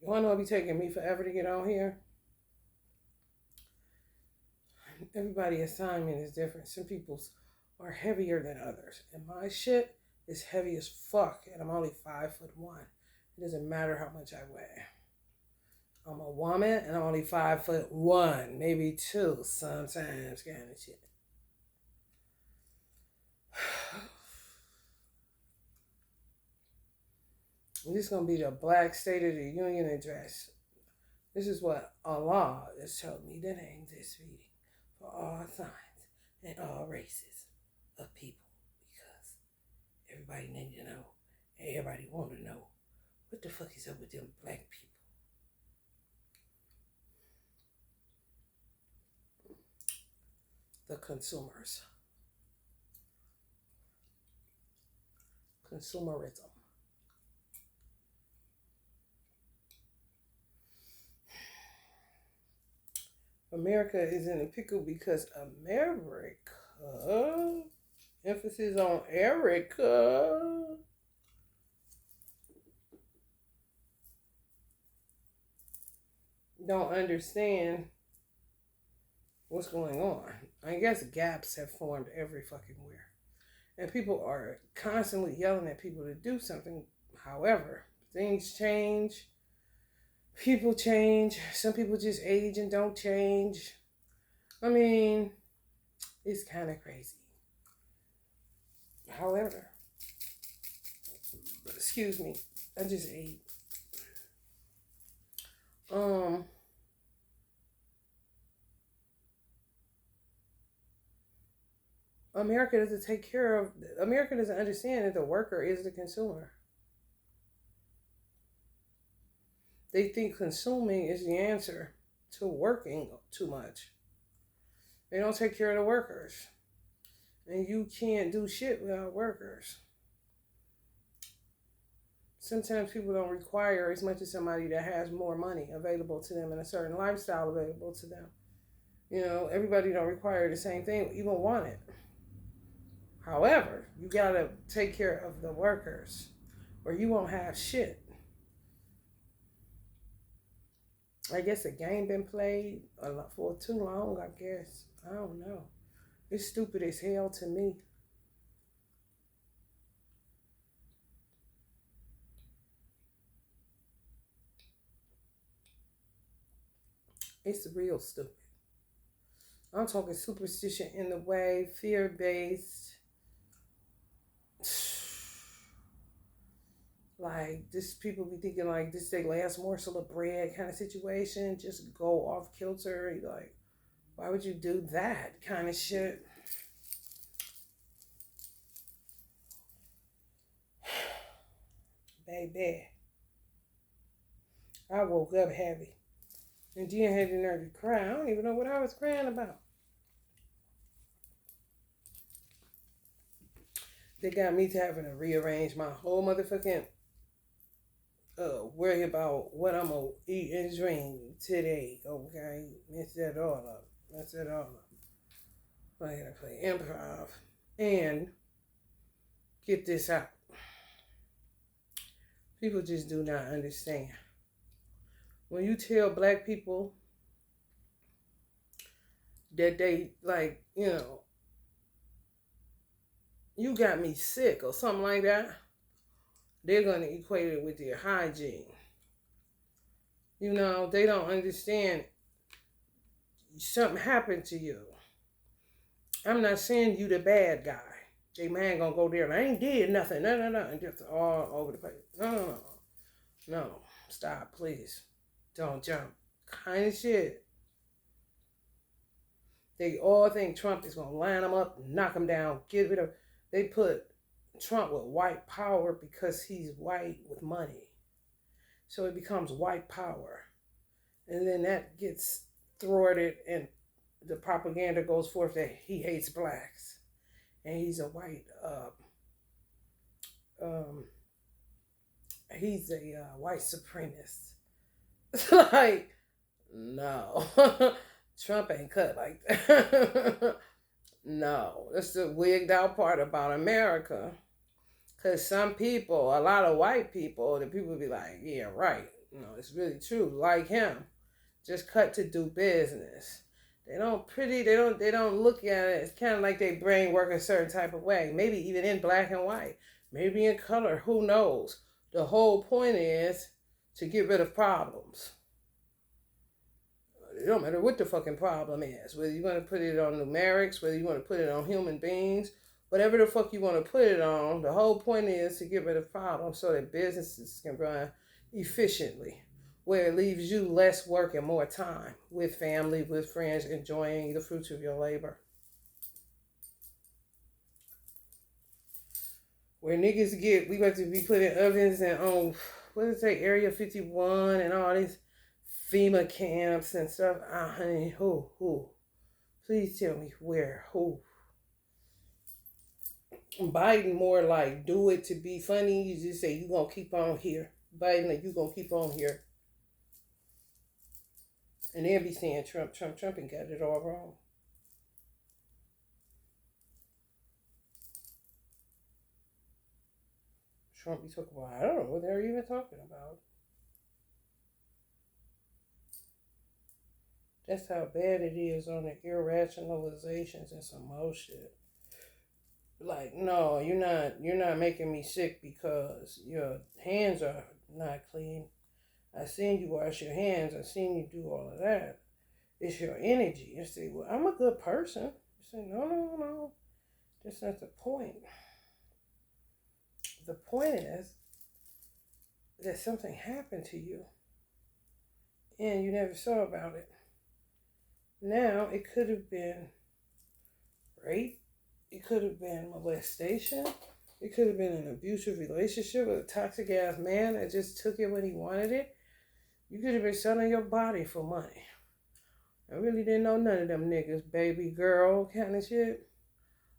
You wanna know it'll be taking me forever to get on here? Everybody's assignment is different. Some people's are heavier than others. And my shit is heavy as fuck. And I'm only 5'1". It doesn't matter how much I weigh. I'm a woman and I'm only 5'1", maybe two sometimes kind of shit. This is gonna be the Black State of the Union address. This is what Allah has told me to name this reading for all signs and all races of people, because everybody need to know and everybody want to know what the fuck is up with them black people. The consumers. Consumerism. America is in a pickle because America, emphasis on Erica, don't understand what's going on. I guess gaps have formed every fucking where. And people are constantly yelling at people to do something. However, things change. People change. Some people just age and don't change. I mean, it's kind of crazy. However, excuse me, I just ate. America doesn't understand that the worker is the consumer. They think consuming is the answer to working too much. They don't take care of the workers. And you can't do shit without workers. Sometimes people don't require as much as somebody that has more money available to them and a certain lifestyle available to them. You know, everybody don't require the same thing, even want it. However, you gotta take care of the workers or you won't have shit. I guess the game been played for too long, I guess. I don't know. It's stupid as hell to me. It's real stupid. I'm talking superstition in the way, fear-based. Like, this people be thinking like this their last morsel of bread kind of situation. Just go off kilter. Like, why would you do that kind of shit? Baby. I woke up heavy. And Jen had the nerve to cry. I don't even know what I was crying about. They got me to having to rearrange my whole motherfucking worry about what I'm gonna eat and drink today. Okay, mess that all up. I gotta play improv and get this out. People just do not understand. When you tell black people that they, like, you know, you got me sick or something like that, they're going to equate it with their hygiene. You know, they don't understand something happened to you. I'm not saying you the bad guy. J man gonna go there and I ain't did nothing. No. And just all over the place. No. Stop, please. Don't jump. Kind of shit. They all think Trump is gonna line them up, knock them down, get rid of. They put Trump with white power because he's white with money. So it becomes white power. And then that gets thwarted and the propaganda goes forth that he hates blacks. And he's a white, he's a white supremacist. Like, no. Trump ain't cut like that. No, that's the wigged out part about America. Because some people, a lot of white people, the people be like, yeah, right. No, it's really true. Like him, just cut to do business. They don't look at it. It's kind of like their brain work a certain type of way. Maybe even in black and white, maybe in color. Who knows? The whole point is to get rid of problems. It don't matter what the fucking problem is. Whether you want to put it on numerics, whether you want to put it on human beings, whatever the fuck you want to put it on, the whole point is to get rid of problems so that businesses can run efficiently, where it leaves you less work and more time with family, with friends, enjoying the fruits of your labor. Where niggas we got to be putting ovens and on, what did it say, Area 51 and all these FEMA camps and stuff. Honey, who? Please tell me where, who? Biden more like do it to be funny. You just say you gonna keep on here. Biden, like, you gonna keep on here. And they'll be saying Trump, and got it all wrong. Trump be talking about, I don't know what they're even talking about. That's how bad it is on the irrationalizations and some more shit. Like, no, you're not making me sick because your hands are not clean. I seen you wash your hands. I seen you do all of that. It's your energy. You say, well, I'm a good person. You say, no. That's not the point. The point is that something happened to you and you never saw about it. Now, it could have been rape. It could have been molestation. It could have been an abusive relationship with a toxic ass man that just took it when he wanted it. You could have been selling your body for money. I really didn't know none of them niggas, baby girl kind of shit.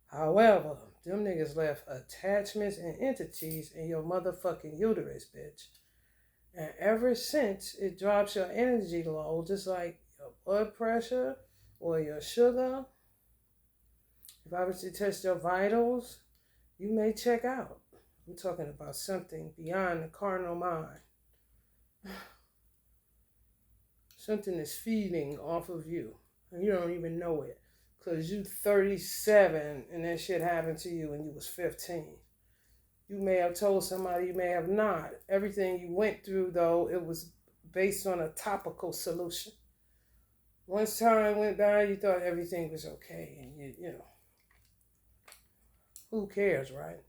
However, them niggas left attachments and entities in your motherfucking uterus, bitch. And ever since, it drops your energy low, just like your blood pressure or your sugar. If I was to test your vitals, you may check out. I'm talking about something beyond the carnal mind. Something is feeding off of you, and you don't even know it. Because you 37 and that shit happened to you when you was 15. You may have told somebody, you may have not. Everything you went through, though, it was based on a topical solution. Once time went by, you thought everything was okay, and you know. Who cares, right?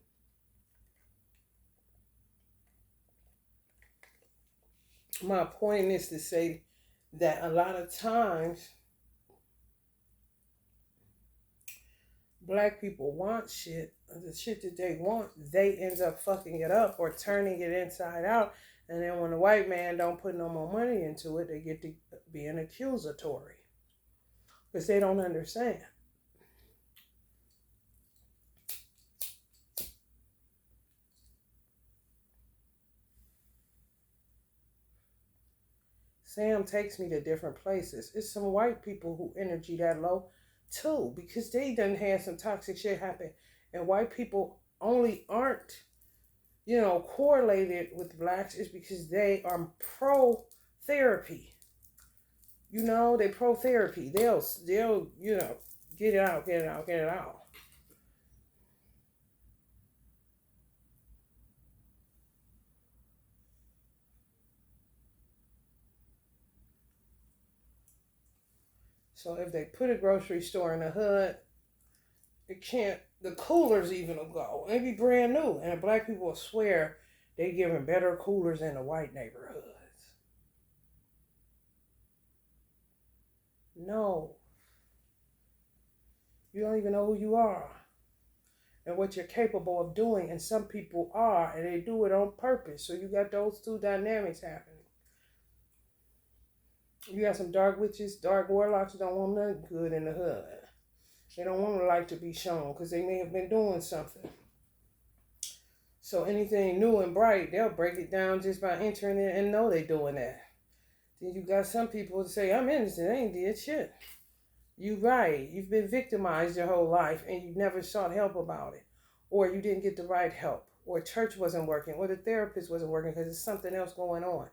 My point is to say that a lot of times black people want shit, the shit that they want, they end up fucking it up or turning it inside out. And then when the white man don't put no more money into it, they get to being accusatory because they don't understand. Sam takes me to different places. It's some white people who energy that low too, because they done had some toxic shit happen. And white people only aren't, correlated with blacks is because they are pro therapy. They pro therapy. They'll, get it out. So if they put a grocery store in the hood, the coolers even will go. It'll be brand new. And the black people will swear they giving better coolers in the white neighborhoods. No. You don't even know who you are and what you're capable of doing. And some people are, and they do it on purpose. So you got those two dynamics happening. You got some dark witches, dark warlocks who don't want nothing good in the hood. They don't want the light to be shown because they may have been doing something. So anything new and bright, they'll break it down just by entering it and know they're doing that. Then you got some people that say, I'm innocent, I ain't did shit. You right. You've been victimized your whole life and you never sought help about it. Or you didn't get the right help. Or church wasn't working. Or the therapist wasn't working because there's something else going on.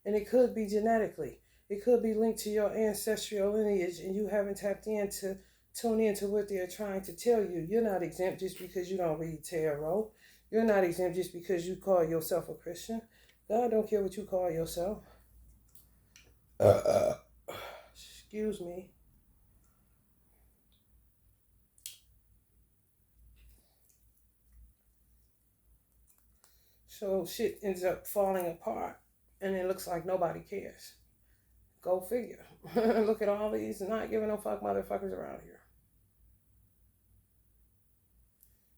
And it could be genetically. It could be linked to your ancestral lineage and you haven't tapped in to tune into what they're trying to tell you. You're not exempt just because you don't read tarot. You're not exempt just because you call yourself a Christian. God don't care what you call yourself. Excuse me. So shit ends up falling apart and it looks like nobody cares. Go figure. Look at all these not giving no fuck motherfuckers around here.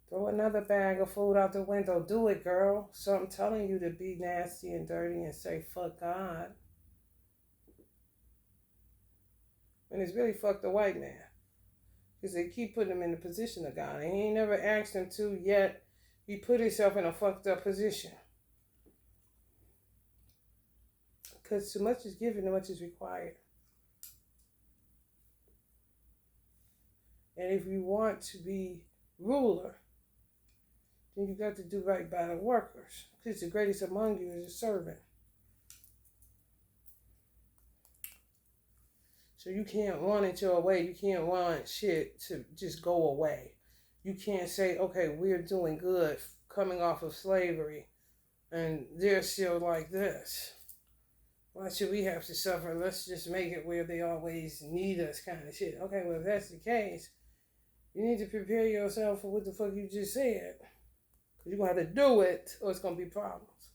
Throw another bag of food out the window. Do it, girl. So I'm telling you to be nasty and dirty and say fuck God. And it's really fuck the white man. Because they keep putting him in the position of God. And he ain't never asked him to, yet he put himself in a fucked up position. Because too much is given, too much is required. And if you want to be ruler, then you got to do right by the workers. Because the greatest among you is a servant. So you can't want it your way. You can't want shit to just go away. You can't say, okay, we're doing good coming off of slavery and they're still like this. Why should we have to suffer? Let's just make it where they always need us kind of shit. Okay, well, if that's the case, you need to prepare yourself for what the fuck you just said. Because you're going to have to do it or it's going to be problems.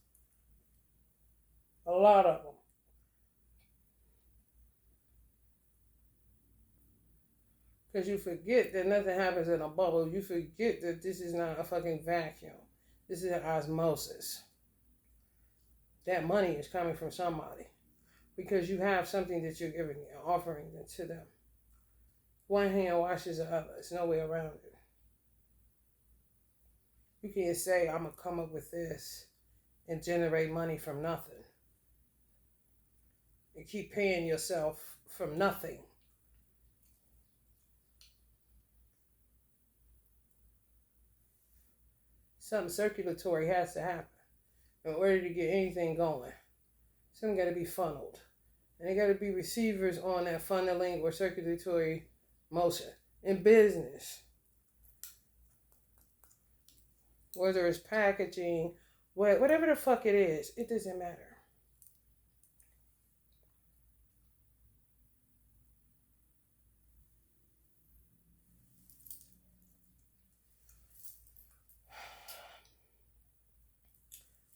A lot of them. Because you forget that nothing happens in a bubble. You forget that this is not a fucking vacuum. This is an osmosis. That money is coming from somebody. Because you have something that you're giving and offering to them. One hand washes the other. There's no way around it. You can't say, I'm going to come up with this and generate money from nothing. And keep paying yourself from nothing. Something circulatory has to happen in order to get anything going. Something got to be funneled. And there got to be receivers on that funneling or circulatory motion. In business, whether it's packaging, whatever the fuck it is, it doesn't matter.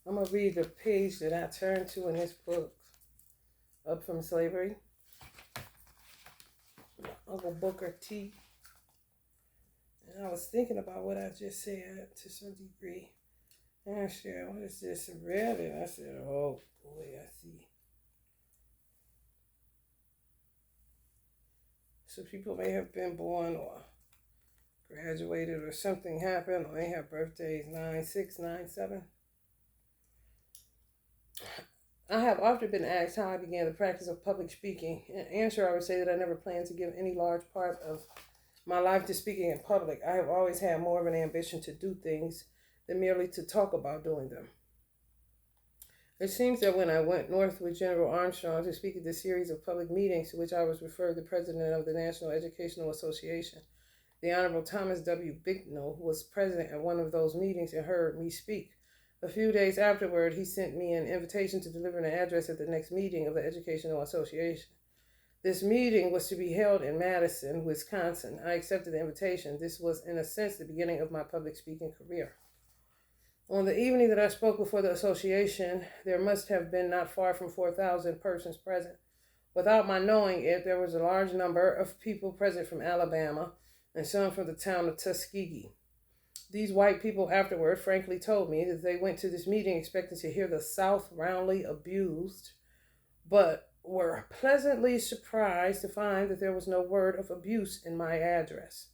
I'm going to read the page that I turned to in this book, Up From Slavery. Uncle Booker T. And I was thinking about what I just said to some degree. And I said, what is this? I read it. I said, oh boy, I see. So people may have been born or graduated or something happened, or they have birthdays 9/6, 9/7. I have often been asked how I began the practice of public speaking. In answer, I would say that I never planned to give any large part of my life to speaking in public. I have always had more of an ambition to do things than merely to talk about doing them. It seems that when I went north with General Armstrong to speak at the series of public meetings to which I was referred the president of the National Educational Association, the Honorable Thomas W. Bicknell, who was present at one of those meetings and heard me speak. A few days afterward, he sent me an invitation to deliver an address at the next meeting of the Educational Association. This meeting was to be held in Madison, Wisconsin. I accepted the invitation. This was, in a sense, the beginning of my public speaking career. On the evening that I spoke before the association, there must have been not far from 4,000 persons present. Without my knowing it, there was a large number of people present from Alabama and some from the town of Tuskegee. These white people afterward frankly told me that they went to this meeting expecting to hear the South roundly abused, but were pleasantly surprised to find that there was no word of abuse in my address.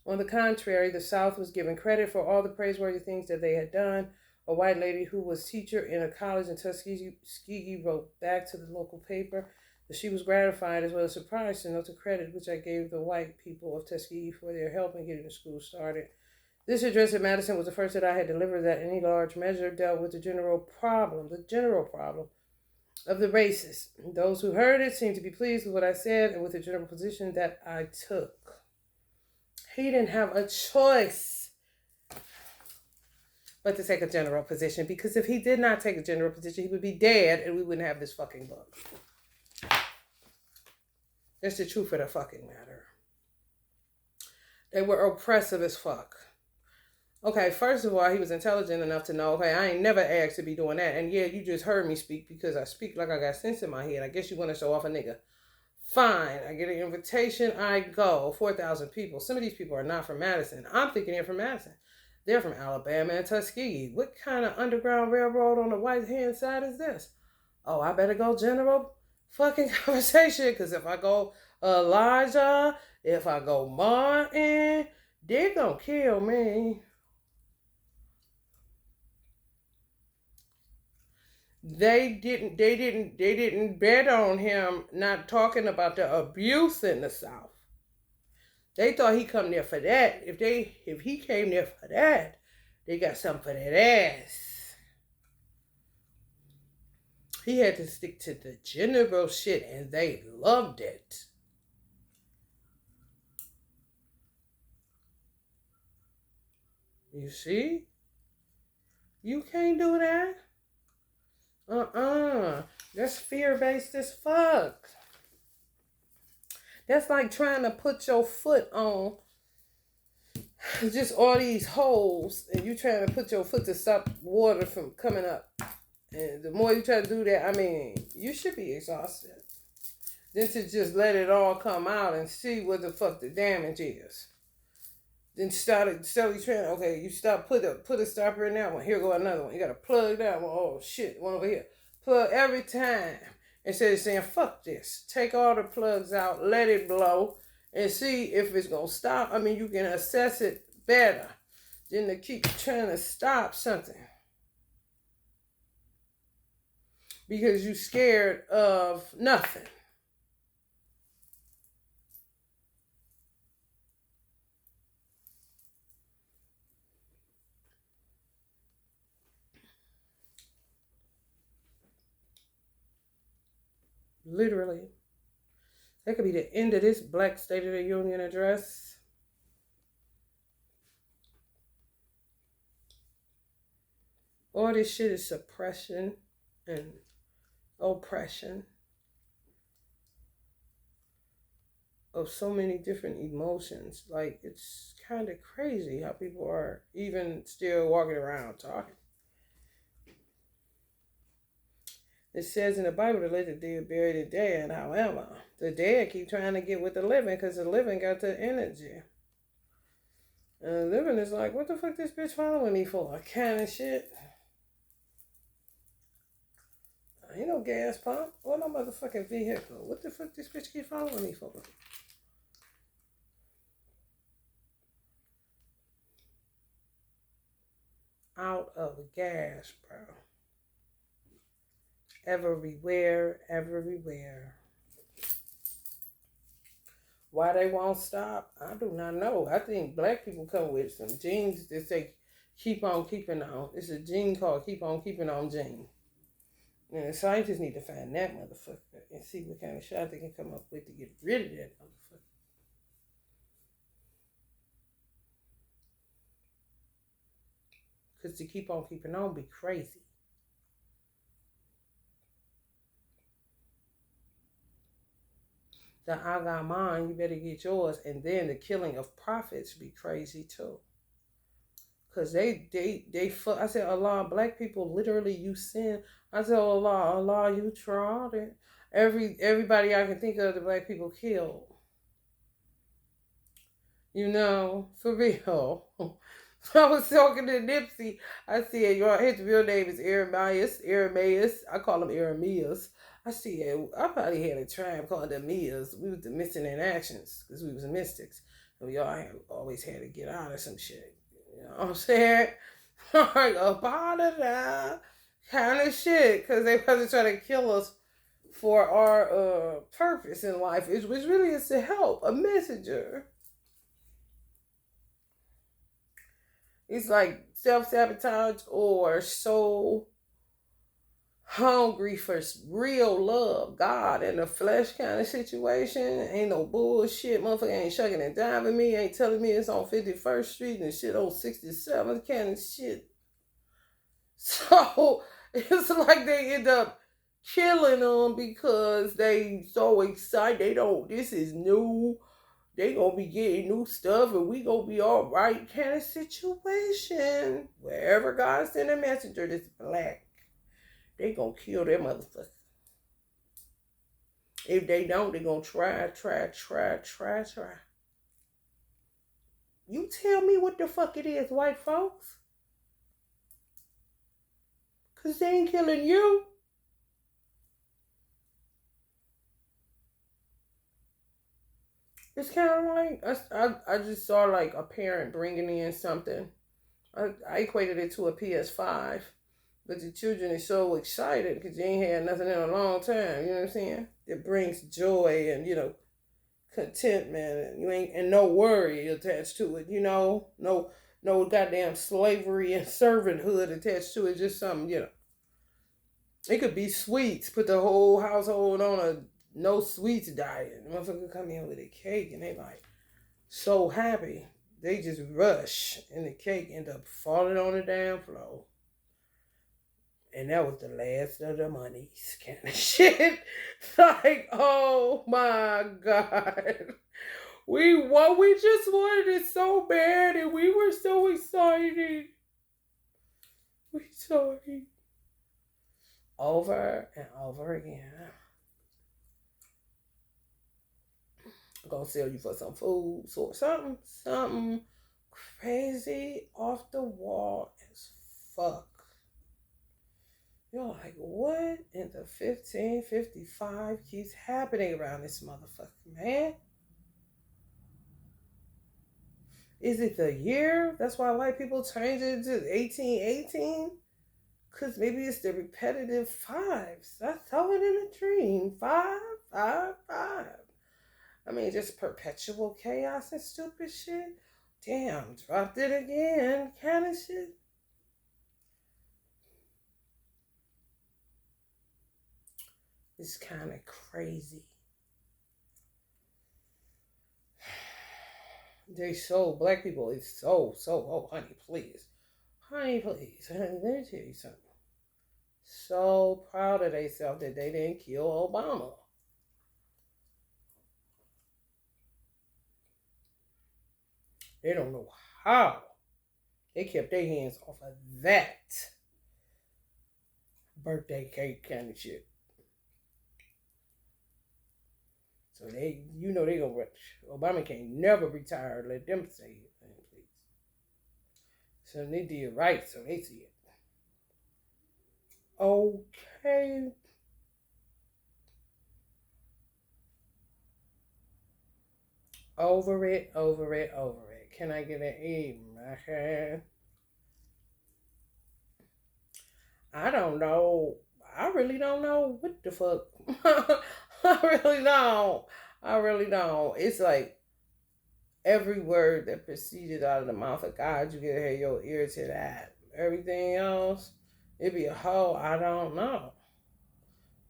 On the contrary, the South was given credit for all the praiseworthy things that they had done. A white lady who was teacher in a college in Tuskegee wrote back to the local paper that she was gratified as well as surprised to note the credit which I gave the white people of Tuskegee for their help in getting the school started. This address at Madison was the first that I had delivered that in any large measure dealt with the general problem of the races. Those who heard it seemed to be pleased with what I said and with the general position that I took. He didn't have a choice but to take a general position, because if he did not take a general position, he would be dead and we wouldn't have this fucking book. That's the truth of the fucking matter. They were oppressive as fuck. Okay, first of all, he was intelligent enough to know, okay, I ain't never asked to be doing that. And yeah, you just heard me speak because I speak like I got sense in my head. I guess you want to show off a nigga. Fine, I get an invitation, I go. 4,000 people. Some of these people are not from Madison. I'm thinking they're from Madison. They're from Alabama and Tuskegee. What kind of underground railroad on the white hand side is this? Oh, I better go general fucking conversation, because if I go Elijah, if I go Martin, they're gonna kill me. They didn't bet on him not talking about the abuse in the South. They thought he come there for that. If he came there for that, they got something for that ass. He had to stick to the general shit, and they loved it. You see? You can't do that. That's fear-based as fuck. That's like trying to put your foot on just all these holes, and you trying to put your foot to stop water from coming up. And the more you try to do that, I mean, you should be exhausted. Then to just let it all come out and see what the fuck the damage is. Then started slowly trying, okay, you stop, put a stopper in that one. Here go another one. You got to plug that one. Oh, shit, one over here. Plug every time. Instead of saying, fuck this. Take all the plugs out, let it blow, and see if it's going to stop. I mean, you can assess it better than to keep trying to stop something. Because you're scared of nothing. Literally. That could be the end of this Black State of the Union address. All this shit is suppression and oppression of so many different emotions. Like, it's kind of crazy how people are even still walking around talking. It says in the Bible to let the dead bury the dead. However, the dead keep trying to get with the living because the living got the energy. And the living is like, what the fuck this bitch following me for? Kind of shit. Ain't no gas pump or no motherfucking vehicle. What the fuck this bitch keep following me for? Out of gas, bro. Everywhere. Why they won't stop, I do not know. I think black people come with some genes that say keep on keeping on. It's a gene called keep on keeping on gene. And the scientists need to find that motherfucker and see what kind of shot they can come up with to get rid of that motherfucker. Because to keep on keeping on be crazy. The I got mine, you better get yours. And then the killing of prophets be crazy too. Because they I said, Allah, black people literally, you sin. I said, Allah, you tried it. Everybody I can think of, the black people killed. You know, for real. I was talking to Nipsey. I said, his real name is Aramias. I call him Aramias. I said, I probably had a tribe called the Mias. We was the missing in actions because we was mystics. And we always had to get out of some shit. You know what I'm saying? Like a part of that kind of shit. Because they wasn't trying to kill us for our purpose in life. Which really is to help, a messenger. It's like self-sabotage or soul hungry for real love, God in the flesh kind of situation. Ain't no bullshit. Motherfucker ain't shucking and diving me. Ain't telling me it's on 51st Street and shit on 67th kind of shit. So it's like they end up killing them because they so excited. They don't, this is new. They gonna be getting new stuff and we gonna be all right kind of situation. Wherever God send a messenger that's black, they gonna kill their motherfucker. If they don't, they gonna try. You tell me what the fuck it is, white folks. Cause they ain't killing you. It's kind of like, I just saw like a parent bringing in something. I equated it to a PS5. But the children are so excited because they ain't had nothing in a long time. You know what I'm saying? It brings joy and, contentment and you ain't and no worry attached to it. No goddamn slavery and servanthood attached to it. Just something. It could be sweets. Put the whole household on a no sweets diet. The motherfucker come in with a cake and they like so happy. They just rush and the cake end up falling on the damn floor. And that was the last of the monies kind of shit. Like, oh my God. We just wanted it so bad and we were so excited. We sorry. Over and over again. I'm gonna sell you for some food, so something crazy off the wall as fuck. You're like, what in the 1555 keeps happening around this motherfucker, man? Is it the year? That's why white people change it to 1818? Because maybe it's the repetitive fives. I saw it in a dream. 5, 5, 5. I mean, just perpetual chaos and stupid shit. Damn, dropped it again, kind of shit. It's kind of crazy. Black people is oh, honey, please. Honey, please. Honey, let me tell you something. So proud of themselves that they didn't kill Obama. They don't know how. They kept their hands off of that birthday cake kind of shit. So they gonna Obama can't never retire. Let them say it, please. So they did right, so they see it. Okay. Over it. Can I get an amen? I don't know. I really don't know what the fuck. I really don't. It's like every word that proceeded out of the mouth of God, you get to have your ear to that. Everything else, it'd be a whole, I don't know.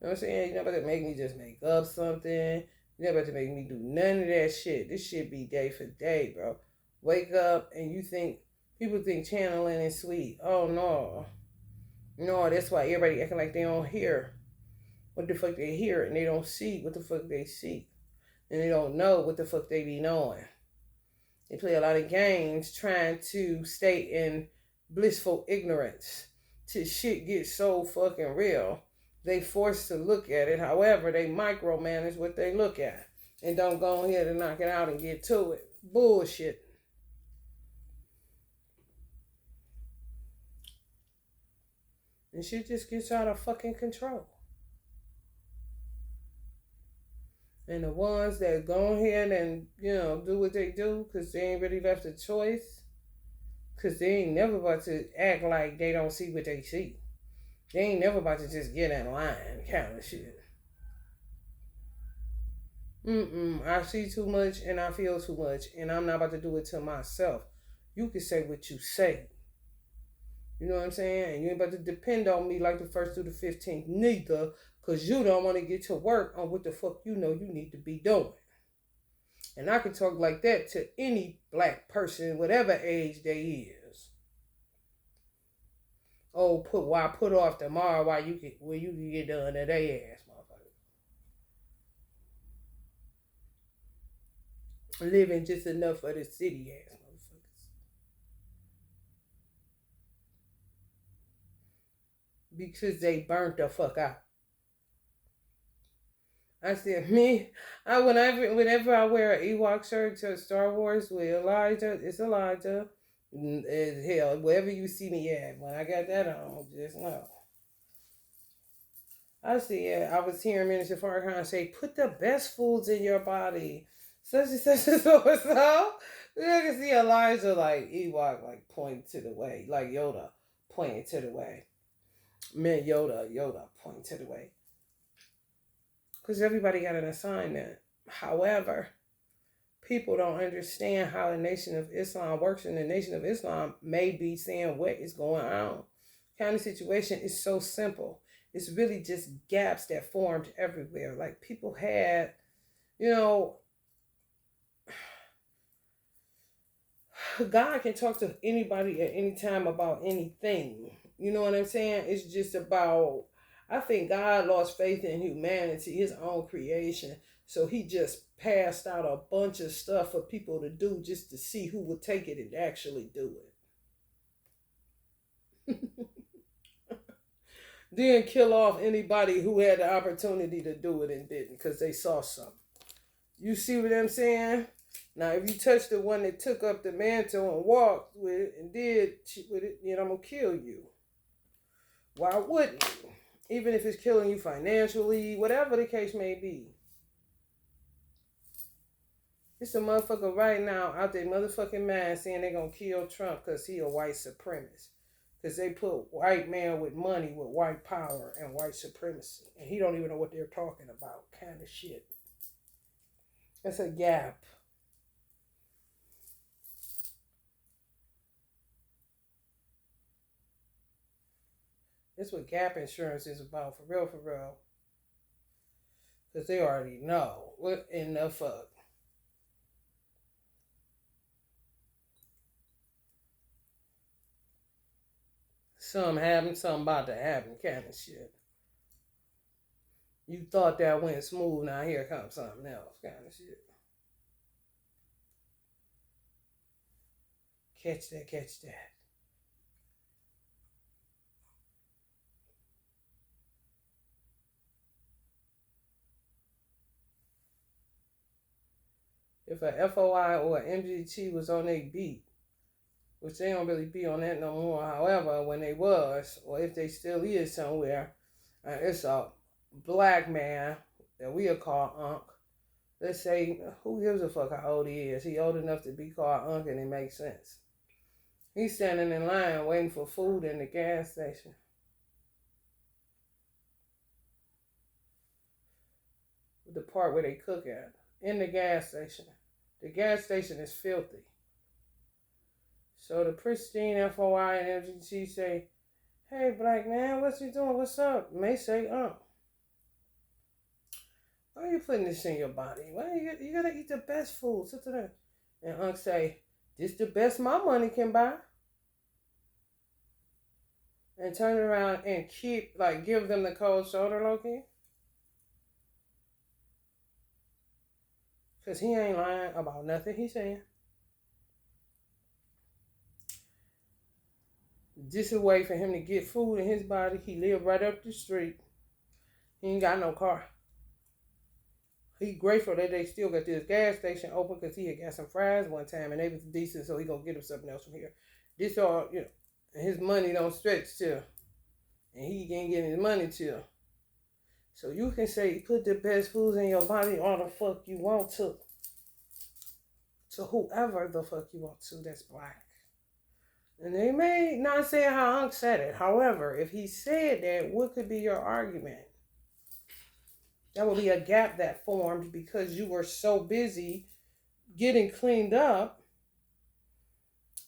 You know what I'm saying? You're not about to make me just make up something. You're not about to make me do none of that shit. This shit be day for day, bro. Wake up and people think channeling is sweet. Oh, no. No, that's why everybody acting like they don't hear what the fuck they hear and they don't see what the fuck they see. And they don't know what the fuck they be knowing. They play a lot of games trying to stay in blissful ignorance till shit gets so fucking real. They forced to look at it. However, they micromanage what they look at and don't go ahead and knock it out and get to it. Bullshit. And shit just gets out of fucking control. And the ones that go ahead and, do what they do because they ain't really left a choice. Because they ain't never about to act like they don't see what they see. They ain't never about to just get in line kind of shit. I see too much and I feel too much and I'm not about to do it to myself. You can say what you say. You know what I'm saying? And you ain't about to depend on me like the 1st through the 15th, neither, because you don't want to get to work on what the fuck you know you need to be doing. And I can talk like that to any black person, whatever age they is. Oh, put off tomorrow while you can get done to their ass, motherfucker. Living just enough for the city ass motherfuckers. Because they burnt the fuck out. I said, me, whenever I wear an Ewok shirt to Star Wars with Elijah, it's Elijah. Hell, wherever you see me at, when I got that on, just know. I said, I was hearing Minister Farrakhan say, put the best foods in your body. Such and such and so and so. You can see Elijah like Ewok like pointing to the way, like Yoda pointing to the way. Man, Yoda pointing to the way. Because everybody got an assignment. However, people don't understand how the Nation of Islam works, and the Nation of Islam may be saying what is going on. Kind of situation is so simple. It's really just gaps that formed everywhere. Like people had, you know, God can talk to anybody at any time about anything. You know what I'm saying? It's just about, I think God lost faith in humanity, his own creation. So he just passed out a bunch of stuff for people to do just to see who would take it and actually do it. Then kill off anybody who had the opportunity to do it and didn't because they saw something. You see what I'm saying? Now, if you touch the one that took up the mantle and walked with it and did shit with it, I'm going to kill you. Why wouldn't you? Even if it's killing you financially, whatever the case may be. It's a motherfucker right now out there motherfucking mind saying they're going to kill Trump because he a white supremacist. Because they put white man with money with white power and white supremacy. And he don't even know what they're talking about. Kind of shit. That's a gap. That's what gap insurance is about, for real, for real. Because they already know. What in the fuck? Something happened, something about to happen, kind of shit. You thought that went smooth, now here comes something else, kind of shit. Catch that, catch that. If a FOI or an MGT was on their beat, which they don't really be on that no more, however, when they was, or if they still is somewhere, it's a black man that we'll call Unc. Let's say, who gives a fuck how old he is? He old enough to be called Unc and it makes sense. He's standing in line waiting for food in the gas station. The part where they cook at. In the gas station. The gas station is filthy. So the pristine FOI and MGT say, hey, black man, what you doing? What's up? May say, why are you putting this in your body? Why you gotta eat the best food? And Unc say, this the best my money can buy. And turn around and give them the cold shoulder, Loki. Because he ain't lying about nothing he's saying. Just a way for him to get food in his body. He lived right up the street. He ain't got no car. He grateful that they still got this gas station open because he had got some fries one time and they was decent, so he gonna get him something else from here. This all, his money don't stretch till, and he can't get his money till. So you can say, put the best foods in your body all the fuck you want to whoever the fuck you want to that's black. And they may not say how Unc said it. However, if he said that, what could be your argument? That would be a gap that formed because you were so busy getting cleaned up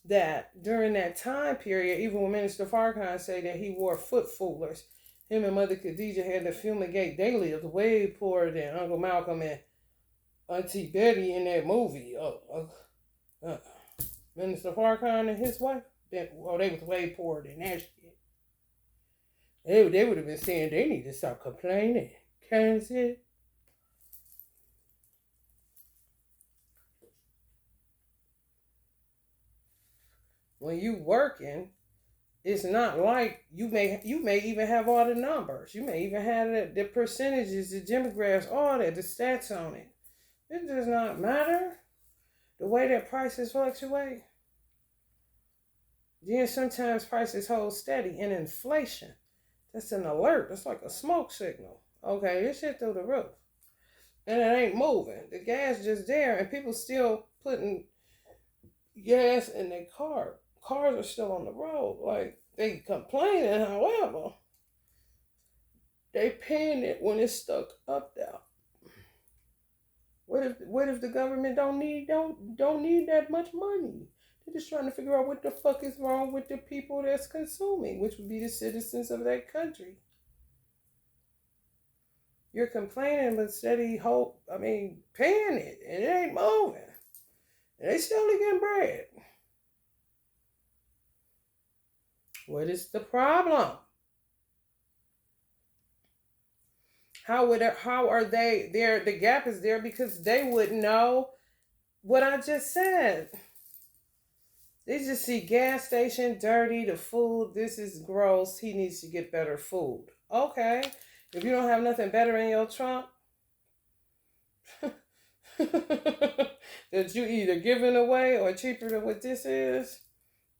that during that time period, even when Minister Farrakhan said that he wore foot foolers, him and Mother Khadijah had to fumigate. They lived way poorer than Uncle Malcolm and Auntie Betty in that movie. Minister Farrakhan and his wife, they was way poorer than that shit. They would have been saying they need to stop complaining. Can't see? When you working, it's not like you may even have all the numbers. You may even have the percentages, the demographics, all that, the stats on it. It does not matter the way that prices fluctuate. Then sometimes prices hold steady in inflation. That's an alert. That's like a smoke signal. Okay, this shit through the roof. And it ain't moving. The gas just there and people still putting gas in their car. Cars are still on the road. Like, they complaining, however, they paying it when it's stuck up there. What if the government don't need that much money? They're just trying to figure out what the fuck is wrong with the people that's consuming, which would be the citizens of that country. You're complaining, but paying it, and it ain't moving. And they still getting bread. What is the problem? How are they there? The gap is there because they wouldn't know what I just said. They just see gas station dirty, the food, this is gross, he needs to get better food. Okay, if you don't have nothing better in your trunk, that you either giving away or cheaper than what this is,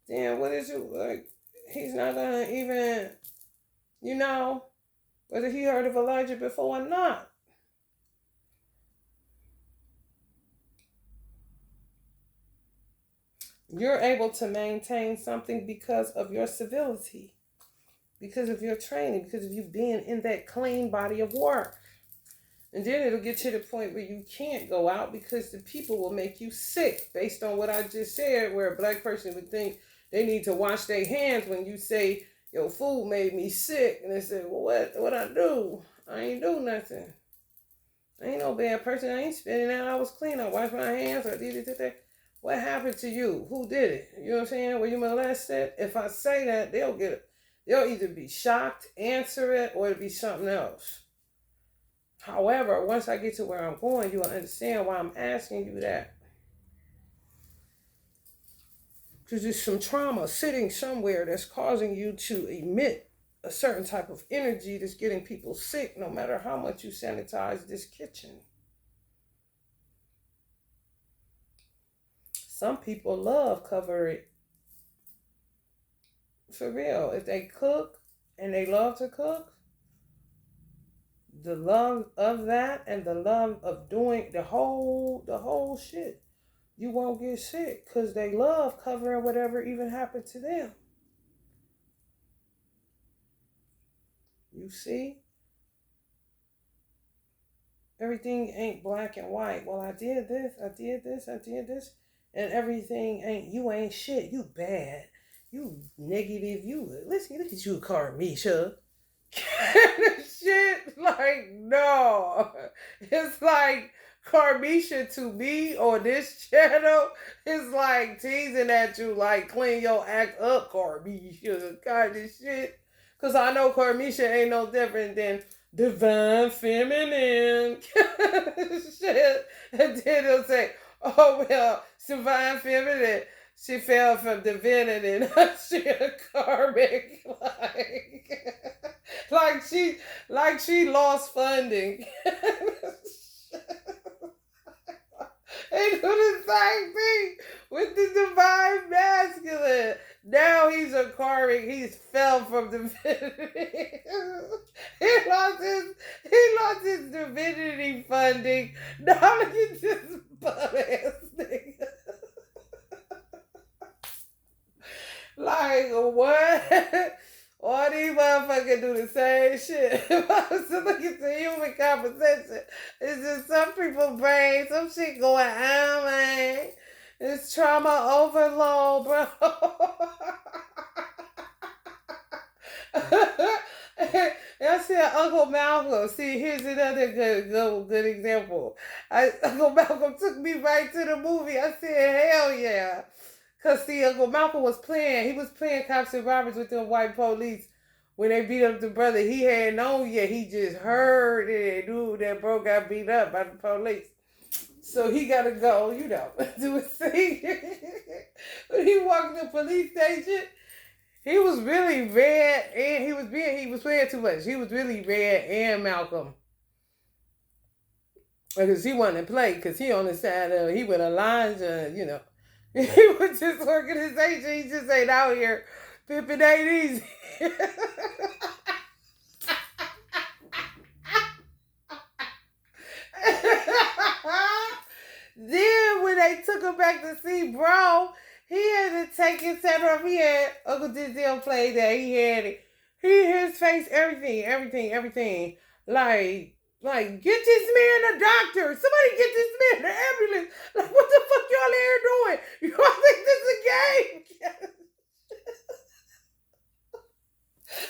then what is you like? He's not gonna even, whether he heard of Elijah before or not. You're able to maintain something because of your civility, because of your training, because of you being in that clean body of work. And then it'll get to the point where you can't go out because the people will make you sick based on what I just said, where a black person would think they need to wash their hands when you say, your food made me sick. And they say, well, what I do? I ain't do nothing. I ain't no bad person. I ain't spending that. I was clean. I washed my hands. I did it. What happened to you? Who did it? You know what I'm saying? Were you molested? If I say that, they'll either be shocked, answer it, or it'll be something else. However, once I get to where I'm going, you'll understand why I'm asking you that. Because there's some trauma sitting somewhere that's causing you to emit a certain type of energy that's getting people sick no matter how much you sanitize this kitchen. Some people love cover it. For real. If they cook and they love to cook, the love of that and the love of doing the whole shit, you won't get sick because they love covering whatever even happened to them. You see? Everything ain't black and white. Well, I did this, and everything you ain't shit. You bad. You negative. Listen, look at you, Carmisha. Shit, like, no. It's like Carmisha to me on this channel is like teasing at you, like, clean your act up, Carmisha, kind of shit. Because I know Carmisha ain't no different than divine feminine. Shit. And then he'll say, oh, well, divine feminine. She fell from divinity and she a karmic. Like she lost funding. They do the same thing with the divine masculine. Now he's a karmic. He's fell from divinity. He lost his divinity funding. Now look at this butt-ass nigga. Like, what? All these motherfuckers do the same shit. So look at the human composition. It's just some people's brain, some shit going on, man. It's trauma overload, bro. I said Uncle Malcolm. See, here's another good example. Uncle Malcolm took me right to the movie. I said, hell yeah. Because, see, Uncle Malcolm was playing. He was playing cops and robbers with them white police. When they beat up the brother, he hadn't known yet. He just heard it. Knew that bro got beat up by the police. So he got to go, do his thing. When he walked the police station, he was really red, and he was playing too much. He was really red and Malcolm. Because he wanted to play, because he on the side of, he with Elijah, He was just organization. He just ain't out here pimping ain't easy. Then when they took him back to see bro, he had to take his head off. He had Uncle Denzel play that. He had it. His face, everything. Like, get this man a doctor. Somebody get this man an ambulance. Like, what the fuck y'all here doing? You all think this is a game?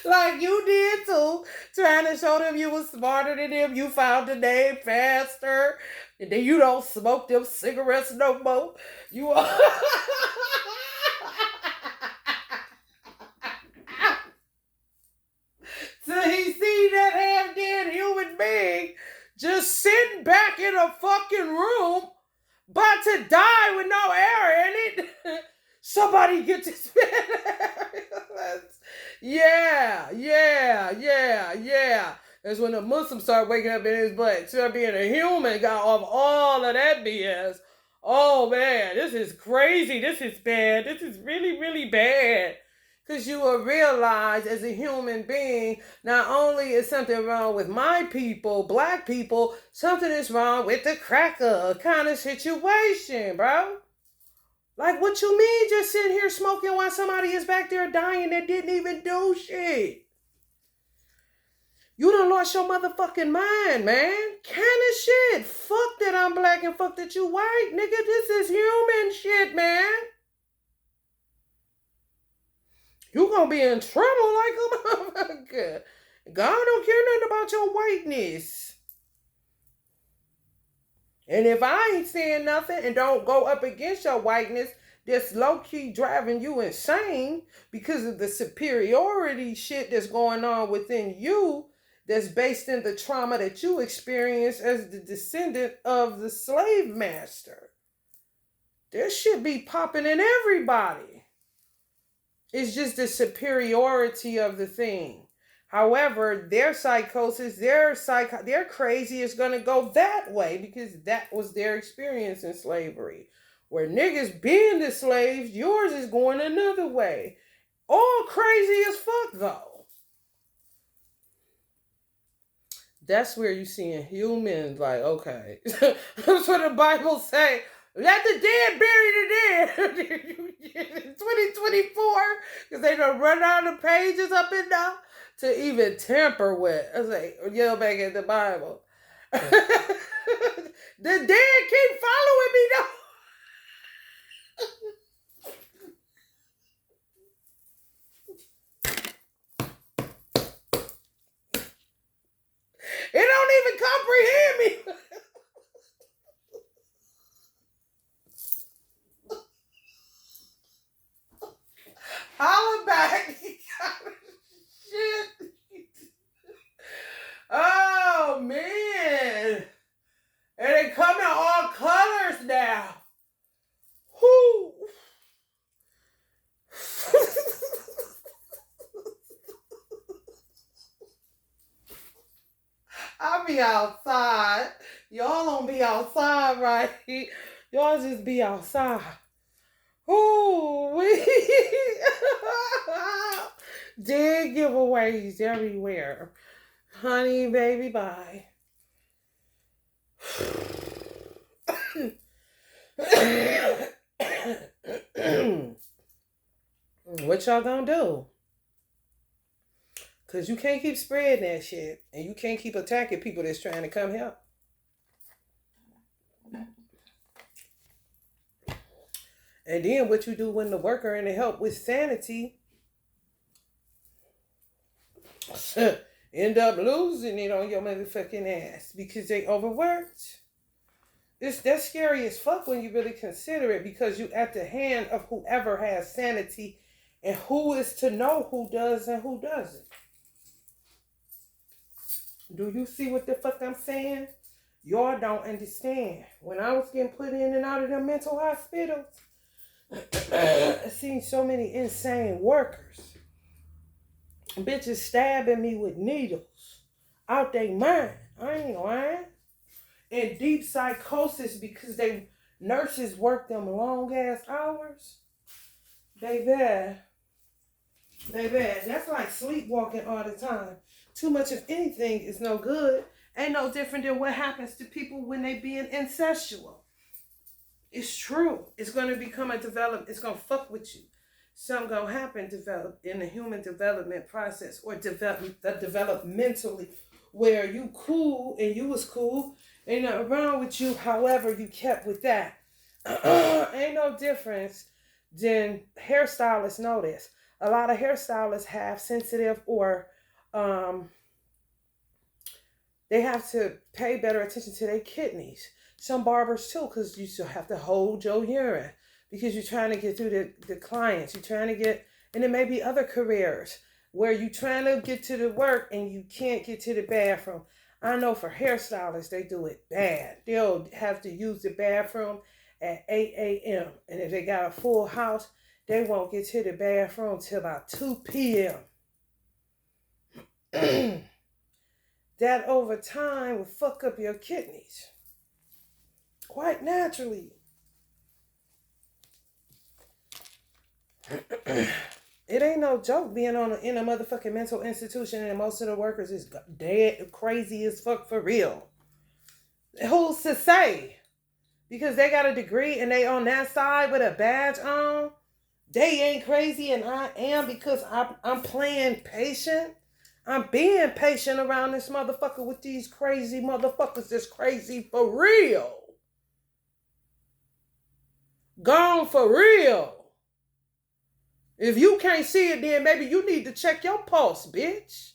Like you did too, trying to show them you was smarter than them. You found the name faster, and then you don't smoke them cigarettes no more. You are. So he seen that half-dead human being just sitting back in a fucking room, about to die with no air in it. Somebody get this man. Yeah. That's when the Muslims start waking up in his butt. Start being a human, got off all of that BS. Oh man, this is crazy. This is bad. This is really, really bad. Because you will realize as a human being, not only is something wrong with my people, black people, something is wrong with the cracker kind of situation, bro. Like, what you mean just sitting here smoking while somebody is back there dying that didn't even do shit? You done lost your motherfucking mind, man. Kind of shit. Fuck that I'm black and fuck that you white. Nigga, this is human shit, man. You gonna be in trouble like a motherfucker. God don't care nothing about your whiteness. And if I ain't saying nothing and don't go up against your whiteness, that's low-key driving you insane because of the superiority shit that's going on within you that's based in the trauma that you experienced as the descendant of the slave master. There should be popping in everybody. It's just the superiority of the thing. However, their psychosis, their crazy is going to go that way because that was their experience in slavery. Where niggas being the slaves, yours is going another way. All crazy as fuck, though. That's where you seeing humans like, okay. That's what the Bible say. Let the dead bury the dead. 2024, because they done run out of pages up and down to even tamper with. I was like, yell back at the Bible. The dead keep following me though. It don't even comprehend me. Holla back. Shit. Oh, man. And they come in all colors now. Whoo. I'll be outside. Y'all don't be outside, right? Y'all just be outside. Ooh, dead giveaways everywhere. Honey, baby, bye. What y'all gonna do? Because you can't keep spreading that shit. And you can't keep attacking people that's trying to come help. And then what you do when the worker and the help with sanity end up losing it on your motherfucking ass because they overworked. That's scary as fuck when you really consider it, because you at the hand of whoever has sanity, and who is to know who does and who doesn't. Do you see what the fuck I'm saying? Y'all don't understand. When I was getting put in and out of the mental hospitals, I seen so many insane workers. Bitches stabbing me with needles out their mind. I ain't lying. In deep psychosis because they nurses work them long ass hours. They bad. That's like sleepwalking all the time. Too much of anything is no good. Ain't no different than what happens to people when they being incestual. It's true. It's going to become a develop. It's going to fuck with you. Something going to happen develop in the human development process, or develop mentally, where you cool and you was cool. Ain't nothing wrong with you. However, you kept with that. Ain't no difference than hairstylists know this. A lot of hairstylists have sensitive or they have to pay better attention to their kidneys. Some barbers too, because you still have to hold your urine because you're trying to get through the clients. You're trying to get, and there may be other careers where you're trying to get to the work and you can't get to the bathroom. I know for hairstylists, they do it bad. They'll have to use the bathroom at 8 a.m. And if they got a full house, they won't get to the bathroom till about 2 p.m. That over time will fuck up your kidneys. Quite naturally. It ain't no joke being in a motherfucking mental institution, and most of the workers is dead crazy as fuck for real. Who's to say? Because they got a degree and they on that side with a badge on, they ain't crazy and I am, because I'm playing patient. I'm being patient around this motherfucker with these crazy motherfuckers that's crazy for real. Gone for real. If you can't see it, then maybe you need to check your pulse, bitch.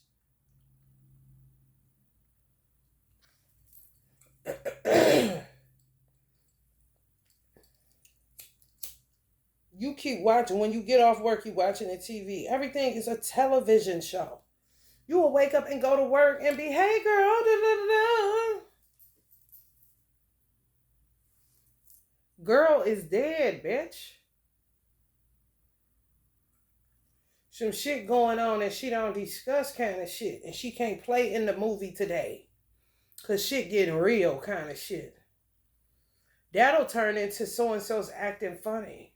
You keep watching. When you get off work, you watching the TV. Everything is a television show. You will wake up and go to work and be, hey girl, da da da da. Girl is dead, bitch. Some shit going on and she don't discuss kind of shit. And she can't play in the movie today. Because shit getting real kind of shit. That'll turn into so-and-so's acting funny.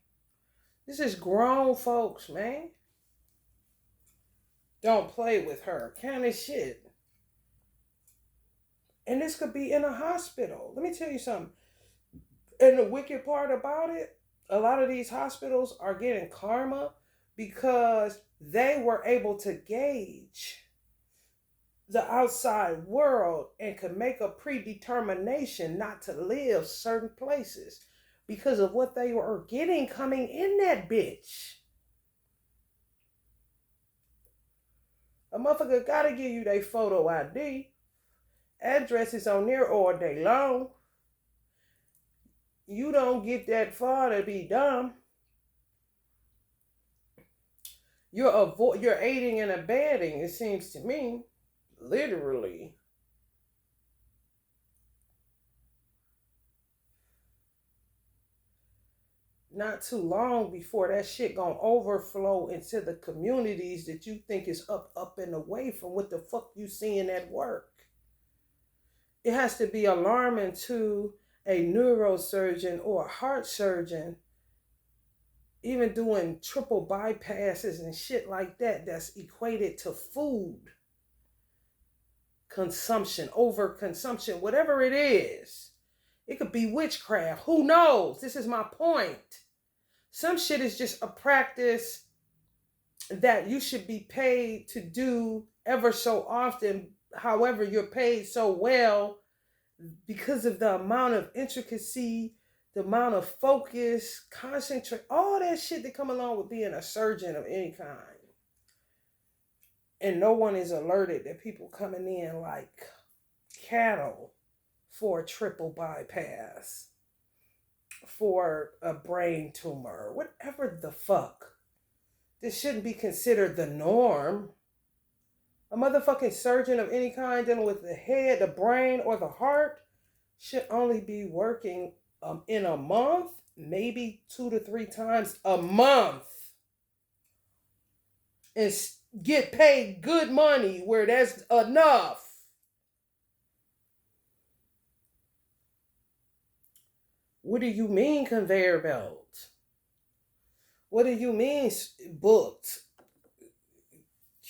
This is grown folks, man. Don't play with her kind of shit. And this could be in a hospital. Let me tell you something. And the wicked part about it, a lot of these hospitals are getting karma because they were able to gauge the outside world and could make a predetermination not to live certain places because of what they were getting coming in that bitch. A motherfucker gotta give you their photo ID. Addresses on there all day long. You don't get that far to be dumb. You're aiding and abetting, it seems to me. Literally. Not too long before that shit gonna overflow into the communities that you think is up and away from what the fuck you seeing at work. It has to be alarming to a neurosurgeon or a heart surgeon, even doing triple bypasses and shit like that, that's equated to food consumption, overconsumption, whatever it is. It could be witchcraft. Who knows? This is my point. Some shit is just a practice that you should be paid to do ever so often. However, you're paid so well because of the amount of intricacy the amount of focus, concentrate, all that shit that come along with being a surgeon of any kind. And no one is alerted that people coming in like cattle for a triple bypass, for a brain tumor, whatever the fuck. This shouldn't be considered the norm. A motherfucking surgeon of any kind dealing with the head, the brain, or the heart should only be working in a month, maybe 2 to 3 times a month, and get paid good money where that's enough. What do you mean conveyor belt? What do you mean booked?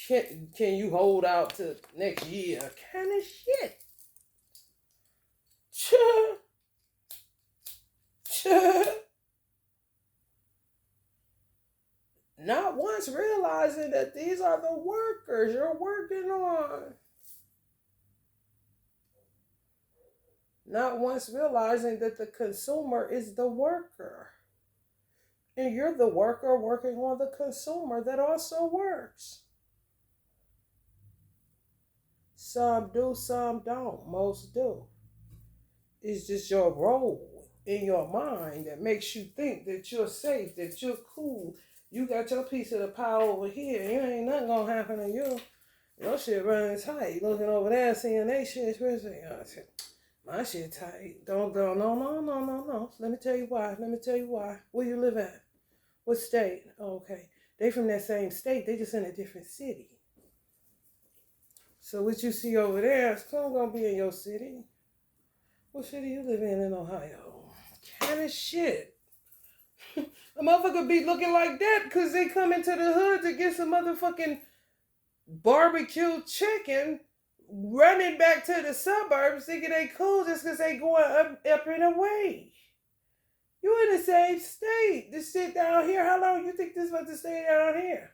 Can you hold out to next year? Kind of shit. Not once realizing that these are the workers you're working on. Not once realizing that the consumer is the worker. And you're the worker working on the consumer that also works. Some do, some don't. Most do. It's just your role in your mind that makes you think that you're safe, that you're cool. You got your piece of the pie over here. You ain't nothing gonna happen to you. Your shit running tight. Looking over there, seeing they shit. My shit tight. Don't go. No. Let me tell you why. Where you live at? What state? Oh, okay. They from that same state. They just in a different city. So what you see over there is still gonna be in your city. What city you live in Ohio? Kind of shit. A motherfucker be looking like that because they come into the hood to get some motherfucking barbecue chicken, running back to the suburbs thinking they cool just because they going up and away. You in the same state. This shit down here, how long you think this about to stay down here?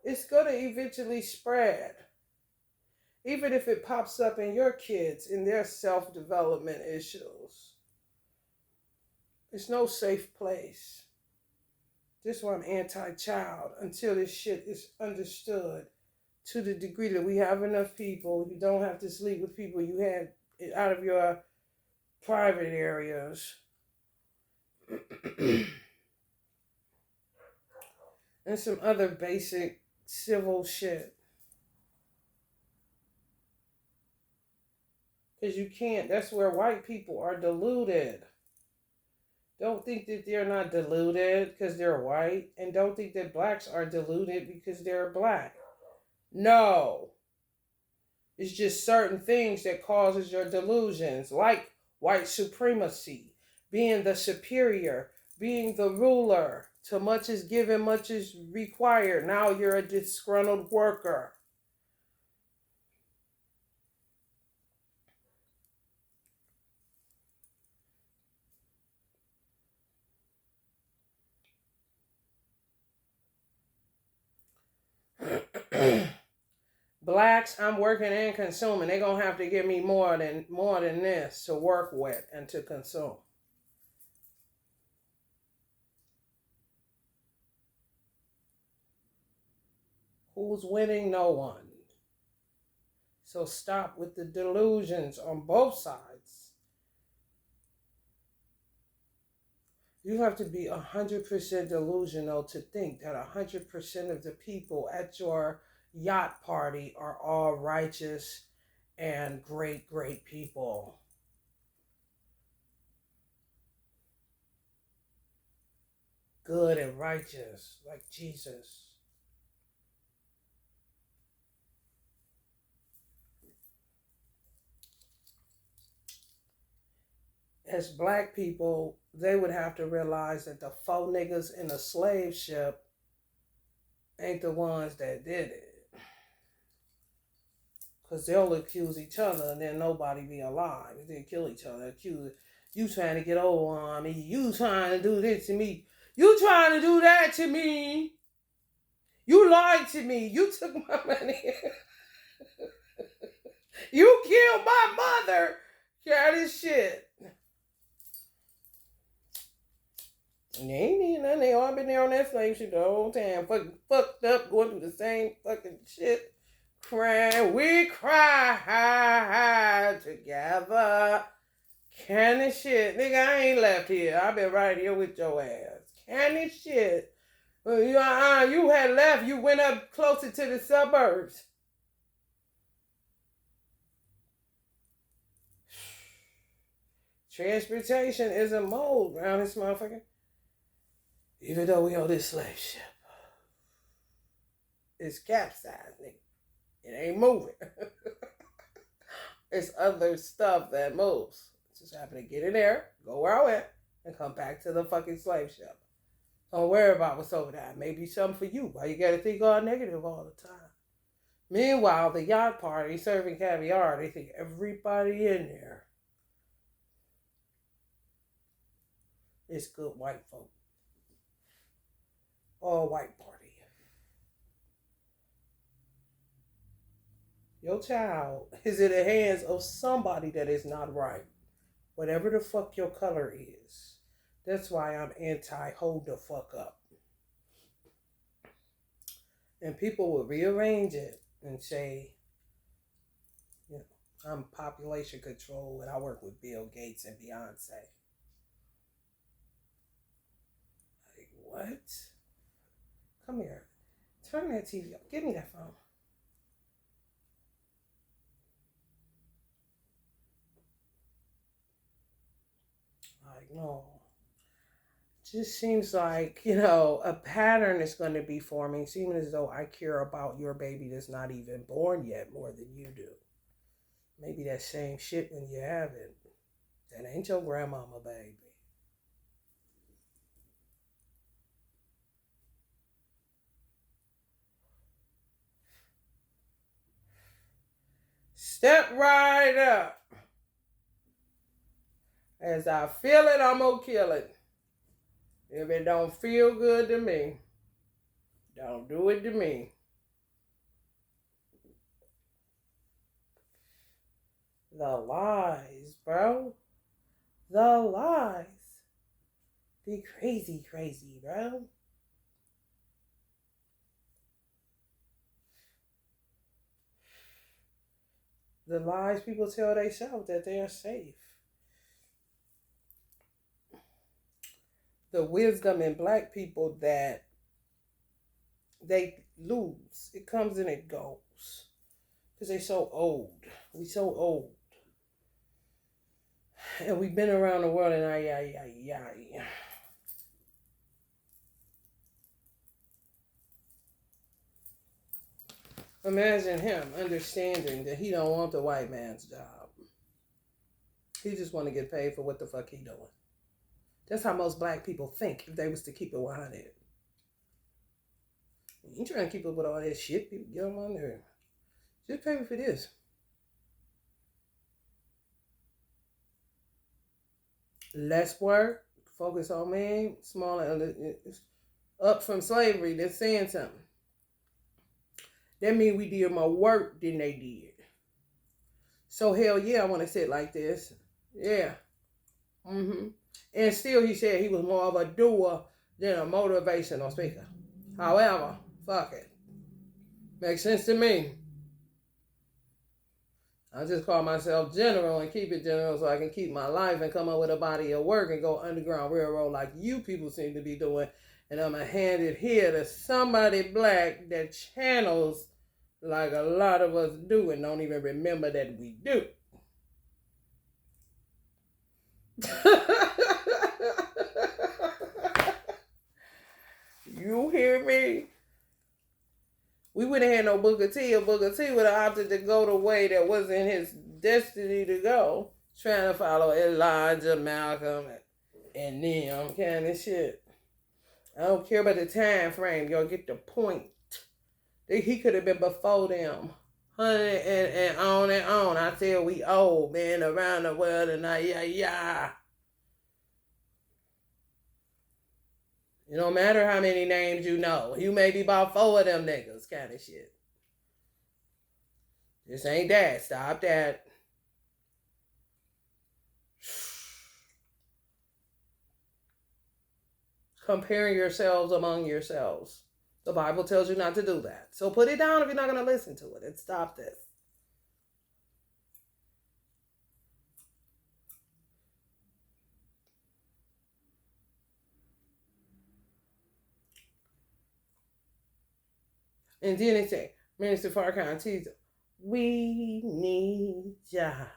It's going to eventually spread. Even if it pops up in your kids, in their self-development issues. It's no safe place. This one anti-child until this shit is understood to the degree that we have enough people. You don't have to sleep with people you had out of your private areas. And some other basic civil shit. Because you can't, that's where white people are deluded. Don't think that they're not deluded because they're white. And don't think that blacks are deluded because they're black. No. It's just certain things that causes your delusions. Like white supremacy. Being the superior. Being the ruler. Too much is given, much is required. Now you're a disgruntled worker. Blacks, I'm working and consuming. They're going to have to give me more than this to work with and to consume. Who's winning? No one. So stop with the delusions on both sides. You have to be 100% delusional to think that 100% of the people at your yacht party are all righteous and great, great people. Good and righteous, like Jesus. As black people, they would have to realize that the 4 niggas in a slave ship ain't the ones that did it. Because they'll accuse each other and then nobody be alive. They kill each other, accuse you trying to get over on me. You trying to do this to me. You trying to do that to me. You lied to me. You took my money. You killed my mother. Kind of shit. And they ain't need nothing. They all been there on that slave shit the whole time. Fucked up, going through the same fucking shit. Crying, we cry together. Kind of shit. Nigga, I ain't left here. I been right here with your ass. Kind of shit. You had left. You went up closer to the suburbs. Transportation is a mode around this motherfucker. Even though we on this slave ship. It's capsized, nigga. It ain't moving. It's other stuff that moves. Just happen to get in there, go where I went, and come back to the fucking slave ship. Don't worry about what's over there. Maybe something for you. Why you gotta think all negative all the time? Meanwhile, the yacht party serving caviar, they think everybody in there is good white folk. All white party. Your child is in the hands of somebody that is not right. Whatever the fuck your color is. That's why I'm anti-hold the fuck up. And people will rearrange it and say, you know, I'm population control and I work with Bill Gates and Beyonce. Like, what? Come here. Turn that TV up. Give me that phone. Like, no. Just seems like, a pattern is going to be forming, seeming as though I care about your baby that's not even born yet more than you do. Maybe that same shit when you have it. That ain't your grandmama, baby. Step right up. As I feel it, I'm gonna kill it. If it don't feel good to me, don't do it to me. The lies, bro. The lies. Be crazy, bro. The lies people tell themselves that they are safe. The wisdom in black people that they lose. It comes and it goes. Because they so old. We so old. And we've been around the world and Imagine him understanding that he don't want the white man's job. He just want to get paid for what the fuck he doing. That's how most black people think if they was to keep it 100. You ain't trying to keep up with all that shit. People get on my nerve. Just pay me for this. Less work, focus on me, smaller, up from slavery, they're saying something. That means we did more work than they did. So hell yeah, I want to sit like this. Yeah. And still he said he was more of a doer than a motivational speaker. However, fuck it. Makes sense to me. I just call myself general and keep it general so I can keep my life and come up with a body of work and go Underground Railroad like you people seem to be doing. And I'm going to hand it here to somebody black that channels like a lot of us do and don't even remember that we do. You hear me? We wouldn't have had no Booker T, or Booker T would have opted to go the way that wasn't his destiny to go. Trying to follow Elijah, Malcolm, and them kind of shit. I don't care about the time frame. Y'all get the point. He could have been before them. And on and on. I tell we old, man, around the world and It don't matter how many names you know. You may be about 4 of them niggas kind of shit. This ain't that. Stop that. comparing yourselves among yourselves. The Bible tells you not to do that. So put it down if you're not going to listen to it and stop this. And then they say, Minister Farrakhan teaser, we need jobs.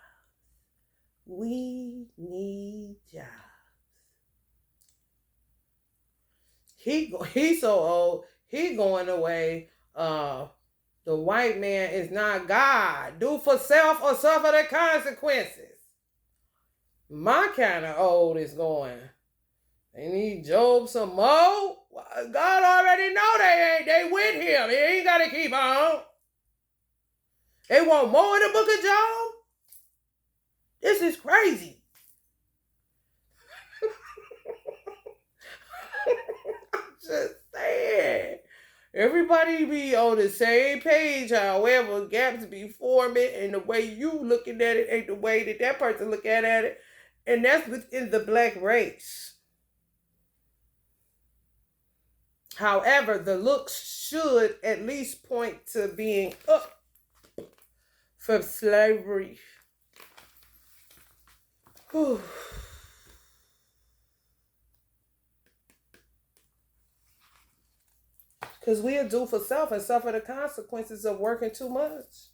We need jobs. He's so old. He going away. The white man is not God. Do for self or suffer the consequences. My kind of old is going. They need Job some more. God already know they ain't. They with him. They ain't got to keep on. They want more in the book of Job? This is crazy. I'm just saying. Everybody be on the same page, however, gaps be forming, and the way you looking at it ain't the way that that person look at it. And that's within the black race. However, the looks should at least point to being up from slavery. Whew. Because we'll do for self and suffer the consequences of working too much.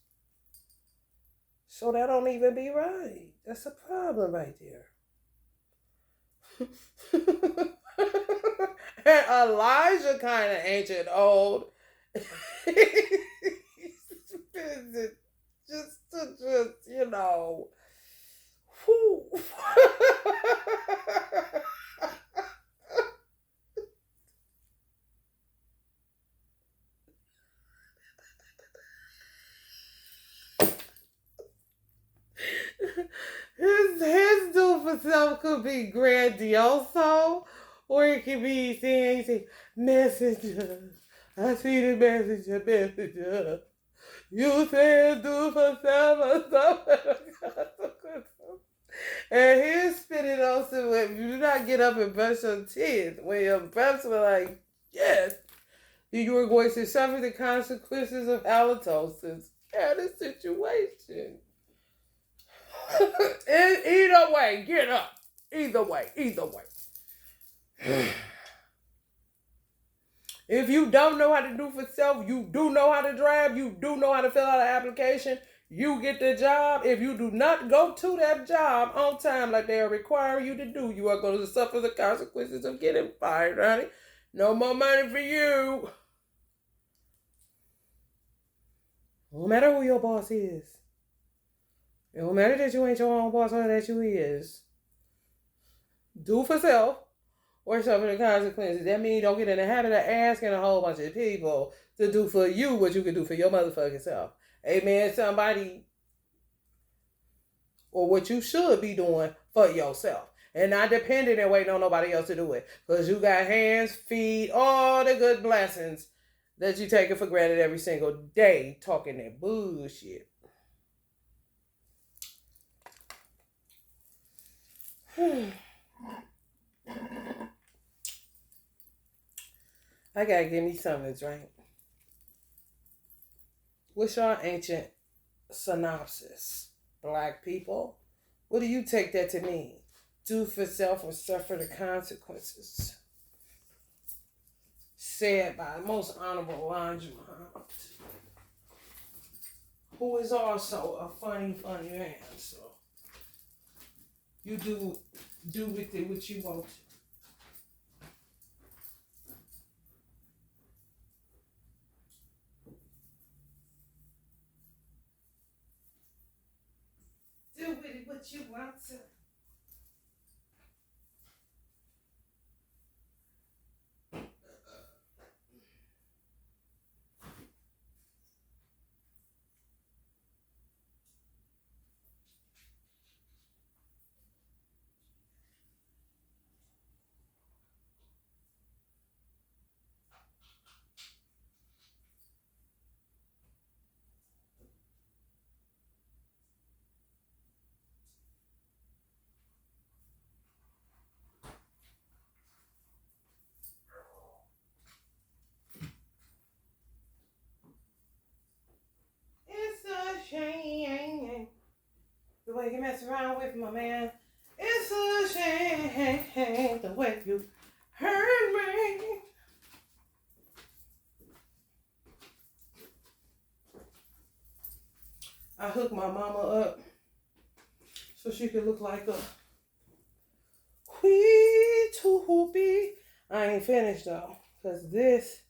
So that don't even be right. That's a problem right there. And Elijah kind of ancient old. just, you know. His do for self could be grandioso, or it could be saying, messenger. I see the messenger. You said do for self or something. And he's spitting on some, if you do not get up and brush your teeth, when your breaths were like, yes, you are going to suffer the consequences of halitosis and the situation. Either way, get up. Either way. If you don't know how to do for self, you do know how to drive, you do know how to fill out an application, you get the job. If you do not go to that job on time like they are requiring you to do, you are going to suffer the consequences of getting fired, honey. No more money for you. No matter who your boss is. It don't matter that you ain't your own boss or that you is. Do for self or suffer the consequences. That means you don't get in the habit of asking a whole bunch of people to do for you what you can do for your motherfucking self. Amen, somebody. Or what you should be doing for yourself. And not depending and waiting on nobody else to do it. Because you got hands, feet, all the good blessings that you taking for granted every single day talking that bullshit. I gotta give me something to drink. What's your ancient synopsis, black people? What do you take that to mean? Do for self or suffer the consequences. Said by the most honorable Elijah Muhammad, who is also a funny man. So you do with it what you want to. Do with it what you want to. way you mess around with my man. It's a shame the way you hurt me. I hooked my mama up so she could look like a wee too hoopy. I ain't finished though, cause this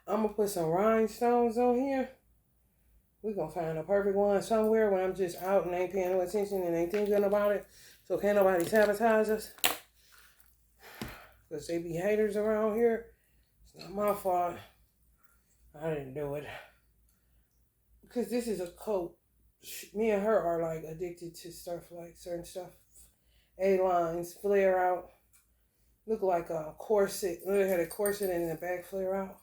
I'm gonna put some rhinestones on here. We're gonna find a perfect one somewhere when I'm just out and ain't paying no attention and ain't thinking about it. So can't nobody sabotage us. Because they be haters around here. It's not my fault. I didn't do it. Because this is a coat. Me and her are like addicted to stuff like certain stuff. A-lines flare out. Look like a corset. Look, had a corset and the back flare out.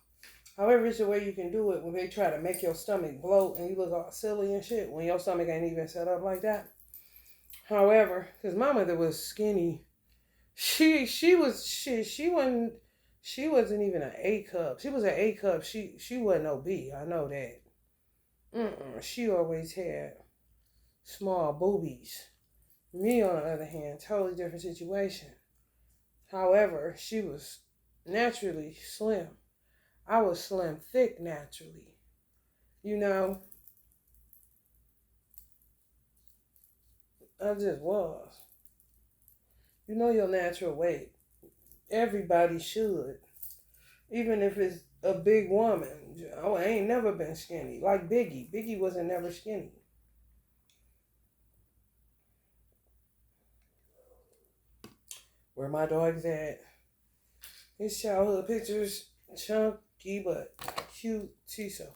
However, it's the way you can do it when they try to make your stomach bloat and you look all silly and shit when your stomach ain't even set up like that. However, because my mother was skinny, she wasn't even an A cup. She was an A cup. She wasn't no B. I know that. She always had small boobies. Me, on the other hand, totally different situation. However, she was naturally slim. I was slim thick naturally. You know, I just was. You know your natural weight. Everybody should. Even if it's a big woman. I ain't never been skinny. Like Biggie. Biggie wasn't never skinny. Where my dog's at. His childhood pictures, chunky but cute Tiso.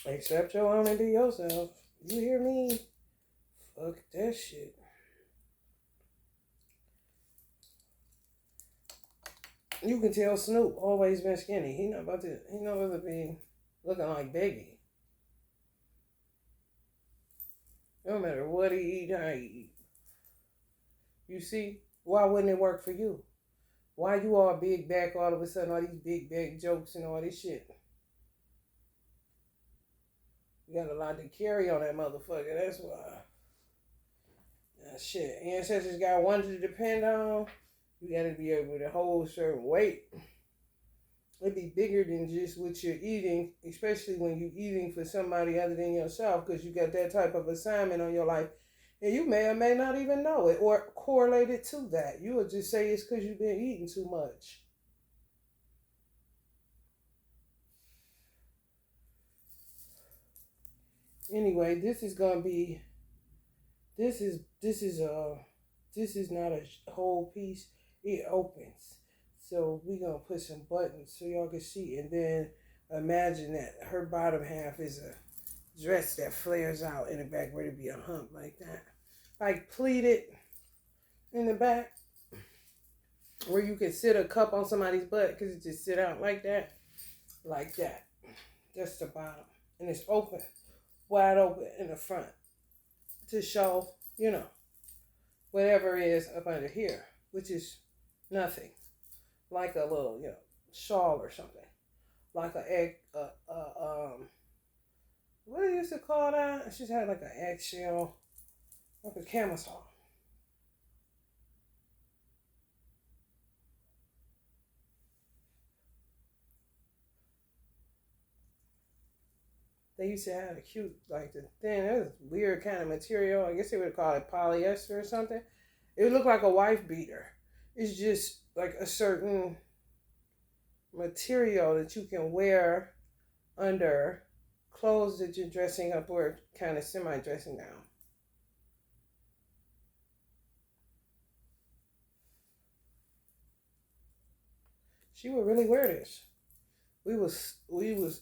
Accept your own and be yourself. You hear me? Fuck that shit. You can tell Snoop always been skinny. He not about to be looking like Biggie. No matter what he eat, how he eat. You see? Why wouldn't it work for you? Why you all big back all of a sudden, all these big back jokes and all this shit? You got a lot to carry on that motherfucker, that's why. Shit, ancestors got one to depend on. You gotta be able to hold a certain weight. It'd be bigger than just what you're eating, especially when you're eating for somebody other than yourself, because you got that type of assignment on your life. And you may or may not even know it or correlate it to that. You would just say it's because you've been eating too much. Anyway, this is not a whole piece. It opens. So we're going to put some buttons so y'all can see. And then imagine that her bottom half is a dress that flares out in the back where it'd be a hump like that. Like pleated in the back. Where you can sit a cup on somebody's butt because it just sit out like that. Like that. That's the bottom. And it's open. Wide open in the front. To show, whatever is up under here. Which is nothing. Like a little, shawl or something. Like a egg, what do you used to call that? It just had like an eggshell, like a camisole. They used to have a cute, like the thin, it was weird kind of material. I guess they would call it polyester or something. It would look like a wife beater. It's just like a certain material that you can wear under clothes that you're dressing up or kind of semi-dressing down. She would really wear this. We was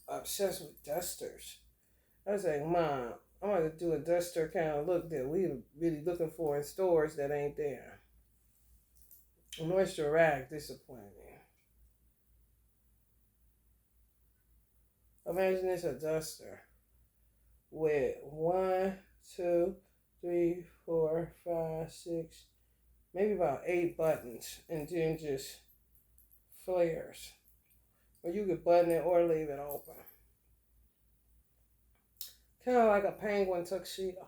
obsessed with dusters. I was like, Mom, I'm going to do a duster kind of look that we really looking for in stores that ain't there. Moisture rag disappointed me. Imagine it's a duster with 1, 2, 3, 4, 5, 6, maybe about 8 buttons, and then just flares. Or you could button it or leave it open. Kind of like a penguin tuxedo.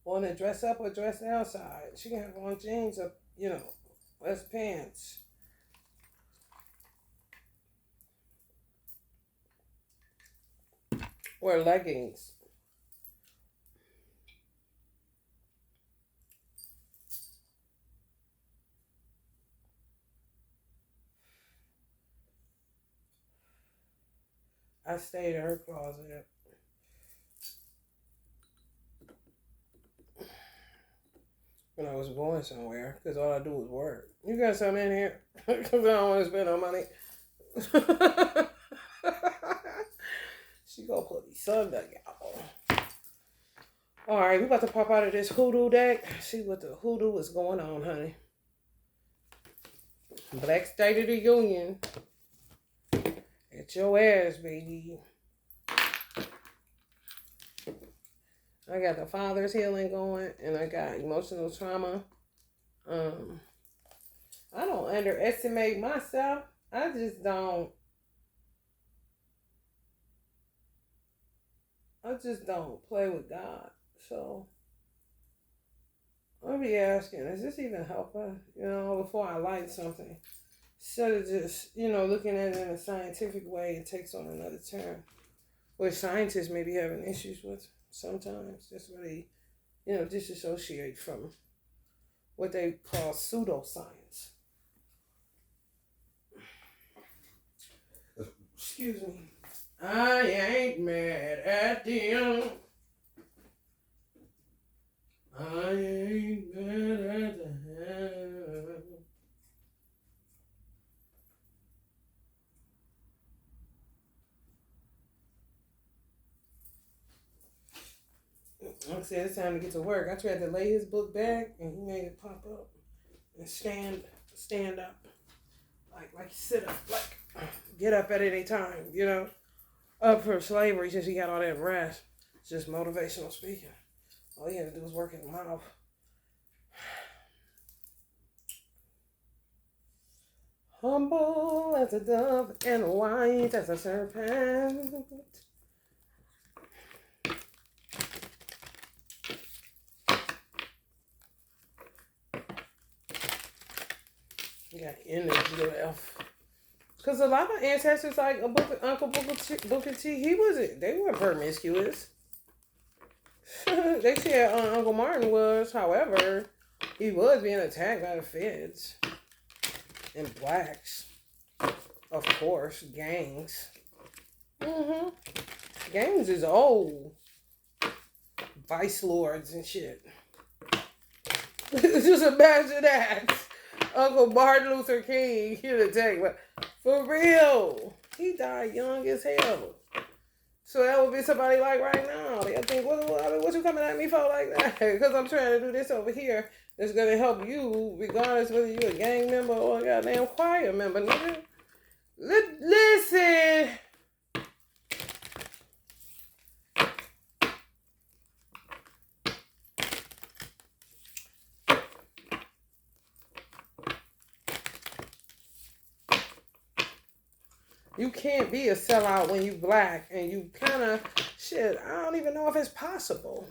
Want to dress up or dress outside? She can have on jeans or, less pants. Or leggings. I stayed in her closet when I was going somewhere because all I do is work. You got something in here? Because I don't want to spend no money. She gonna put me Sunday, y'all. All right, we about to pop out of this hoodoo deck. See what the hoodoo is going on, honey. Black State of the Union. Get your ass, baby. I got the father's healing going, and I got emotional trauma. I don't underestimate myself. I just don't play with God. So I'll be asking, is this even helping? Before I like something. Instead of just, looking at it in a scientific way, it takes on another turn. Which scientists may be having issues with sometimes. That's why they, disassociate from what they call pseudoscience. Excuse me. I ain't mad at them. I ain't mad at them. Like I said, it's time to get to work. I tried to lay his book back, and he made it pop up and stand up, like sit up, like get up at any time, up for slavery since he got all that rest. It's just motivational speaking. All he had to do was work his mouth. Humble as a dove and white as a serpent. You got energy left. Because a lot of ancestors, like Uncle Booker T, they weren't promiscuous. They said Uncle Martin was, however, he was being attacked by the feds and blacks. Of course, gangs. Gangs is old. Vice lords and shit. Just imagine that. Uncle Martin Luther King, he attacked, but for real, he died young as hell. So that would be somebody like right now. They'll think, what you coming at me for like that? Because I'm trying to do this over here that's going to help you, regardless whether you're a gang member or a goddamn choir member, nigga. Listen. You can't be a sellout when you black and you kind of, I don't even know if it's possible.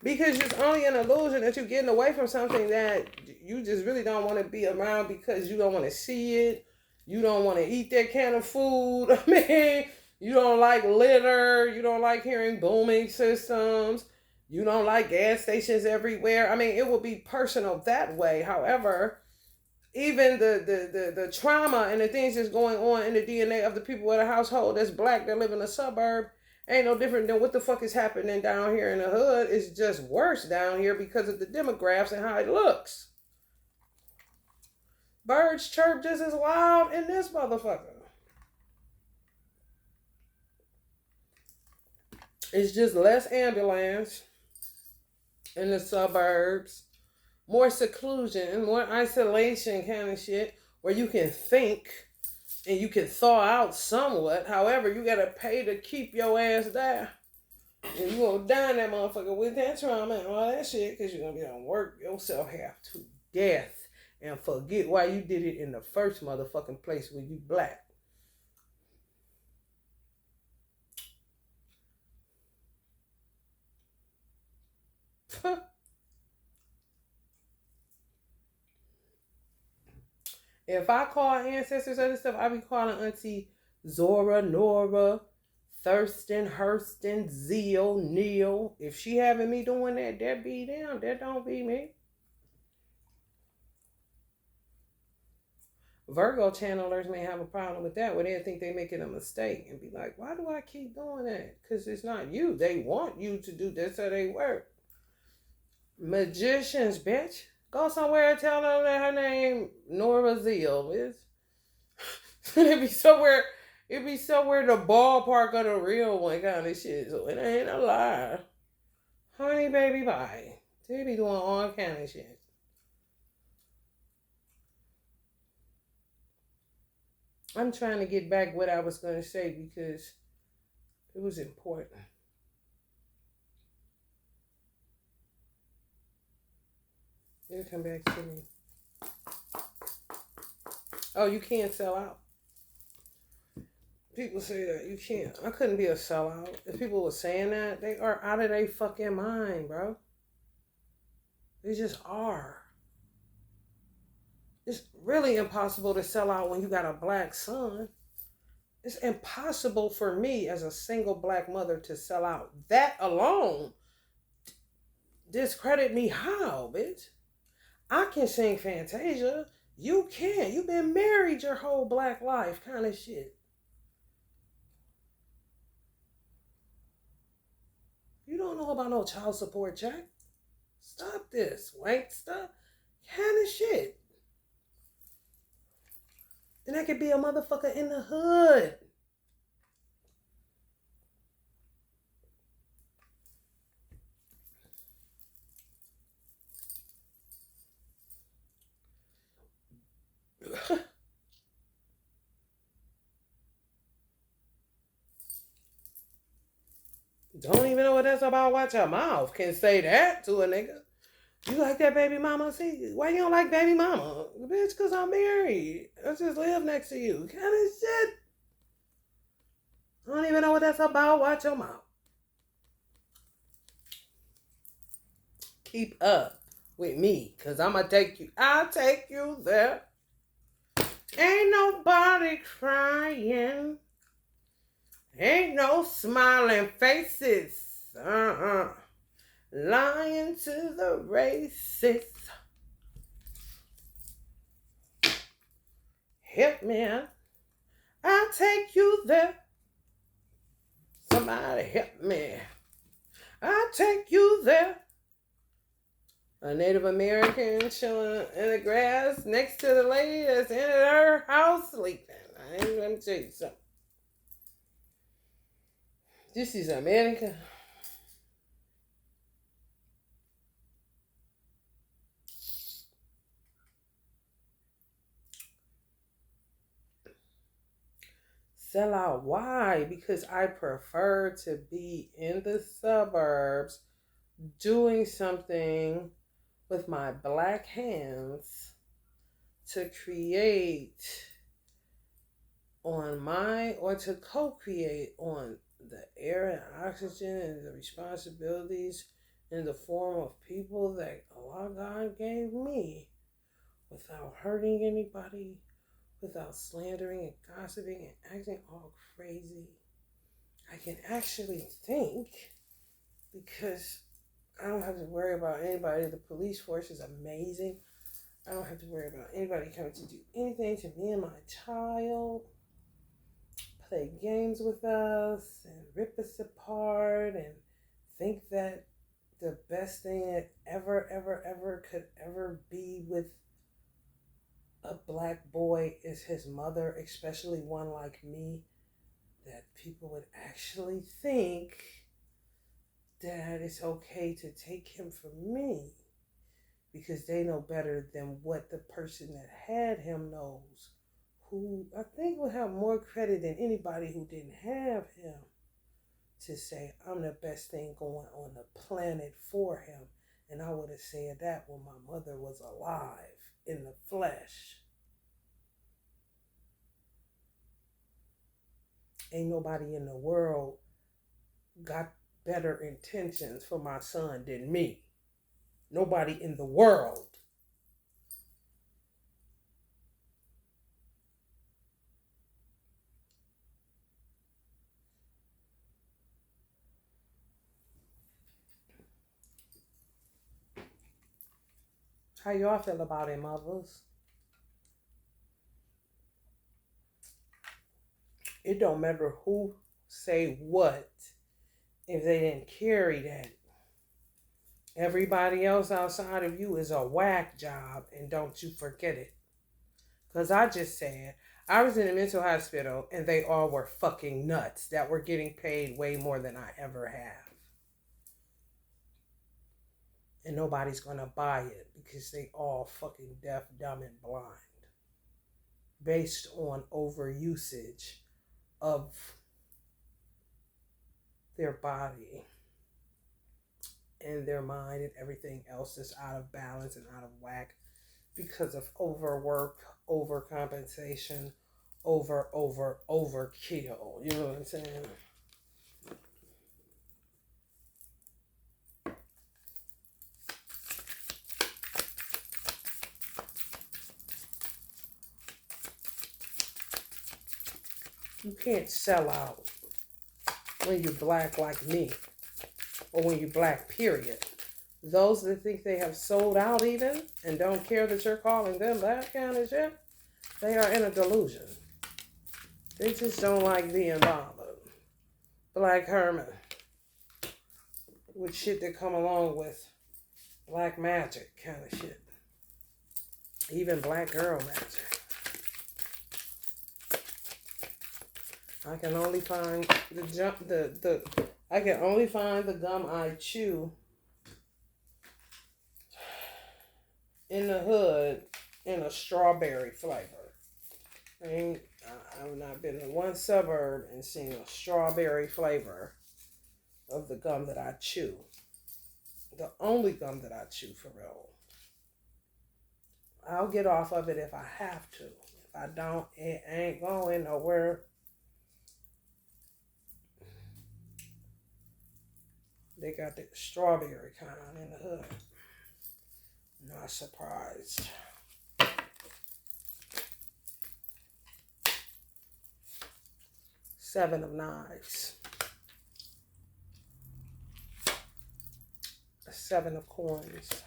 Because it's only an illusion that you're getting away from something that you just really don't want to be around because you don't want to see it. You don't want to eat that kind of food. I mean, you don't like litter. You don't like hearing booming systems. You don't like gas stations everywhere. I mean, it will be personal that way. However, even the trauma and the things that's going on in the DNA of the people in the household that's black that live in a suburb ain't no different than what the fuck is happening down here in the hood. It's just worse down here because of the demographics and how it looks. Birds chirp just as loud in this motherfucker. It's just less ambulance in the suburbs. More seclusion and more isolation kind of shit where you can think and you can thaw out somewhat. However, you got to pay to keep your ass there. And you going to dine that motherfucker with that trauma and all that shit because you're going to be on work yourself half to death. and forget why you did it in the first motherfucking place when you black. If I call ancestors other stuff, I be calling Auntie Zora, Nora, Thurston, Hurston, Zeal, Neil. If she having me doing that, that be them. That don't be me. Virgo channelers may have a problem with that, where they think they're making a mistake and be like, why do I keep doing that? Because it's not you. They want you to do this, so they work. Magicians, bitch. Go somewhere and tell them that her name Nora Zeal is. It be somewhere the ballpark of the real one kind of shit. So it ain't a lie. Honey baby bye. They be doing all kind of shit. I'm trying to get back what I was gonna say because it was important. It'll come back to me. Oh, you can't sell out. People say that you can't. I couldn't be a sellout. If people were saying that, they are out of their fucking mind, bro. They just are. It's really impossible to sell out when you got a black son. It's impossible for me as a single black mother to sell out. That alone discredit me how, bitch? I can sing Fantasia. You can't. You've been married your whole black life kind of shit. You don't know about no child support check. Stop this. Wank stuff. Kind of shit. And that could be a motherfucker in the hood. Don't even know what that's about. Watch your mouth. Can say that to a nigga. You like that baby mama? See, why you don't like baby mama? Bitch, because I'm married. I just live next to you. Kind of shit. I don't even know what that's about. Watch your mouth. Keep up with me, because I'm going to take you. I'll take you there. Ain't nobody crying. Ain't no smiling faces. Lying to the racists. Help me. I'll take you there. Somebody help me. I'll take you there. A Native American chilling in the grass next to the lady that's in her house sleeping. Let me tell you something. This is America. Sell out. Why? Because I prefer to be in the suburbs doing something with my black hands to create on my, or to co-create on the air and oxygen and the responsibilities in the form of people that Allah God gave me without hurting anybody, without slandering and gossiping and acting all crazy. I can actually think because I don't have to worry about anybody. The police force is amazing. I don't have to worry about anybody coming to do anything to me and my child, play games with us and rip us apart and think that the best thing that ever could ever be with a black boy is his mother, especially one like me, that people would actually think that it's okay to take him from me because they know better than what the person that had him knows, who I think would have more credit than anybody who didn't have him, to say I'm the best thing going on the planet for him. And I would have said that when my mother was alive. in the flesh. Ain't nobody in the world got better intentions for my son than me. Nobody in the world. How y'all feel about it, mothers? It don't matter who say what if they didn't carry that. Everybody else outside of you is a whack job, and don't you forget it. Because I just said, I was in a mental hospital and they all were fucking nuts that were getting paid way more than I ever have. And nobody's going to buy it because they all fucking deaf, dumb, and blind. Based on overusage of their body and their mind and everything else is out of balance and out of whack because of overwork, overcompensation, overkill. You know what I'm saying? You can't sell out when you're black like me, or when you're black, period. Those that think they have sold out even and don't care that you're calling them that kind of shit, they are in a delusion. They just don't like being bothered. Black Herman, with shit that come along with black magic kind of shit. Even black girl magic. I can only find I can only find the gum I chew in the hood in a strawberry flavor. I've not been in one suburb and seen a strawberry flavor of the gum that I chew. The only gum that I chew for real. I'll get off of it if I have to. If I don't, it ain't going nowhere. They got the strawberry kind in the hood. Not surprised. Seven of Knives. Seven of Coins.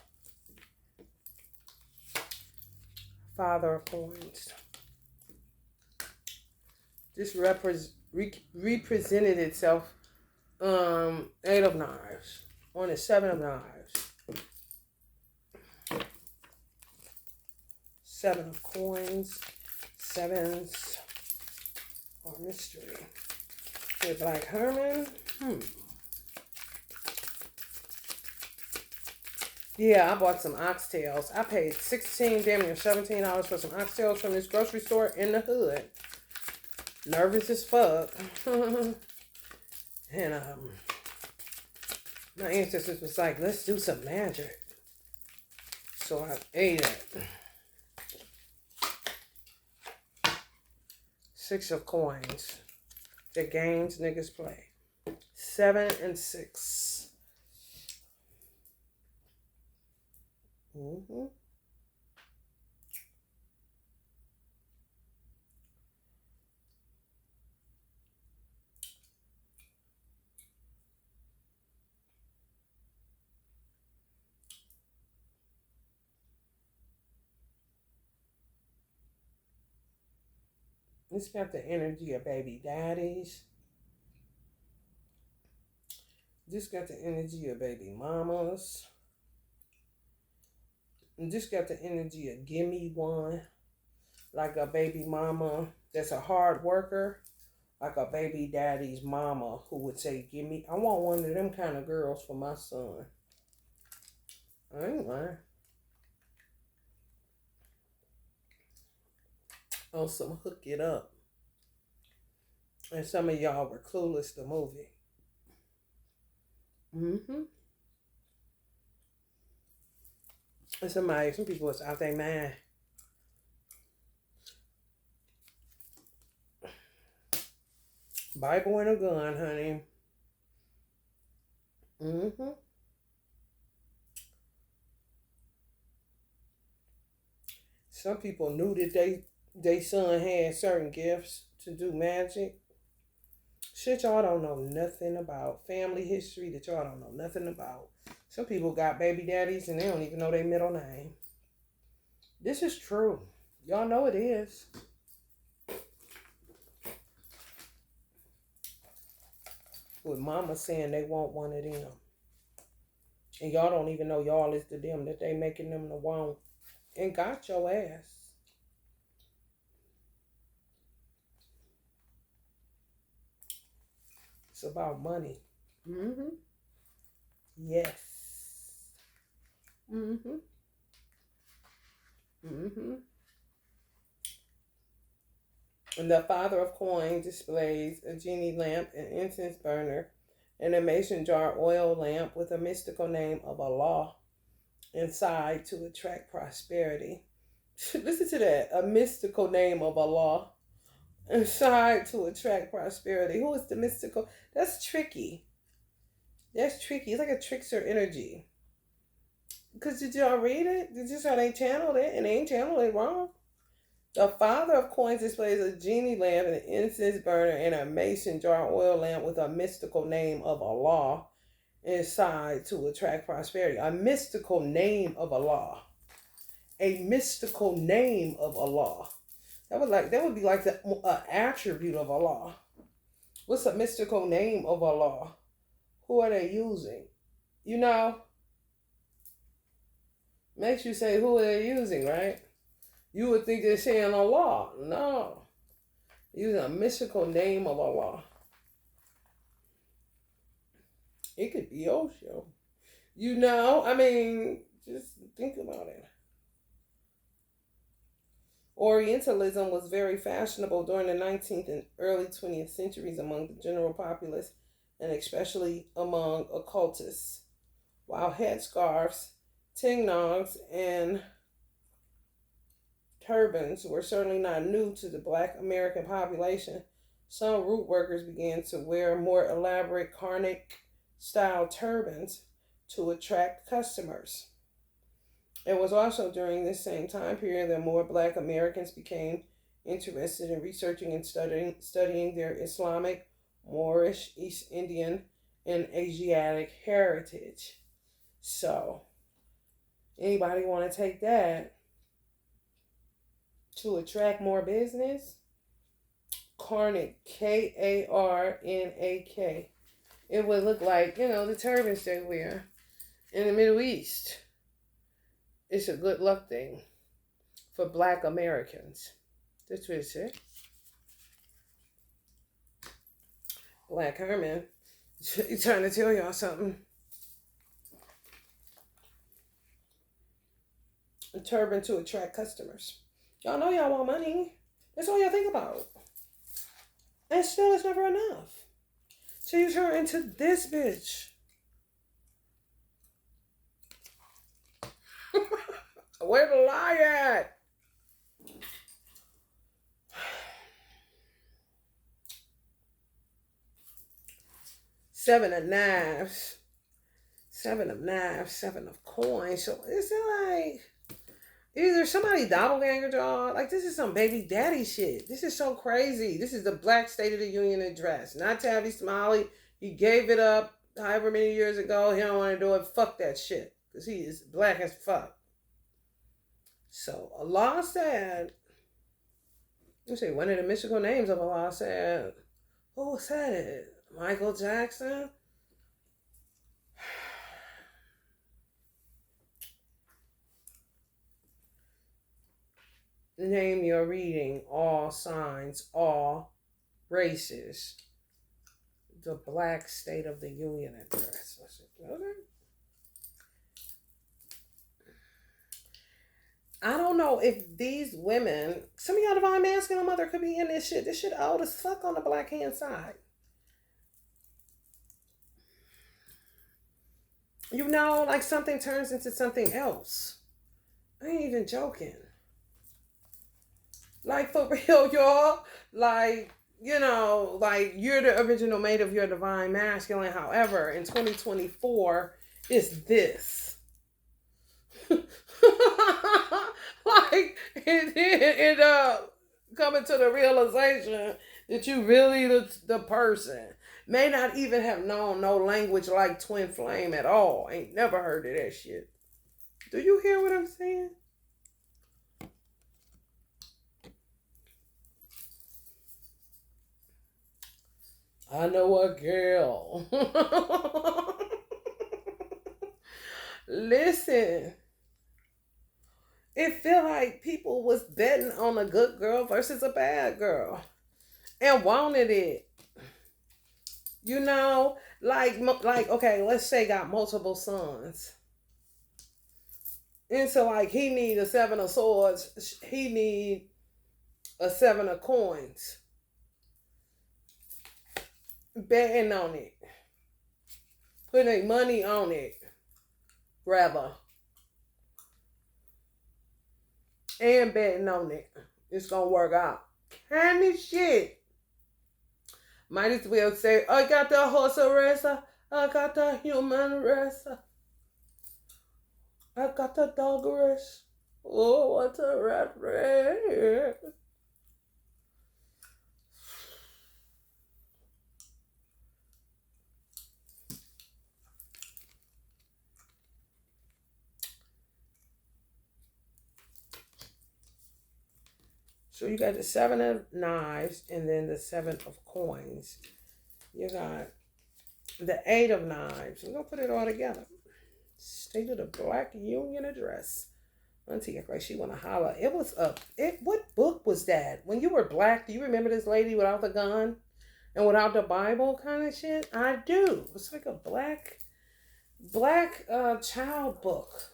Father of Coins. This represented itself. Eight of Knives. On the Seven of Knives. Seven of Coins. Sevens are mystery. With Black Herman. Yeah, I bought some oxtails. I paid $16, damn near $17 for some oxtails from this grocery store in the hood. Nervous as fuck. And my ancestors was like, let's do some magic. So I ate it. Six of Coins. The games niggas play. 7 and 6. It's got the energy of baby daddies. This got the energy of baby mamas. And this got the energy of gimme one. Like a baby mama that's a hard worker. Like a baby daddy's mama who would say, I want one of them kind of girls for my son. I ain't lying. On some Hook It Up. And some of y'all were Clueless the movie. And some people was out there, man. Bible and a gun, honey. Mm-hmm. Some people knew that they son had certain gifts to do magic. Shit y'all don't know nothing about. Family history that y'all don't know nothing about. Some people got baby daddies and they don't even know their middle name. This is true. Y'all know it is. With mama saying they want one of them. And y'all don't even know y'all is the them that they making them the want. And got your ass. It's about money. Mm-hmm. Yes. Mm-hmm. Mm-hmm. And the father of coin displays a genie lamp, an incense burner, and a mason jar oil lamp with a mystical name of Allah inside to attract prosperity. Listen to that. A mystical name of Allah inside to attract prosperity. Who is the mystical? That's tricky. That's tricky. It's like a trickster energy. Because did y'all read it? Did you say they channeled it and they ain't channeled it wrong? The father of coins displays a genie lamp, an incense burner, and a mason jar oil lamp with a mystical name of Allah inside to attract prosperity. A mystical name of Allah. A mystical name of Allah. That would be like the attribute of Allah. What's a mystical name of Allah? Who are they using? You know? Makes you say who are they using, right? You would think they're saying Allah. No. Using a mystical name of Allah. It could be Osho. You know? I mean, just think about it. Orientalism was very fashionable during the 19th and early 20th centuries among the general populace, and especially among occultists. While headscarves, tingnogs, and turbans were certainly not new to the Black American population, some root workers began to wear more elaborate Karnak-style turbans to attract customers. It was also during this same time period that more Black Americans became interested in researching and studying their Islamic, Moorish, East Indian, and Asiatic heritage. So, anybody want to take that to attract more business? Karnak, Karnak. It would look like, the turbans they wear in the Middle East. It's a good luck thing for Black Americans. That's what it said. Black Herman, he's trying to tell y'all something. A turban to attract customers. Y'all know y'all want money. That's all y'all think about. And still, it's never enough. So you turn into this bitch. Where the lie at? Seven of knives. Seven of knives. Seven of coins. So is it like either somebody doppelganger y'all? Like this is some baby daddy shit. This is so crazy. This is the Black State of the Union address. Not Tavi Smiley. He gave it up however many years ago. He don't want to do it. Fuck that shit. Because he is black as fuck. So Allah said, let's see, one of the mystical names of Allah said, who said it? Michael Jackson? Name your reading, all signs, all races. The Black State of the Union address. I said, okay. I don't know if these women, some of y'all divine masculine mother could be in this shit. This shit old as fuck on the black hand side. Like something turns into something else. I ain't even joking. Like for real, y'all. Like like you're the original mate of your divine masculine. However, in 2024, it's this. Like it coming to the realization that you really the person may not even have known no language like twin flame at all. Ain't never heard of that shit. Do you hear what I'm saying? I know a girl. Listen, it feel like people was betting on a good girl versus a bad girl and wanted it. Like okay, let's say got multiple sons. And so like he need a seven of swords, he need a seven of coins. Betting on it. Putting money on it. Rather. And betting on it. It's gonna work out. Kind of shit. Might as well say, I got the horse racer. I got the human racer. I got the dog race. Oh, what's a rat race? So you got the seven of knives and then the seven of coins. You got the eight of knives. We're going to put it all together. State of the Black Union Address. Auntie act like she want to holler. It was what book was that? When you were black, do you remember this lady without the gun and without the Bible kind of shit? I do. It's like a black child book.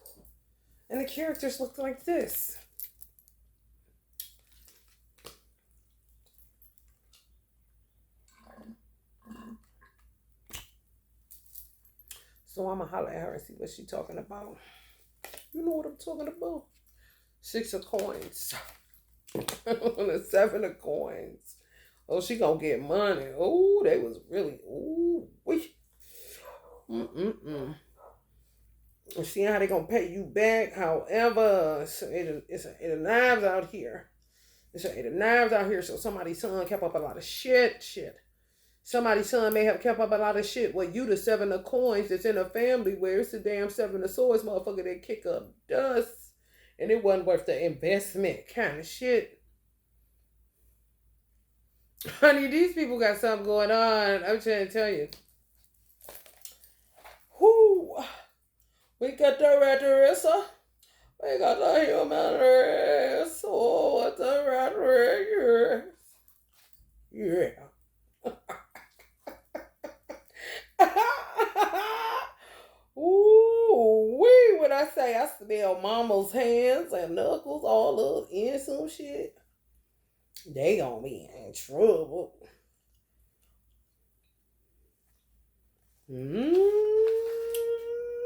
And the characters looked like this. So I'm going to holler at her and see what she's talking about. You know what I'm talking about? Six of coins. The seven of coins. Oh, she going to get money. Oh, they was really, ooh, wee. See how they going to pay you back. However, it's a knives out here. It's a knives out here. So somebody's son kept up a lot of shit. Somebody's son may have kept up a lot of shit. Well, you the seven of coins that's in a family where it's the damn seven of swords motherfucker that kick up dust. And it wasn't worth the investment kind of shit. Honey, these people got something going on. I'm trying to tell you. Whoo. We got the rat race. We got the human race. Oh, what's the rat race? Yeah. Ooh, wee! When I say I smell mama's hands and knuckles all up in some shit, they gonna be in trouble.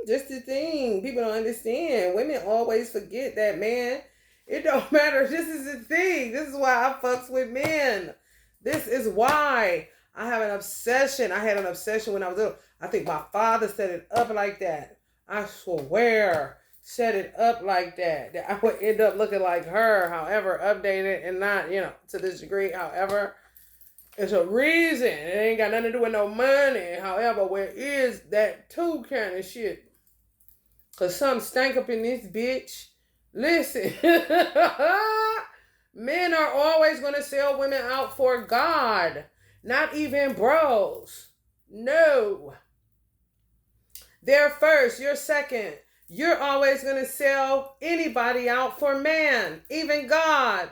Just the thing people don't understand. Women always forget that, man. It don't matter. This is the thing. This is why I fucks with men. This is why I have an obsession. I had an obsession when I was little. I think my father set it up like that. I swear, set it up like that. That I would end up looking like her, however, updated and not, to this degree. However, it's a reason. It ain't got nothing to do with no money. However, where is that too kind of shit? Because something stank up in this bitch. Listen. Men are always going to sell women out for God. Not even bros. No. They're first. You're second. You're always going to sell anybody out for man. Even God.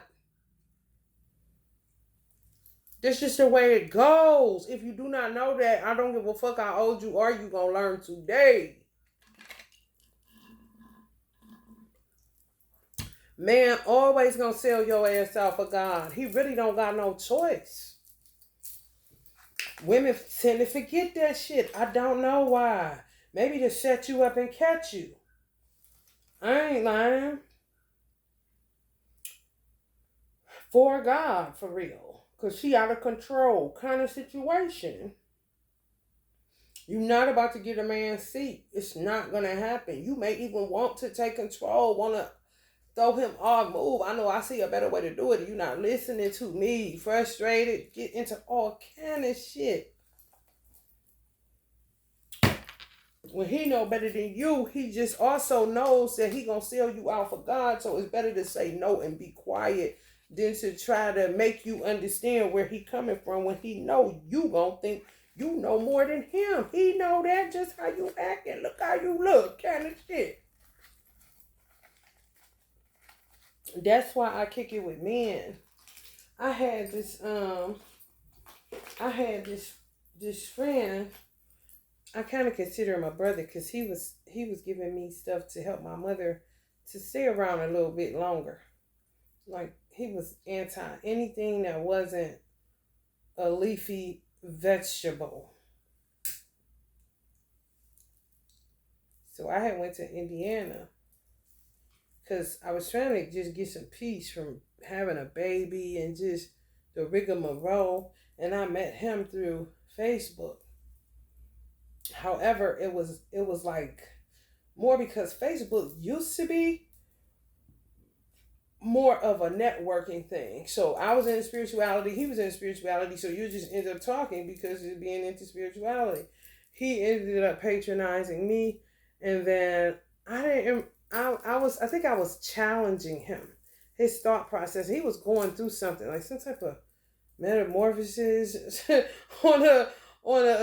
That's just the way it goes. If you do not know that, I don't give a fuck how old you are. You going to learn today. Man always going to sell your ass out for God. He really don't got no choice. Women tend to forget that shit. I don't know why. Maybe to set you up and catch you. I ain't lying. For God, for real. Because she out of control kind of situation. You're not about to get a man's seat. It's not going to happen. You may even want to take control, want to throw him off, move. I know I see a better way to do it. You're not listening to me, frustrated, get into all kind of shit. When he know better than you, he just also knows that he gonna sell you out for God. So it's better to say no and be quiet than to try to make you understand where he coming from when he know you gonna think you know more than him. He know that just how you act and look how you look, kind of shit. That's why I kick it with men. I had this friend. I kind of consider him a brother because he was giving me stuff to help my mother to stay around a little bit longer. Like he was anti anything that wasn't a leafy vegetable. So I had went to Indiana because I was trying to just get some peace from having a baby and just the rigmarole. And I met him through Facebook. However, it was like more because Facebook used to be more of a networking thing. So I was in spirituality, he was in spirituality, so you just end up talking because of being into spirituality. He ended up patronizing me, and then I think I was challenging him, his thought process. He was going through something, like some type of metamorphosis on a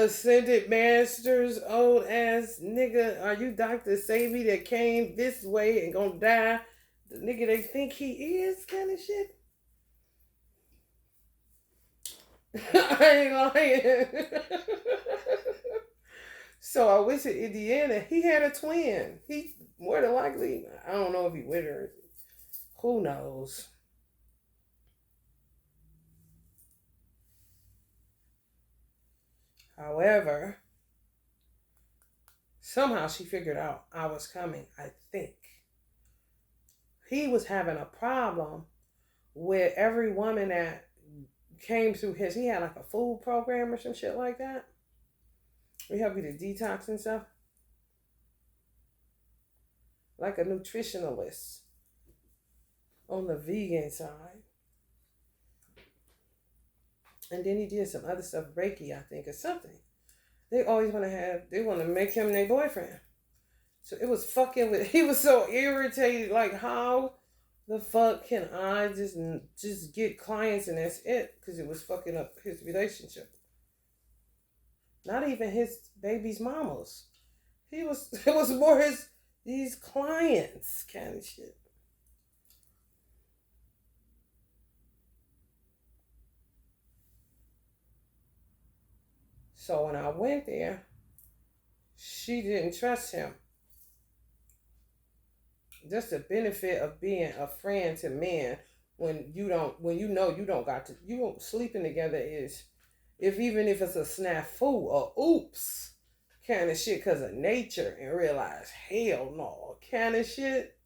ascended master's old ass nigga. Are you Dr. Savy that came this way and gonna die? The nigga they think he is, kind of shit. I ain't lying. So I went to Indiana. He had a twin. He more than likely, I don't know if he with her. Who knows? However, somehow she figured out I was coming, I think. He was having a problem with every woman that came through he had like a food program or some shit like that. We help you to detox and stuff. Like a nutritionalist on the vegan side. And then he did some other stuff, Reiki, I think, or something. They always want to make him their boyfriend. So it was fucking with, he was so irritated, like how the fuck can I just get clients and that's it? Because it was fucking up his relationship. Not even his baby's mamas. It was more these clients kind of shit. So when I went there, she didn't trust him. Just the benefit of being a friend to men when you sleeping together is, even if it's a snafu or oops kind of shit because of nature and realize hell no kind of shit,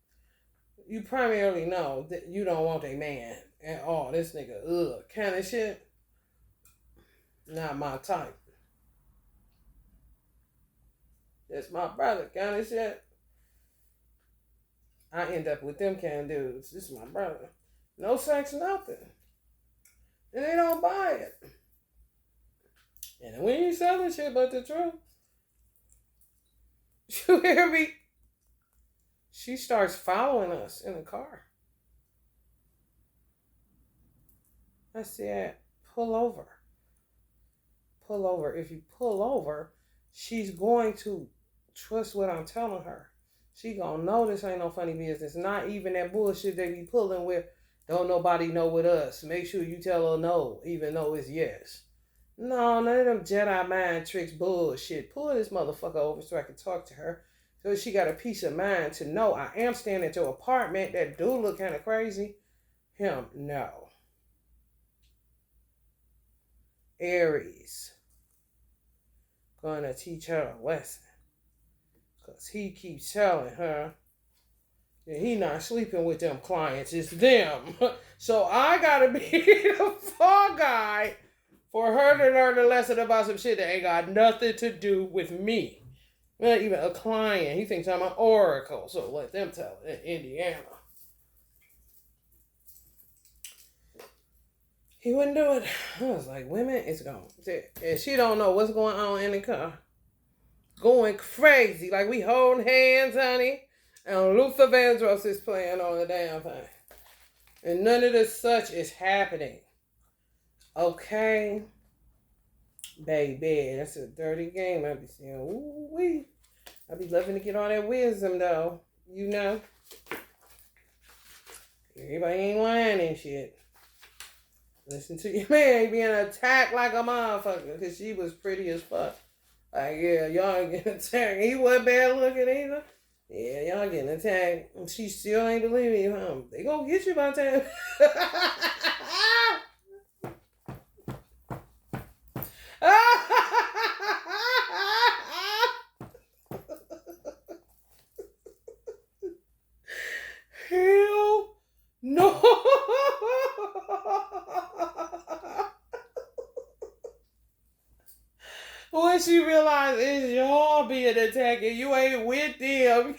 you primarily know that you don't want a man at all. This nigga kind of shit, not my type. That's my brother kind of shit. I end up with them kind of dudes. This is my brother. No sex, nothing. And they don't buy it. And when you selling shit but the truth, you hear me? She starts following us in the car. I said, pull over. Pull over. If you pull over, she's going to trust what I'm telling her. She gonna know this ain't no funny business. Not even that bullshit they be pulling with, don't nobody know with us. Make sure you tell her no, even though it's yes. No, none of them Jedi mind tricks bullshit. Pull this motherfucker over so I can talk to her. So she got a peace of mind to know I am staying at your apartment. That dude look kind of crazy. Him, no. Aries. Gonna teach her a lesson. Because he keeps telling her that he not sleeping with them clients. It's them. So I gotta be the fall guy for her to learn a lesson about some shit that ain't got nothing to do with me. Not even a client. He thinks I'm an oracle, so let them tell it in Indiana. He wouldn't do it. I was like, women, it's gone. And she don't know what's going on in the car. Going crazy. Like we holding hands, honey. And Luther Vandross is playing on the damn thing. And none of this such is happening. Okay? Baby, that's a dirty game. I be saying, ooh wee. I be loving to get all that wisdom though. You know? Everybody ain't lying and shit. Listen to your man being attacked like a motherfucker. Because she was pretty as fuck. Like, yeah, y'all getting attacked. He wasn't bad looking either. Yeah, y'all getting attacked. And she still ain't believing you, huh? They gonna get you by the time. Hell no. When she realized it's y'all being attacked and you ain't with them.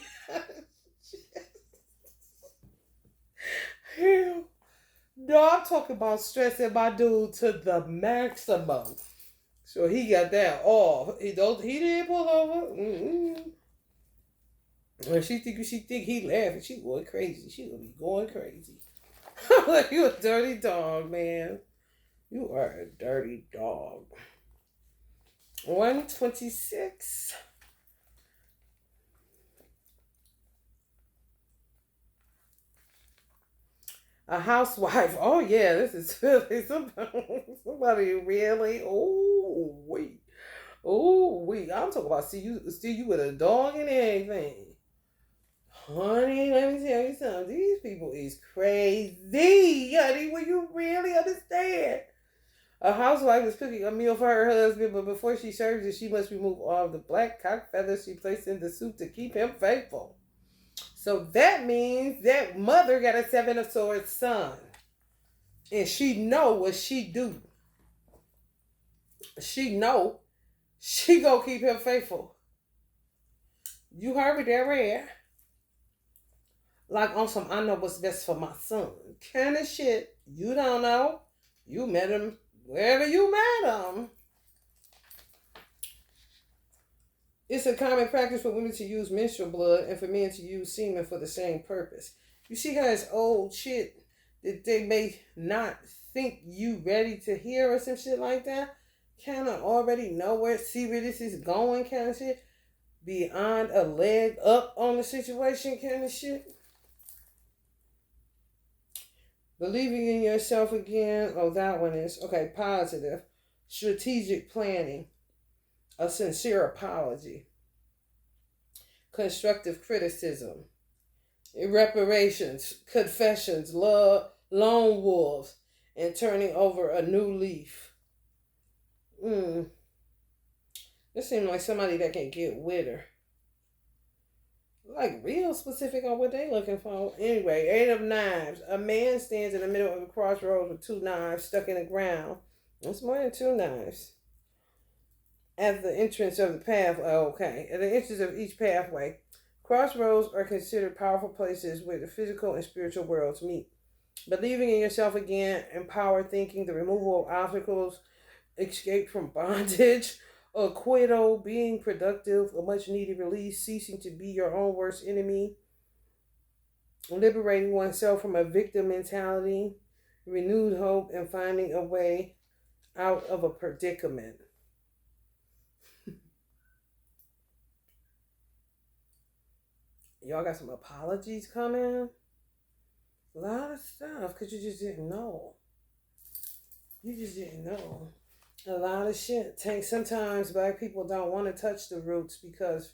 Hell no, I'm talking about stressing my dude to the maximum. So he got that off. He didn't pull over. When she think he laughing, she going crazy. She gonna be going crazy. Like, you a dirty dog, man. You are a dirty dog. 126. A housewife. Oh yeah, this is really somebody really. Oh wait. I'm talking about see you with a dog and everything. Honey, let me tell you something. These people is crazy. Honey, will you really understand? A housewife is cooking a meal for her husband, but before she serves it, she must remove all of the black cock feathers she placed in the soup to keep him faithful. So that means that mother got a 7 of Swords son. And she know what she do. She know she gonna keep him faithful. You heard me there, Red. Like on some I know what's best for my son. Kind of shit. You don't know. You met him wherever you met him. It's a common practice for women to use menstrual blood and for men to use semen for the same purpose. You see how it's old shit that they may not think you ready to hear or some shit like that? Kind of already know see where this is going kind of shit? Beyond a leg up on the situation kind of shit? Believing in yourself again. Oh, that one is. Okay, positive. Strategic planning. A sincere apology. Constructive criticism. Reparations. Confessions. Love. Lone wolves. And turning over a new leaf. This seems like somebody that can get with her. Like real specific on what they looking for. Anyway, 8 of Knives. A man stands in the middle of a crossroads with 2 knives stuck in the ground. That's more than 2 knives. At the entrance of the path. Okay. At the entrance of each pathway. Crossroads are considered powerful places where the physical and spiritual worlds meet. Believing in yourself again, empowered thinking, the removal of obstacles, escape from bondage, acquittal, being productive, a much needed release, ceasing to be your own worst enemy, liberating oneself from a victim mentality, renewed hope, and finding a way out of a predicament. Y'all got some apologies coming? A lot of stuff because you just didn't know. You just didn't know. A lot of shit. Sometimes black people don't want to touch the roots because,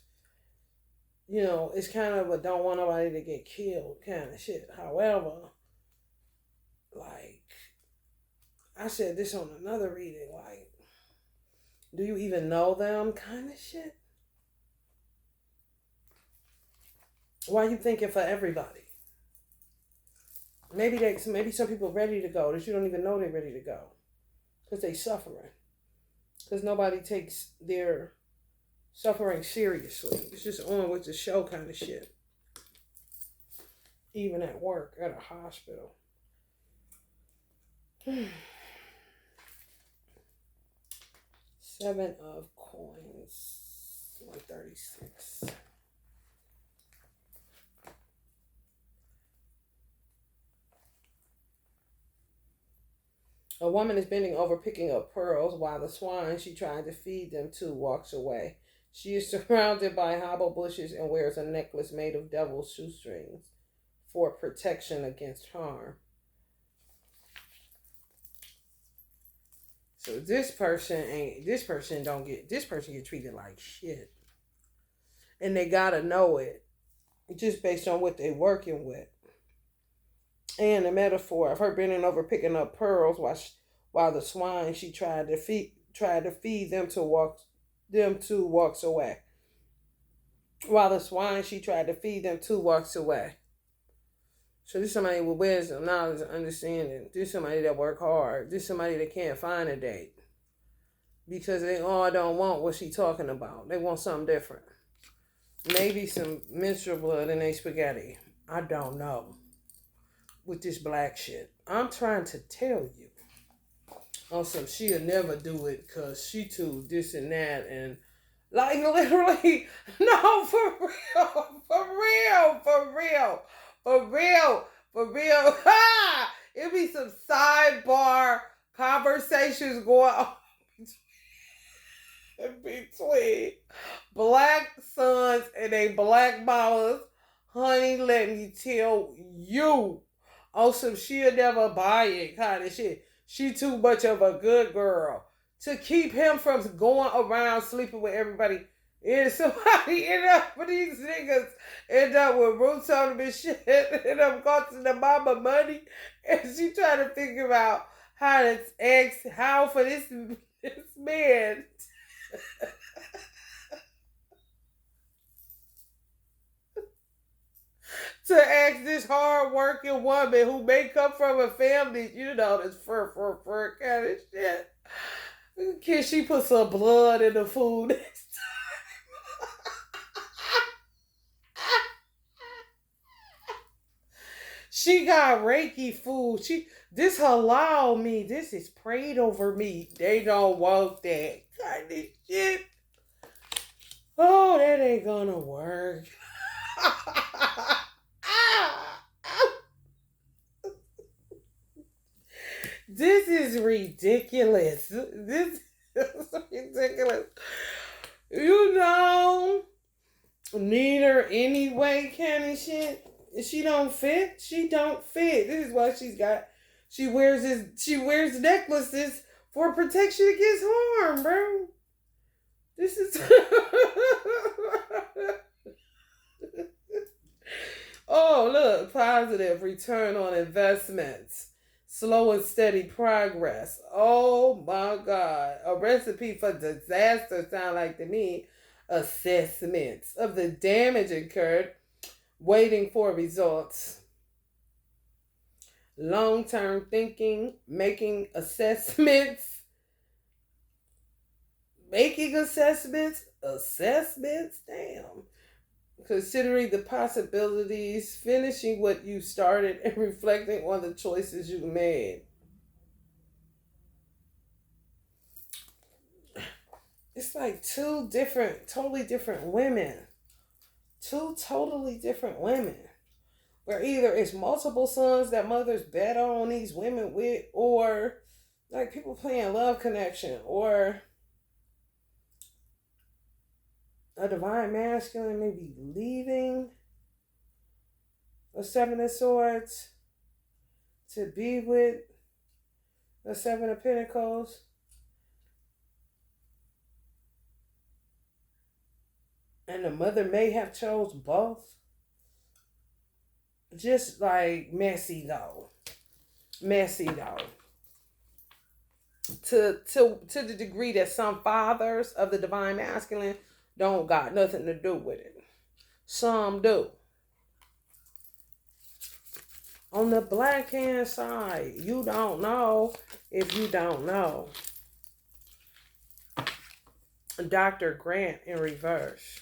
you know, it's kind of a don't want nobody to get killed kind of shit. However, like, I said this on another reading, like, do you even know them kind of shit? Why are you thinking for everybody? Maybe some people ready to go that you don't even know they're ready to go because they suffering. Because nobody takes their suffering seriously. It's just on with the show kind of shit. Even at work, at a hospital. 7 of coins. 136. A woman is bending over picking up pearls while the swine she tried to feed them to walks away. She is surrounded by hobble bushes and wears a necklace made of devil's shoestrings for protection against harm. So this person get treated like shit. And they gotta know it. Just based on what they're working with. And the metaphor of her bending over picking up pearls while the swine she tried to feed them to walks away. While the swine she tried to feed them to walks away. So this is somebody with wisdom, knowledge, and understanding. This is somebody that work hard. This is somebody that can't find a date. Because they all don't want what she talking about. They want something different. Maybe some menstrual blood in their spaghetti. I don't know. With this black shit. I'm trying to tell you. Also, she'll never do it because she too this and that. And like literally, no, for real. Ha! It be some sidebar conversations going on between black sons and they black mamas. Honey, let me tell you. Also, she'll never buy it kind of shit. She too much of a good girl to keep him from going around sleeping with everybody. And somebody end up with these niggas end up with roots on them and shit. End up costing the mama money. And she trying to figure out how for this man to ask this hard-working woman who may come from a family, that's fur kind of shit. Can she put some blood in the food next time? She got Reiki food. This halal meat. This is prayed over meat. They don't want that kind of shit. Oh, that ain't gonna work. This is ridiculous. This is ridiculous. Need her anyway kind of shit. She don't fit. She don't fit. This is why she wears necklaces for protection against harm, bro. This is oh, look, positive return on investments. Slow and steady progress. Oh my God. A recipe for disaster sound like to me. Assessments of the damage incurred. Waiting for results. Long-term thinking. Making assessments. Assessments? Damn. Considering the possibilities, finishing what you started, and reflecting on the choices you made. It's like totally different women. Two totally different women. Where either it's multiple sons that mothers bet on these women with, or like people playing Love Connection, or a divine masculine may be leaving a 7 of Swords to be with a 7 of Pentacles. And the mother may have chose both. Just like messy though. To the degree that some fathers of the divine masculine don't got nothing to do with it. Some do. On the black hand side, you don't know if you don't know. Dr. Grant in reverse.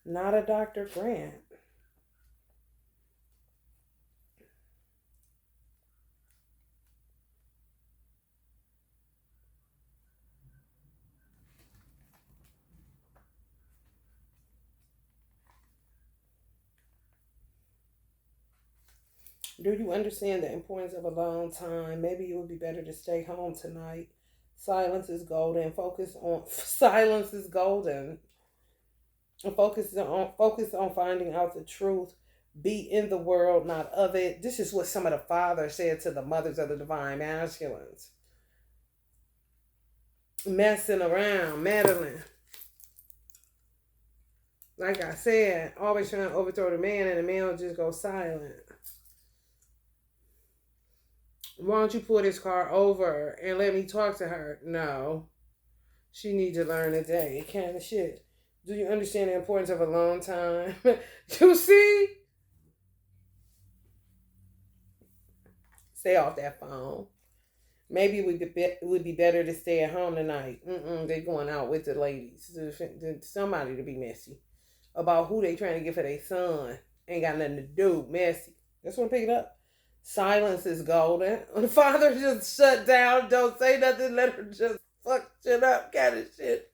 Not a Dr. Grant. Do you understand the importance of alone time? Maybe it would be better to stay home tonight. Silence is golden. Focus on silence is golden. Focus on finding out the truth. Be in the world, not of it. This is what some of the fathers said to the mothers of the divine masculines. Messing around, meddling. Like I said, always trying to overthrow the man, and the man will just go silent. Why don't you pull this car over and let me talk to her? No. She needs to learn today. Kind of shit. Do you understand the importance of alone time? You see? Stay off that phone. Maybe it would be better to stay at home tonight. They going out with the ladies. Somebody to be messy about who they trying to get for their son. Ain't got nothing to do. Messy. That's what I'm picking up. Silence is golden. The father just shut down. Don't say nothing. Let her just fuck shit up. Kind of shit.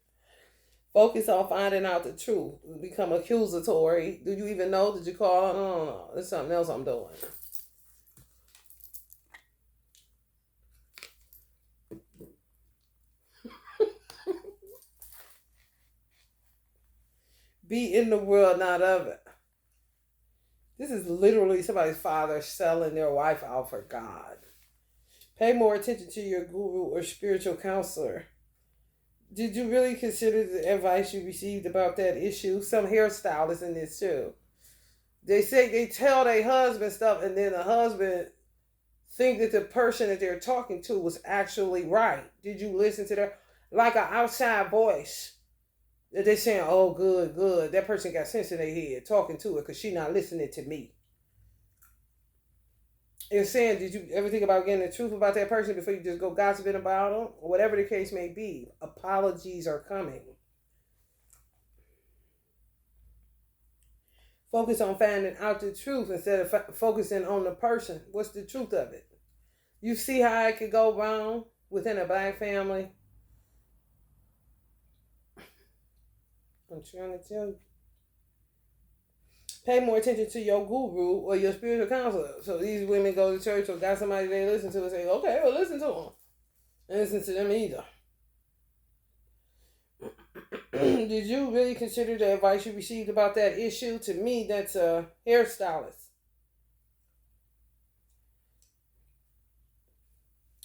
Focus on finding out the truth. Become accusatory. Do you even know? Did you call? No. There's something else I'm doing. Be in the world, not of it. This is literally somebody's father selling their wife out for God. Pay more attention to your guru or spiritual counselor. Did you really consider the advice you received about that issue? Some hairstylists in this too. They tell their husband stuff, and then the husband think that the person that they're talking to was actually right. Did you listen to their, like an outside voice? They're saying, oh, good. That person got sense in their head talking to her because she not listening to me. And saying, did you ever think about getting the truth about that person before you just go gossiping about them? Or whatever the case may be, apologies are coming. Focus on finding out the truth instead of focusing on the person. What's the truth of it? You see how it could go wrong within a black family? I'm trying to tell you. Pay more attention to your guru or your spiritual counselor. So these women go to church or got somebody they listen to and say, okay, well, listen to them. And listen to them either. Did you really consider the advice you received about that issue? To me, that's a hairstylist.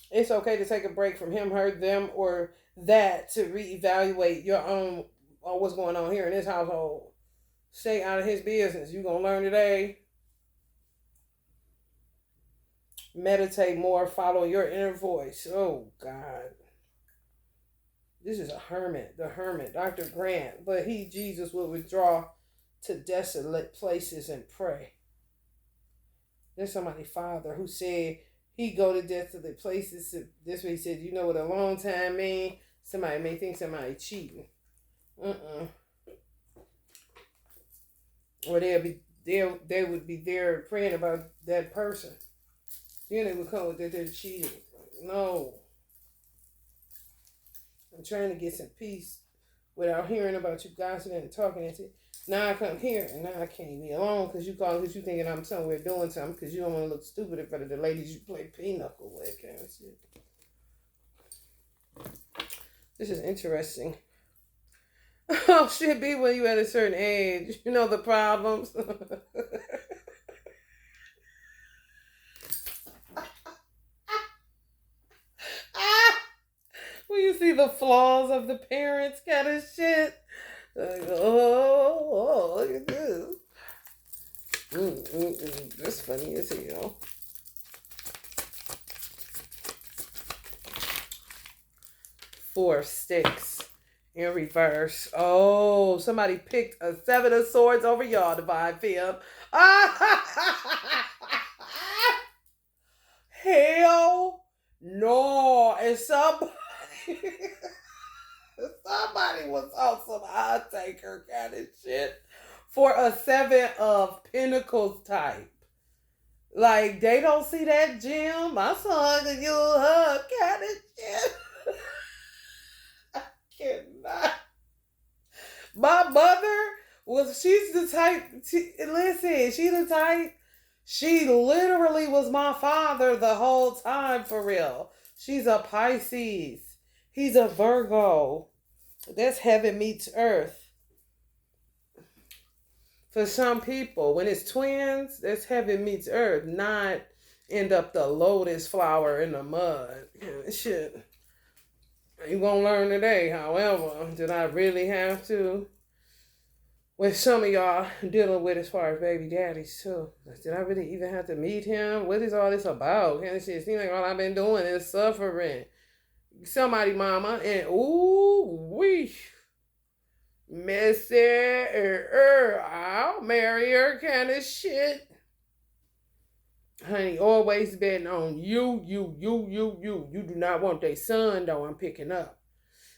It's okay to take a break from him, her, them, or that to reevaluate your own what's going on here in this household. Stay out of his business. You're going to learn today. Meditate more. Follow your inner voice. Oh, God. This is a hermit. The hermit. Dr. Grant. But Jesus, will withdraw to desolate places and pray. There's somebody's father who said he go to desolate places. This way he said, you know what a long time mean? Somebody may think somebody cheating. Or they would be there praying about that person. Then they would come with that they're cheating. No. I'm trying to get some peace without hearing about you gossiping and talking and shit. Now I come here and now I can't be alone because you calling because you thinking I'm somewhere doing something because you don't want to look stupid in front of the ladies you play pinochle with, kind of shit. This is interesting. Oh, shit, be when you at a certain age. You know the problems. When you see the flaws of the parents, kind of shit. Like, oh, look at this. That's funny as hell. Four of Sticks. in reverse. Oh, somebody picked a seven of swords over y'all, divine fem. Hell no. And somebody somebody was on some high taker kind of shit for a seven of pentacles type. Like, they don't see that gem. My son can use her kind of shit. I cannot. My mother she's the type, listen, she's the type, she literally was my father the whole time, for real. She's a Pisces. He's a Virgo. That's heaven meets earth. For some people, when it's twins, that's heaven meets earth, not end up the lotus flower in the mud. Shit. You won't learn today, however, did I really have to? With some of y'all dealing with as far as baby daddies too. Did I really even have to meet him? What is all this about? And it seems like all I've been doing is suffering. Somebody mama and ooh wee. Messy, I'll marry her kind of shit. Honey, always betting on you. You do not want their son, though, I'm picking up.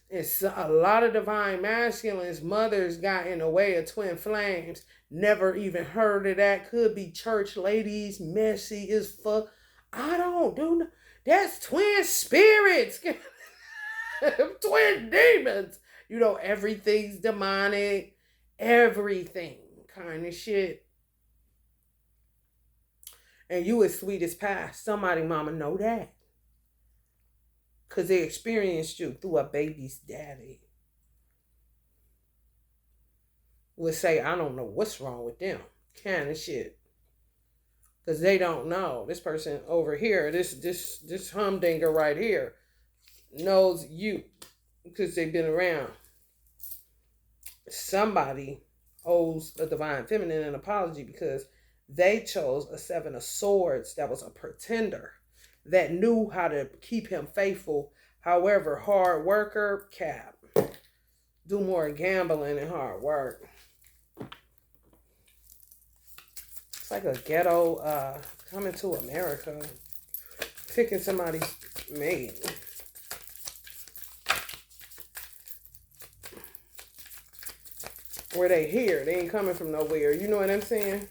It's a lot of divine masculines, mothers got in the way of twin flames. Never even heard of that. Could be church ladies, messy as fuck. I don't do that's twin spirits. Twin demons. You know, everything's demonic. Everything kind of shit. And you as sweet as pie. Somebody mama know that. Because they experienced you through a baby's daddy. Would say, I don't know what's wrong with them. Kind of shit. Because they don't know. This person over here, this humdinger right here, knows you. Because they've been around. Somebody owes a divine feminine an apology because they chose a seven of swords that was a pretender that knew how to keep him faithful. However, hard worker, cap. Do more gambling and hard work. It's like a ghetto coming to America. Picking somebody's mate. Where they here. They ain't coming from nowhere. You know what I'm saying?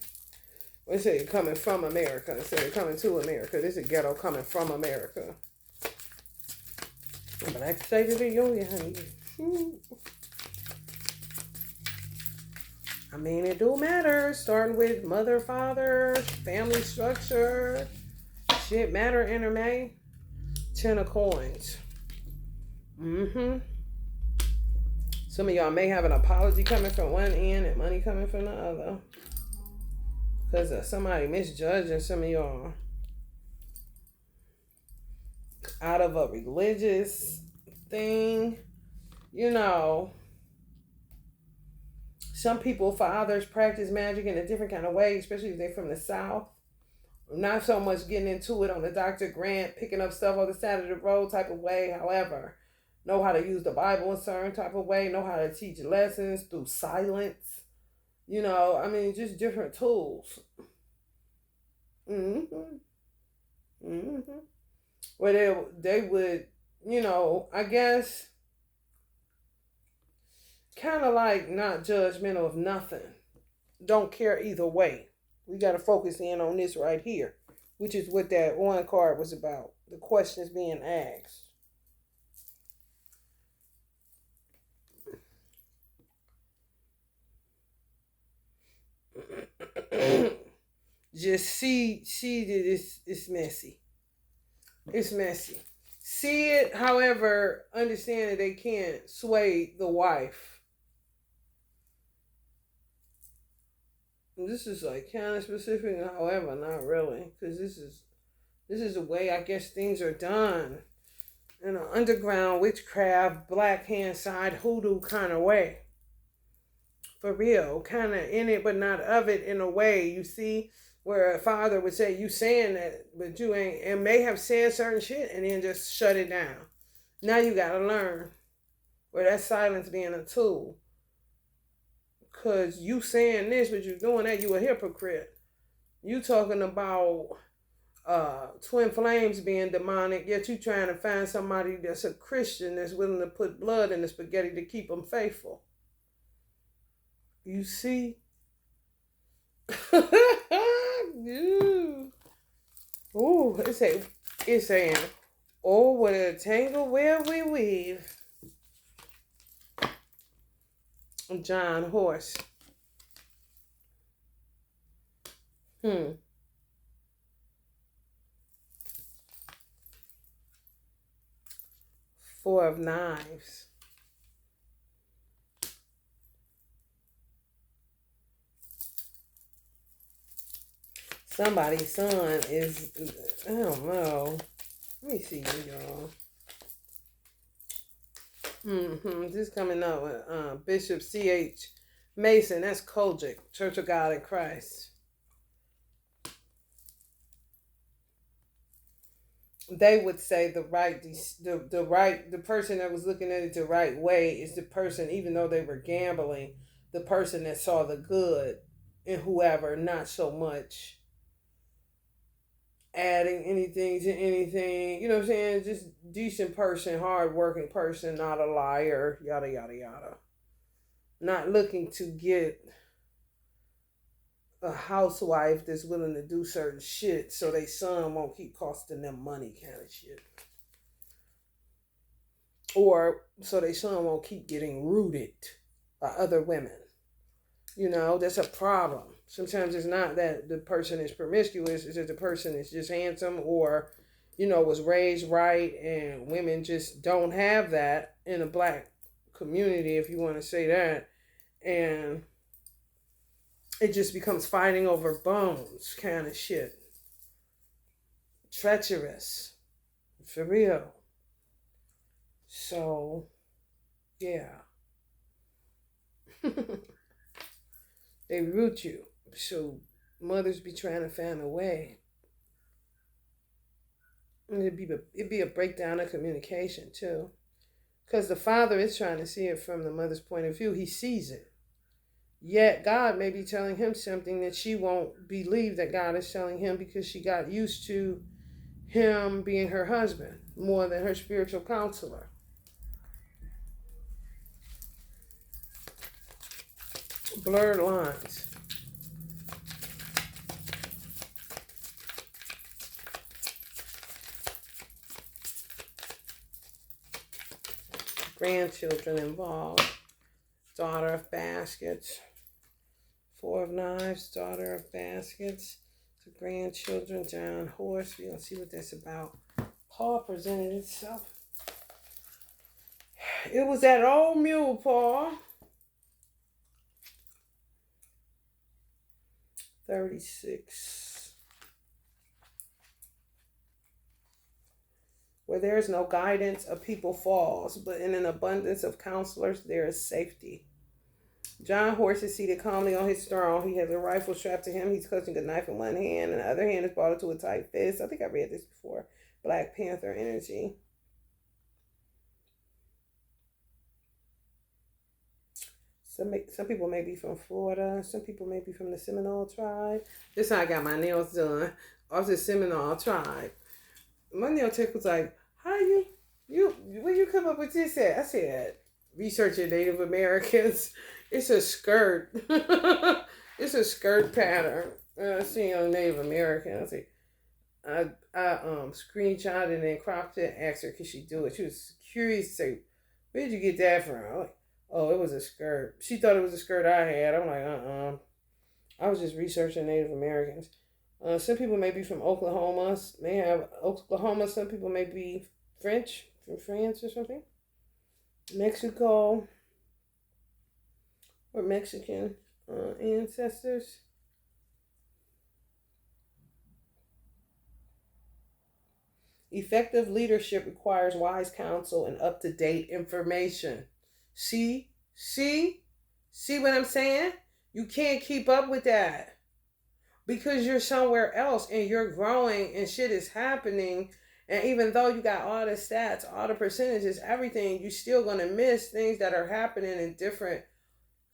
They say coming from America instead of coming to America. This is ghetto coming from America. But I say to the union, honey. I mean, it do matter. Starting with mother, father, family structure. Shit matter, intermay. 10 of coins. Some of y'all may have an apology coming from one end and money coming from the other. Because of somebody misjudging some of y'all. Out of a religious thing. You know. Some people, fathers, practice magic in a different kind of way. Especially if they're from the South. Not so much getting into it on the Dr. Grant, picking up stuff on the side of the road type of way. However, know how to use the Bible in a certain type of way. Know how to teach lessons through silence. You know, I mean, just different tools. Where they would, you know, I guess, kind of like not judgmental of nothing. Don't care either way. We got to focus in on this right here, which is what that one card was about. The questions being asked. Just see that it's messy. It's messy. See it, however, understand that they can't sway the wife. This is like kind of specific, however, not really, because this is the way I guess things are done in an underground witchcraft, black hand side hoodoo kind of way. For real, kind of in it, but not of it in a way, you see, where a father would say, you saying that, but you ain't, and may have said certain shit and then just shut it down. Now you got to learn. Or that silence being a tool. Because you saying this, but you doing that, you a hypocrite. You talking about twin flames being demonic, yet you trying to find somebody that's a Christian that's willing to put blood in the spaghetti to keep them faithful. You see? Ooh, it's saying, oh, what a tangle where we weave. John Horse. 4 of Knives. Somebody's son is, I don't know. Let me see you, y'all. This coming up with Bishop C.H. Mason. That's Kojic, Church of God in Christ. They would say the person that was looking at it the right way is the person, even though they were gambling, the person that saw the good in whoever, not so much adding anything to anything. You know what I'm saying? Just decent person, hardworking person, not a liar, yada, yada, yada. Not looking to get a housewife that's willing to do certain shit so they son won't keep costing them money kind of shit. Or so they son won't keep getting rooted by other women. You know, that's a problem. Sometimes it's not that the person is promiscuous, it's that the person is just handsome or, you know, was raised right, and women just don't have that in a black community, if you want to say that. And it just becomes fighting over bones kind of shit. Treacherous. For real. So, yeah. They root you. So mothers be trying to find a way. And it'd be a breakdown of communication too. Because the father is trying to see it from the mother's point of view. He sees it. Yet God may be telling him something that she won't believe that God is telling him, because she got used to him being her husband more than her spiritual counselor. Blurred lines. Grandchildren involved. Daughter of Baskets. 4 of Knives, Daughter of Baskets. The grandchildren, John Horse. We're going to see what that's about. Paul presented itself. It was that old mule, Paul. 36. Where there is no guidance, a people falls, but in an abundance of counselors, there is safety. John Horse is seated calmly on his throne. He has a rifle strapped to him. He's clutching a knife in one hand, and the other hand is balled into a tight fist. I think I read this before. Black Panther energy. Some people may be from Florida. Some people may be from the Seminole tribe. This is how I got my nails done. Off the Seminole tribe. My nail tech was like, how where you come up with this at? I said, researching Native Americans. It's a skirt. It's a skirt pattern. Seeing on Native American. I screenshotted and then cropped it, asked her could she do it. She was curious to say, where did you get that from? I'm like, oh, it was a skirt. She thought it was a skirt I had. I'm like, I was just researching Native Americans. Some people may be from Oklahoma. May have Oklahoma. Some people may be French, from France or something. Mexico. Or Mexican ancestors. Effective leadership requires wise counsel and up-to-date information. See what I'm saying? You can't keep up with that because you're somewhere else and you're growing and shit is happening And even though you got all the stats, all the percentages, everything, you're still going to miss things that are happening in different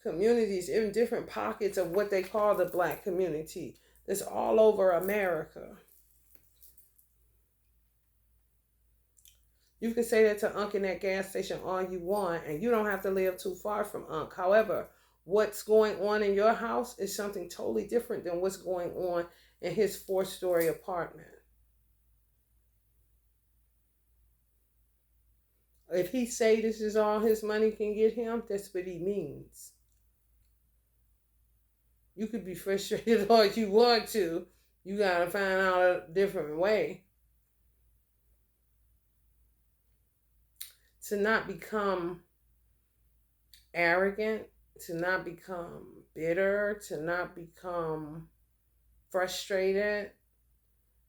communities, in different pockets of what they call the black community. It's all over America. You can say that to Unc in that gas station all you want, and you don't have to live too far from Unc. However, what's going on in your house is something totally different than what's going on in his 4-story apartment. If he say this is all his money can get him, that's what he means. You could be frustrated all you want to. You gotta find out a different way. To not become arrogant, to not become bitter, to not become frustrated.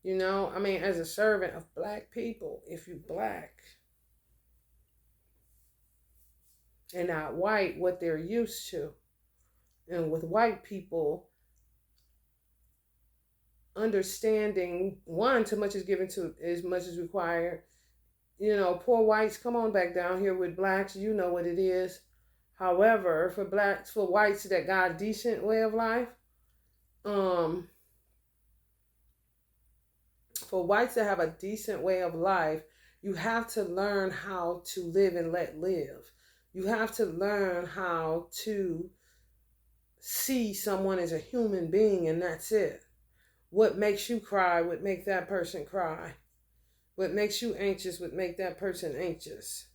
You know, I mean, as a servant of black people, if you black and not white, what they're used to. And with white people, understanding, one, too much is given to as much as required. You know, poor whites, come on back down here with blacks, you know what it is. However, for blacks, for whites that got a decent way of life, for whites that have a decent way of life, you have to learn how to live and let live. You have to learn how to see someone as a human being, and that's it. What makes you cry would make that person cry. What makes you anxious would make that person anxious.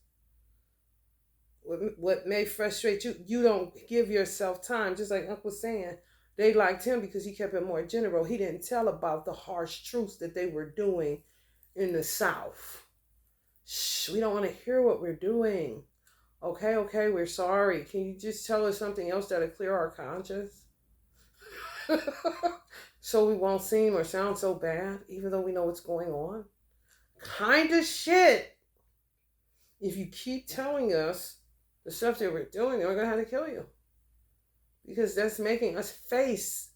What may frustrate you, you don't give yourself time. Just like Uncle was saying, they liked him because he kept it more general. He didn't tell about the harsh truths that they were doing in the South. Shh, we don't want to hear what we're doing. Okay, we're sorry. Can you just tell us something else that'll clear our conscience? So we won't seem or sound so bad, even though we know what's going on? Kind of shit. If you keep telling us the stuff that we're doing, then we're going to have to kill you. Because that's making us face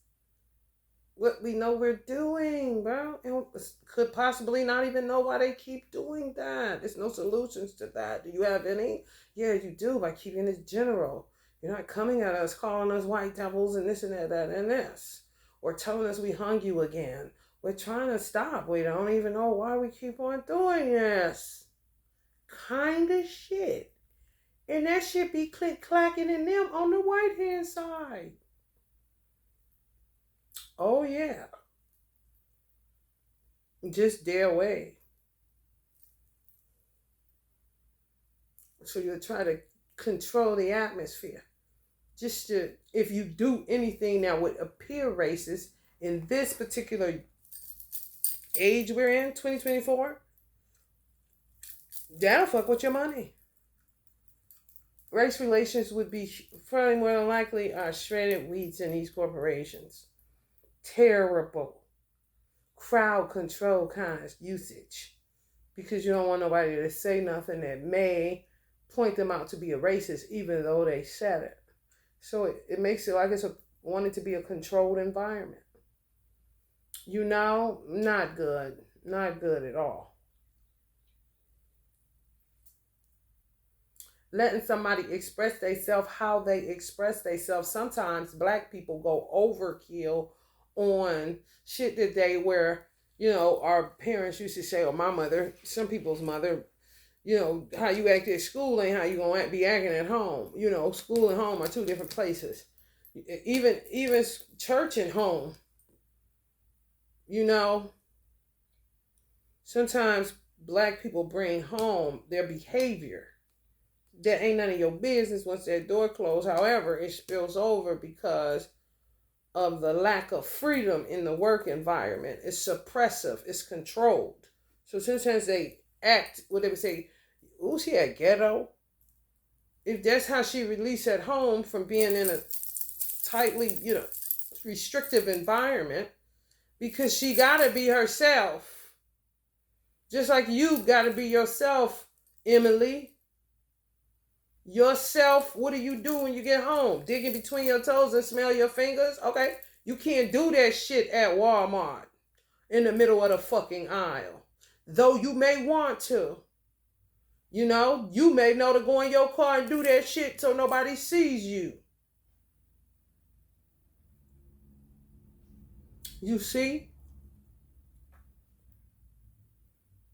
what we know we're doing, bro. And could possibly not even know why they keep doing that. There's no solutions to that. Do you have any? Yeah, you do, by keeping it general. You're not coming at us, calling us white devils and this and that and this. Or telling us we hung you again. We're trying to stop. We don't even know why we keep on doing this. Kind of shit. And that shit be click-clacking in them on the right-hand side. Oh, yeah. Just their way. So you'll try to control the atmosphere. Just to, if you do anything that would appear racist in this particular age we're in, 2024, that'll fuck with your money. Race relations would be probably more than likely shredded wheats in these corporations. Terrible. Crowd control kind of usage. Because you don't want nobody to say nothing that may point them out to be a racist, even though they said it. So it makes it like it's wanted to be a controlled environment. You know, not good. Not good at all. Letting somebody express themselves how they express themselves. Sometimes black people go overkill on shit that they were, you know, our parents used to say, or my mother, some people's mother, you know, how you act at school ain't how you gonna be acting at home. You know, school and home are two different places. Even church and home. You know, sometimes black people bring home their behavior. That ain't none of your business once that door closed. However, it spills over because of the lack of freedom in the work environment. It's suppressive. It's controlled. So sometimes they act, what they would say, ooh, she a ghetto. If that's how she released at home from being in a tightly, you know, restrictive environment, because she got to be herself. Just like you got to be yourself, Emily. Yourself, what do you do when you get home? Digging between your toes and smell your fingers? Okay. You can't do that shit at Walmart in the middle of the fucking aisle. though you may want to. You may know to go in your car and do that shit so nobody sees you. You see?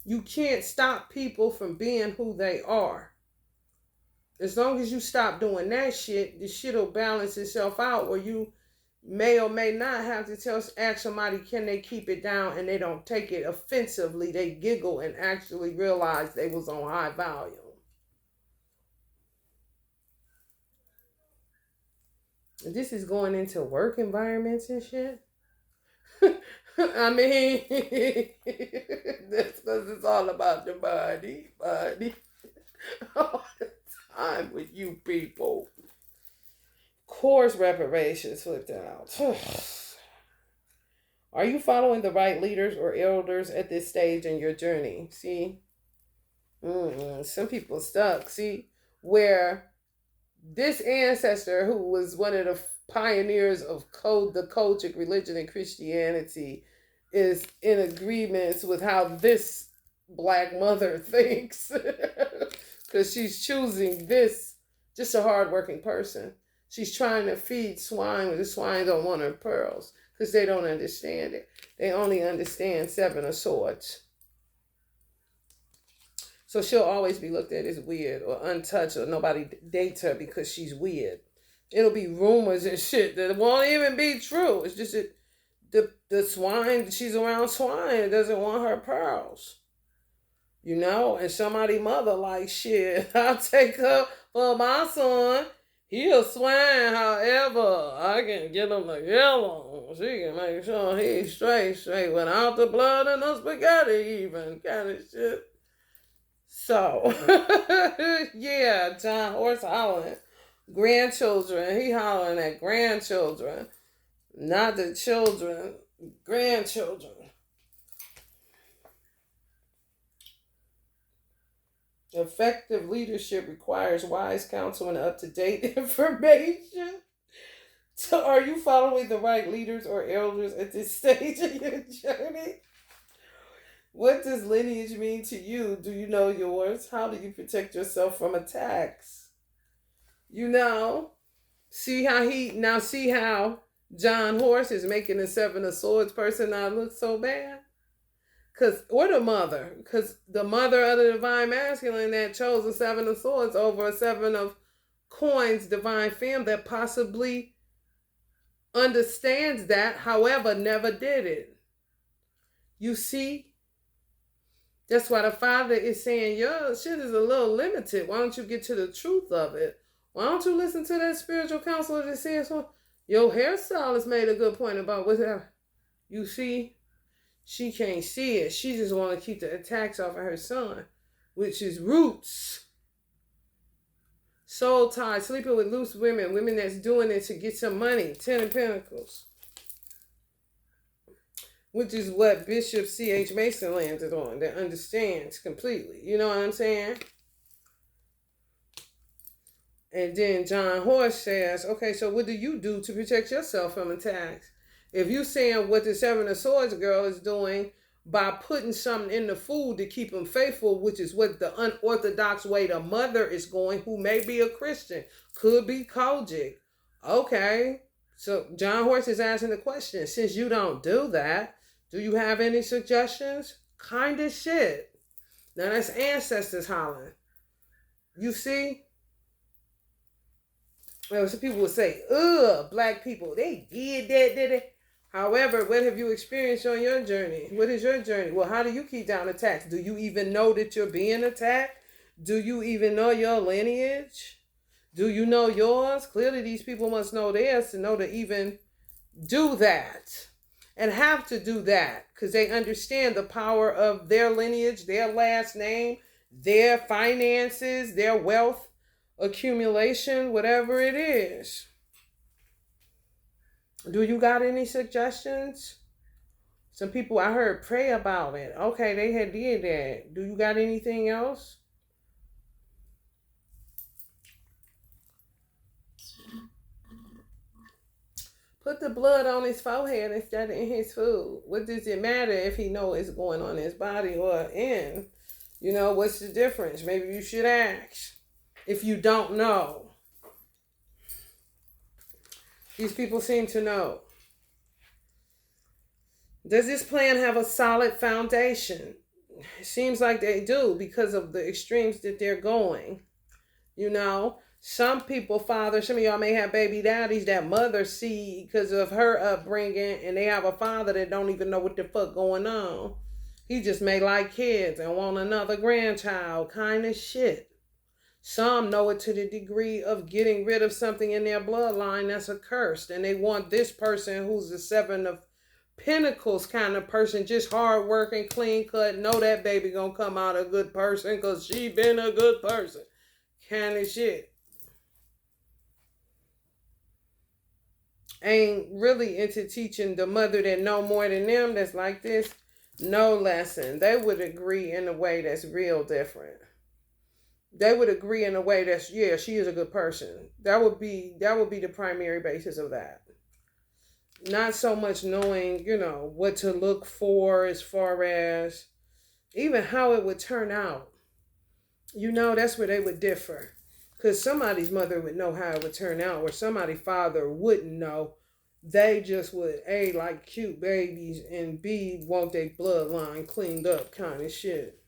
You can't stop people from being who they are. As long as you stop doing that shit, the shit will balance itself out where you may or may not have to ask somebody, can they keep it down, and they don't take it offensively. They giggle and actually realize they was on high volume. This is going into work environments and shit. I mean, that's because it's all about the body. All the time with you people. Course reparations flipped out. Are you following the right leaders or elders at this stage in your journey? See? Some people stuck. See? Where this ancestor, who was one of the pioneers of the Kojic religion and Christianity, is in agreement with how this black mother thinks. Because she's choosing this, just a hardworking person. She's trying to feed swine, but the swine don't want her pearls because they don't understand it. They only understand Seven of Swords. So she'll always be looked at as weird or untouched, or nobody dates her because she's weird. It'll be rumors and shit that won't even be true. It's just that the swine, she's around swine, doesn't want her pearls. And somebody mother like, shit, I'll take her for my son. He a swine, however, I can get him the yellow. She can make sure he's straight without the blood and the spaghetti even, kind of shit. So, yeah, John Horse hollering. Grandchildren, he hollering at grandchildren. Not the children, grandchildren. Effective leadership requires wise counsel and up-to-date information. So are you following the right leaders or elders at this stage of your journey? What does lineage mean to you? Do you know yours? How do you protect yourself from attacks? See how John Horse is making the Seven of Swords person not look so bad? Because the mother of the divine masculine that chose the Seven of Swords over a Seven of Coins divine femme that possibly understands that, however, never did it. You see? That's why the Father is saying, your shit is a little limited. Why don't you get to the truth of it? Why don't you listen to that spiritual counselor that says, your hairstylist made a good point about whatever. You see? She can't see it. She just want to keep the attacks off of her son, which is roots. Soul tied, sleeping with loose women that's doing it to get some money. 10 of Pentacles. Which is what Bishop C.H. Mason landed on, that understands completely. You know what I'm saying? And then John Horse says, okay, so what do you do to protect yourself from attacks? If you're saying what the Seven of Swords girl is doing by putting something in the food to keep them faithful, which is what the unorthodox way the mother is going, who may be a Christian, could be Kojic. Okay, so John Horse is asking the question, since you don't do that, do you have any suggestions? Kind of shit. Now that's ancestors hollering. You see? Well, some people would say, black people, they did that. However, what have you experienced on your journey? What is your journey? Well, how do you keep down attacks? Do you even know that you're being attacked? Do you even know your lineage? Do you know yours? Clearly, these people must know theirs to know to even do that. And have to do that because they understand the power of their lineage, their last name, their finances, their wealth accumulation, whatever it is. Do you got any suggestions? Some people I heard pray about it. Okay, they had did that. Do you got anything else? Put the blood on his forehead instead of in his food. What does it matter if he know it's going on his body or in? What's the difference? Maybe you should ask. If you don't know. These people seem to know. Does this plan have a solid foundation? It seems like they do because of the extremes that they're going. Some people, some of y'all may have baby daddies that mother see because of her upbringing, and they have a father that don't even know what the fuck going on. He just may like kids and want another grandchild kind of shit. Some know it to the degree of getting rid of something in their bloodline that's accursed, and they want this person who's the Seven of Pentacles kind of person, just hard working, clean cut, know that baby gonna come out a good person because she been a good person kind of shit. Ain't really into teaching the mother that know more than them that's like this no lesson. They would agree in a way that's real different. They would agree in a way that's, yeah, she is a good person. That would be the primary basis of that. Not so much knowing, what to look for as far as even how it would turn out. That's where they would differ. Because somebody's mother would know how it would turn out, or somebody's father wouldn't know. They just would, A, like cute babies, and B, want their bloodline cleaned up kind of shit.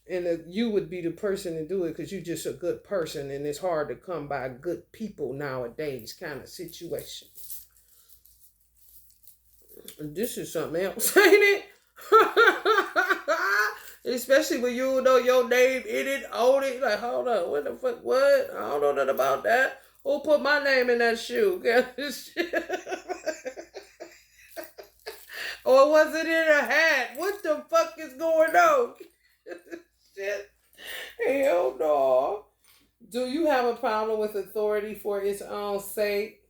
And you would be the person to do it because you're just a good person, and it's hard to come by good people nowadays kind of situation. This is something else, ain't it? Especially when you know your name in it, on it. Like, hold on, what the fuck, what? I don't know nothing about that. Who put my name in that shoe? Or was it in a hat? What the fuck is going on? Shit. Hell no. Do you have a problem with authority for its own sake?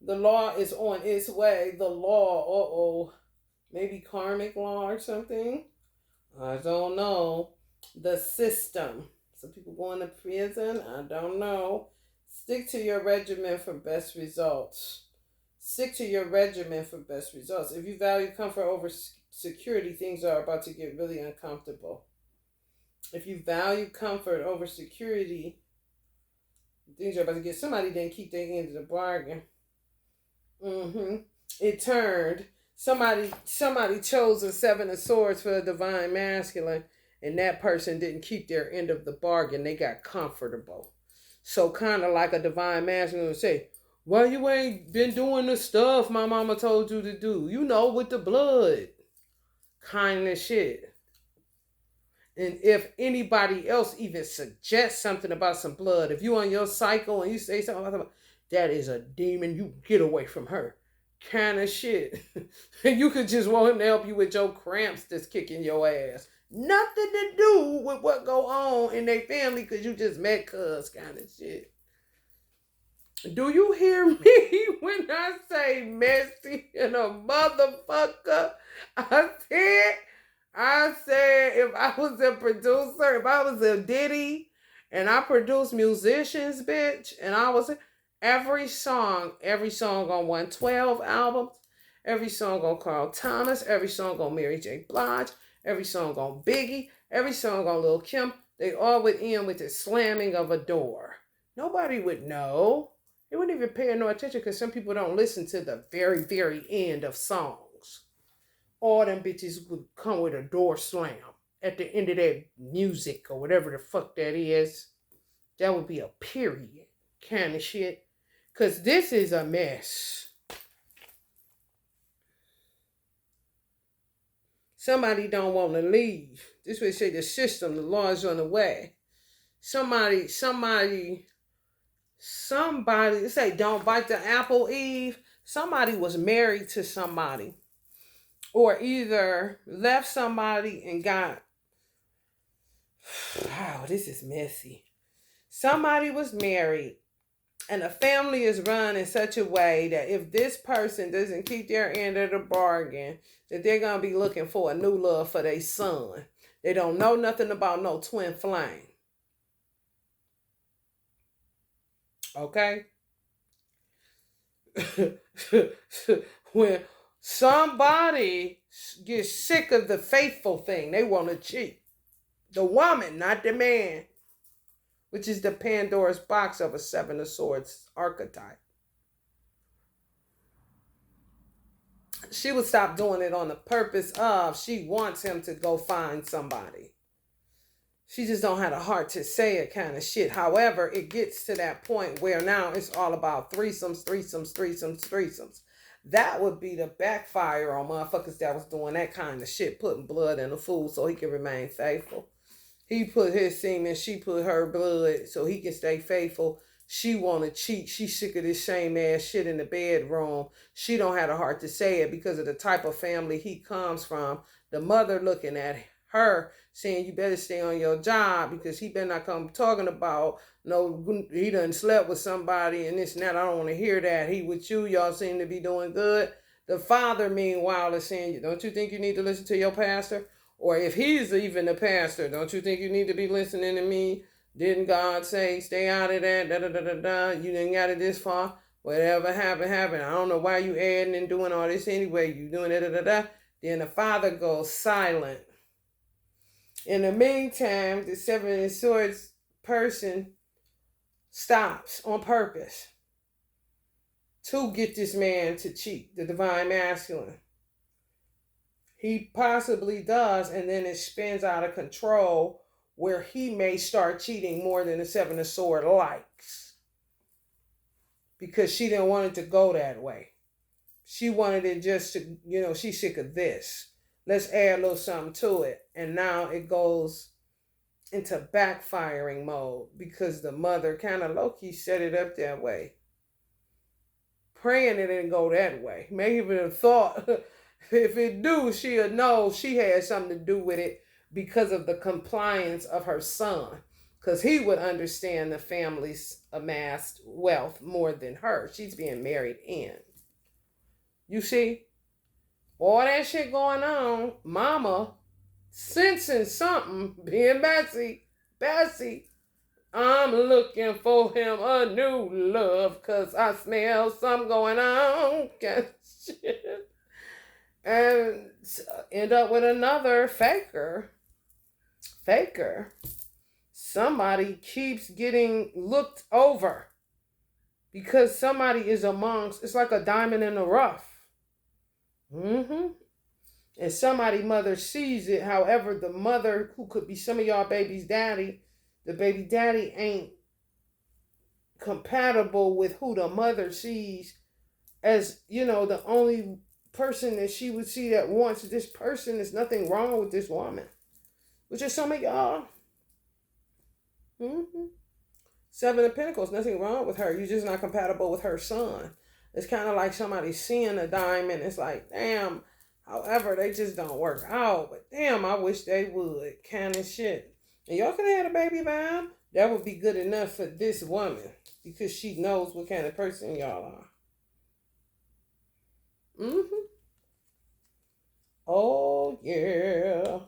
The law is on its way. The law, maybe karmic law or something. I don't know. The system. Some people going to prison. I don't know. Stick to your regimen for best results. Stick to your regimen for best results. If you value comfort over security, things are about to get really uncomfortable. If you value comfort over security, things are about to get... Somebody didn't keep their end of the bargain. It turned. Somebody chose a Seven of Swords for a divine masculine, and that person didn't keep their end of the bargain. They got comfortable. So kind of like a divine masculine would say, well, you ain't been doing the stuff my mama told you to do. With the blood. Kind of shit. And if anybody else even suggests something about some blood, if you on your cycle and you say something about that is a demon, you get away from her. Kind of shit. And you could just want him to help you with your cramps that's kicking your ass. Nothing to do with what go on in their family because you just met cuz kind of shit. Do you hear me when I say messy and a motherfucker? I said if I was a producer, if I was a Diddy and I produced musicians, bitch, and I was... Every song on 112 albums, every song on Carl Thomas, every song on Mary J. Blige, every song on Biggie, every song on Lil' Kim, they all would end with the slamming of a door. Nobody would know. They wouldn't even pay no attention because some people don't listen to the very, very end of songs. All them bitches would come with a door slam at the end of that music or whatever the fuck that is. That would be a period kind of shit. Because this is a mess. Somebody don't want to leave. This would say the system, the law is on the way. Somebody, say don't bite the apple, Eve. Somebody was married to somebody. Or either left somebody and got... Wow, this is messy. Somebody was married. And a family is run in such a way that if this person doesn't keep their end of the bargain, that they're going to be looking for a new love for their son. They don't know nothing about no twin flame. Okay? When somebody gets sick of the faithful thing, they want to cheat. The woman, not the man, which is the Pandora's box of a Seven of Swords archetype. She would stop doing it on the purpose of she wants him to go find somebody. She just don't have the heart to say it kind of shit. However, it gets to that point where now it's all about threesomes, threesomes, threesomes, threesomes. That would be the backfire on motherfuckers that was doing that kind of shit, putting blood in the food so he can remain faithful. He put his semen, she put her blood so he can stay faithful. She want to cheat. She sick of this same ass shit in the bedroom. She don't have the heart to say it because of the type of family he comes from. The mother looking at her saying you better stay on your job because he better not come talking about no, he done slept with somebody and this and that. I don't want to hear that. He with you. Y'all seem to be doing good. The father, meanwhile, is saying, don't you think you need to listen to your pastor? Or if he's even the pastor, don't you think you need to be listening to me? Didn't God say, stay out of that, da-da-da-da-da, you didn't got it this far, whatever happened, happened. I don't know why you adding and doing all this anyway, you doing da-da-da-da. Then the father goes silent. In the meantime, the Seven of Swords person stops on purpose to get this man to cheat, the divine masculine. He possibly does, and then it spins out of control where he may start cheating more than the Seven of Swords likes. Because she didn't want it to go that way. She wanted it just to, she's sick of this. Let's add a little something to it. And now it goes into backfiring mode because the mother kind of low-key set it up that way. Praying it didn't go that way. Maybe have thought if it do, she'll know she had something to do with it because of the compliance of her son. Because he would understand the family's amassed wealth more than her. She's being married in. You see? All that shit going on, mama sensing something, being Bessie, I'm looking for him a new love because I smell something going on. Shit. And end up with another faker. Somebody keeps getting looked over because somebody is amongst, it's like a diamond in the rough. And somebody mother sees it. However, the mother, who could be some of y'all baby's daddy, the baby daddy ain't compatible with who the mother sees as, the only person that she would see that wants this person. There's nothing wrong with this woman. Which is some of y'all. Seven of Pentacles, nothing wrong with her. You're just not compatible with her son. It's kind of like somebody seeing a diamond. It's like, damn. However, they just don't work out. But damn, I wish they would. Kind of shit. And y'all could have had a baby by him. That would be good enough for this woman. Because she knows what kind of person y'all are. Oh, yeah.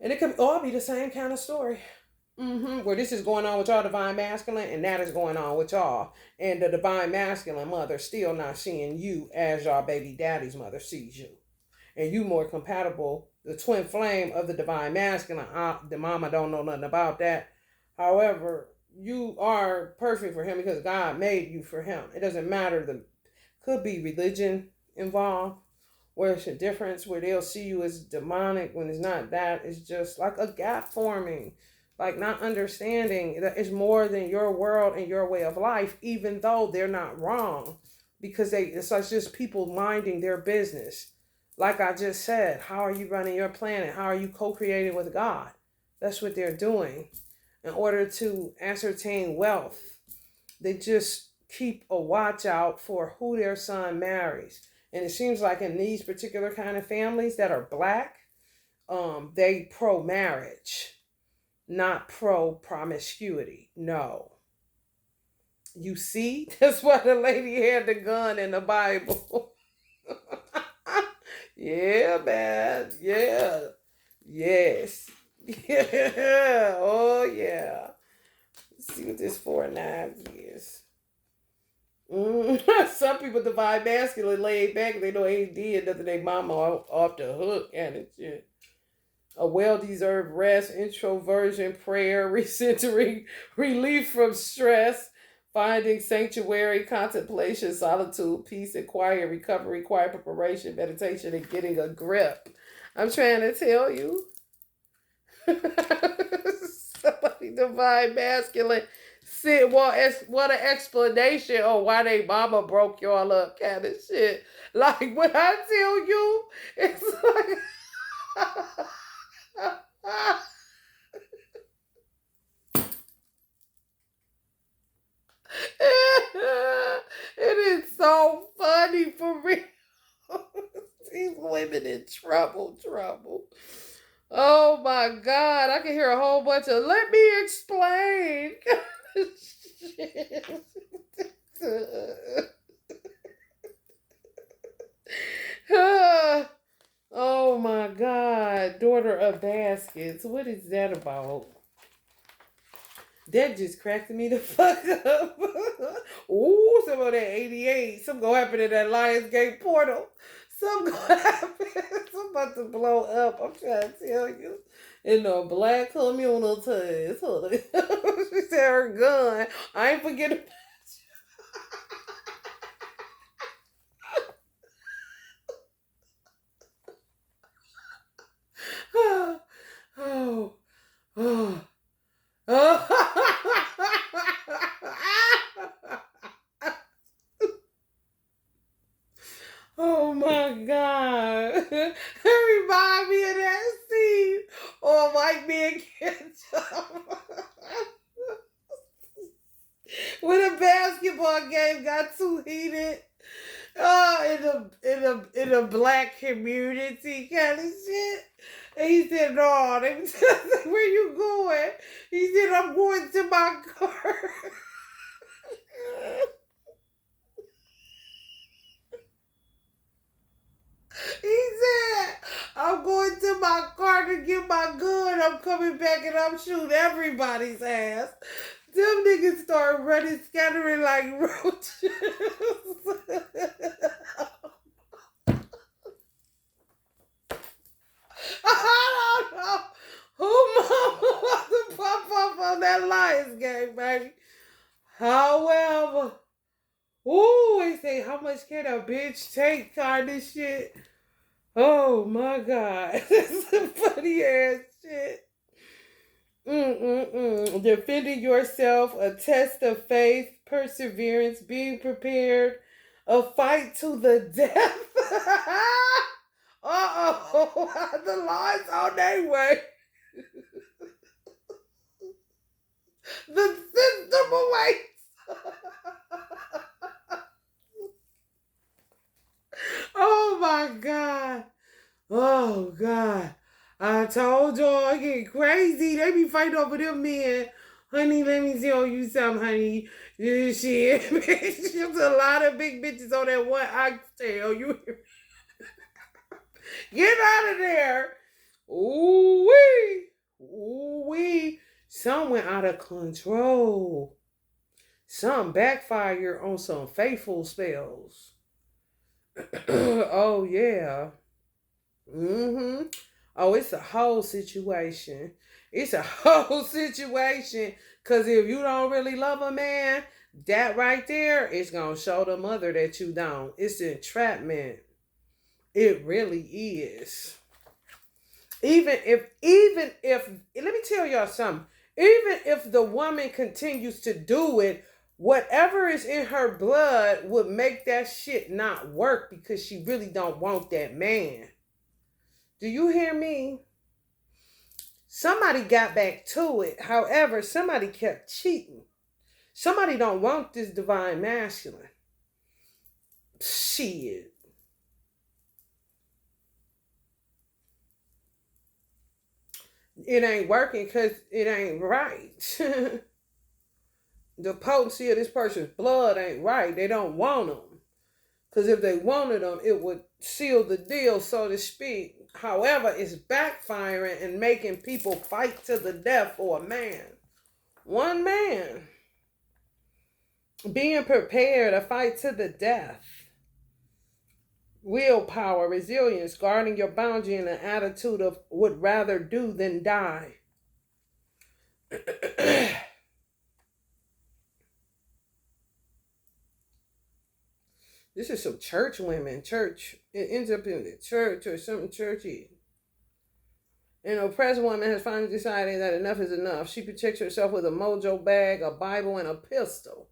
And it could all be the same kind of story. Where this is going on with y'all divine masculine, and that is going on with y'all. And the divine masculine mother still not seeing you as y'all baby daddy's mother sees you. And you more compatible, the twin flame of the divine masculine. The mama don't know nothing about that. However, you are perfect for him because God made you for him. It doesn't matter. Could be religion involved. Where it's a difference, where they'll see you as demonic when it's not that. It's just like a gap forming. Like not understanding that it's more than your world and your way of life, even though they're not wrong. Because it's like just people minding their business. Like I just said, how are you running your planet? How are you co-creating with God? That's what they're doing. In order to ascertain wealth, they just keep a watch out for who their son marries. And it seems like in these particular kind of families that are black, they pro-marriage. Not pro-promiscuity. No. You see? That's why the lady had the gun in the Bible. Yeah, man. Yeah. Yes. Yeah. Oh, yeah. Let's see what this 4-9 is. Some people divide masculine, laid back, they know ain't did nothing. They mama off the hook and it shit. A well-deserved rest, introversion, prayer, recentering, relief from stress, finding sanctuary, contemplation, solitude, peace, and quiet, recovery, quiet preparation, meditation, and getting a grip. I'm trying to tell you. Somebody divine masculine what an explanation on why they mama broke y'all up kind of shit. Like when I tell you, it's like it is so funny for real. These women in trouble. Oh my God, I can hear a whole bunch of let me explain. Oh my God, daughter of baskets. What is that about? That just cracked me the fuck up. Ooh, some of that 88. Some gonna happen in that Lionsgate portal. Some gonna happen. Some about to blow up. I'm trying to tell you. In a black communal test. She said her gun. I ain't forgetting. Oh, oh, oh. Oh my God. It remind me of that scene or White Man Can't Jump. When the basketball game got too heated. In a black community kind of shit. And he said, no, they was like, where you going? He said, I'm going to my car. He said, I'm going to my car to get my gun. I'm coming back and I'm shooting everybody's ass. Them niggas start running, scattering like roaches. I don't know who mama wants to pop up on that Lions game, baby. However, ooh, they say, how much can a bitch take kind of shit? Oh my God. That's some funny ass shit. Defending yourself, a test of faith, perseverance, being prepared, a fight to the death. Uh-oh, the lies on their way. The system awaits. Oh my God. Oh God. I told y'all I get crazy. They be fighting over them men. Honey, let me tell you something, honey. Shit, there's a lot of big bitches on that one oxtail. You get out of there. Ooh-wee. Ooh-wee. Some went out of control. Some backfire on some faithful spells. Oh, yeah. Mm-hmm. Oh, it's a whole situation. It's a whole situation. Because if you don't really love a man, that right there is going to show the mother that you don't. It's entrapment. It really is. Even if, let me tell y'all something. Even if the woman continues to do it, whatever is in her blood would make that shit not work because she really don't want that man. Do you hear me? Somebody got back to it. However, somebody kept cheating. Somebody don't want this divine masculine. Shit. It ain't working because it ain't right. The potency of this person's blood ain't right. They don't want them. Because if they wanted them, it would seal the deal, so to speak. However, it's backfiring and making people fight to the death for a man. One man. being prepared, a fight to the death, willpower, resilience, guarding your boundary, and an attitude of would rather do than die. This is some church women. Church. It ends up in the church or something churchy. An oppressed woman has finally decided that enough is enough. She protects herself with a mojo bag, a Bible, and a pistol.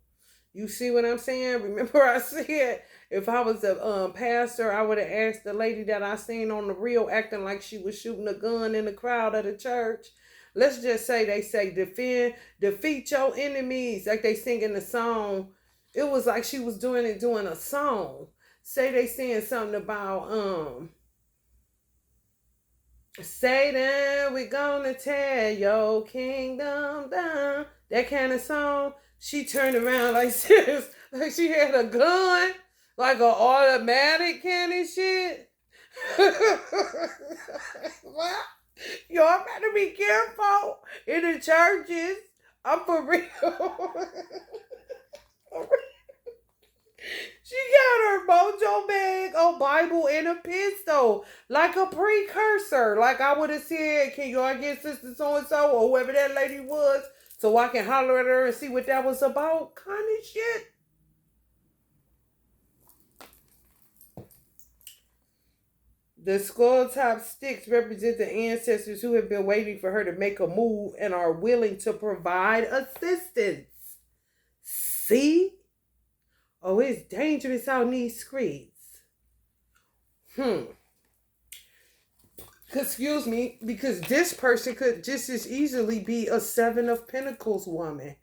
You see what I'm saying? Remember I said if I was a pastor, I would have asked the lady that I seen on the reel acting like she was shooting a gun in the crowd of the church. Let's just say they say defeat your enemies, like they sing in the song. It was like she was doing a song. Say they saying something about Satan, we gonna tear your kingdom down. That kind of song. She turned around like this, like she had a gun, like an automatic kind of shit. What? Y'all better be careful in the churches. I'm for real. She got her mojo bag, a Bible, and a pistol, like a precursor. Like I would have said, can y'all get sister so-and-so or whoever that lady was so I can holler at her and see what that was about? Kind of shit. The skull top sticks represent the ancestors who have been waiting for her to make a move and are willing to provide assistance. See? Oh, it's dangerous out in these streets. Excuse me, because this person could just as easily be a Seven of Pentacles woman.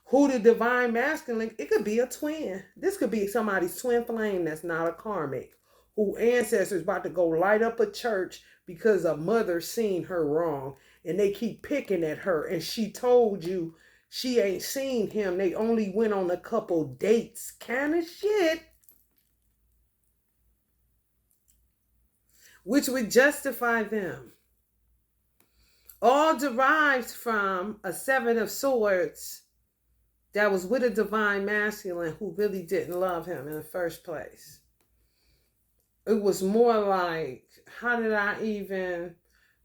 Who the divine masculine, it could be a twin. This could be somebody's twin flame that's not a karmic. Who ancestors about to go light up a church because a mother seen her wrong. And they keep picking at her. And she told you she ain't seen him. They only went on a couple dates. Kind of shit. Which would justify them. All derives from a Seven of Swords that was with a divine masculine who really didn't love him in the first place. It was more like, how did I even,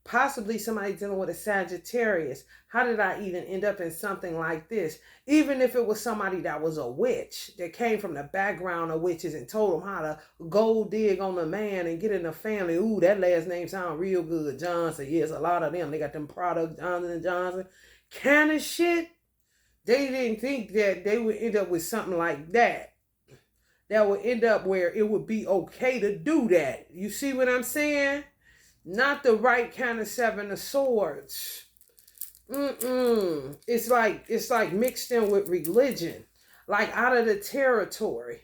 possibly somebody dealing with a Sagittarius, how did I even end up in something like this? Even if it was somebody that was a witch, that came from the background of witches and told them how to gold dig on the man and get in the family. Ooh, that last name sounds real good. Johnson. Yes, a lot of them. They got them products, Johnson & Johnson. Kind of shit. They didn't think that they would end up with something like that. That would end up where it would be okay to do that. You see what I'm saying? Not the right kind of Seven of Swords. It's like mixed in with religion. Like out of the territory.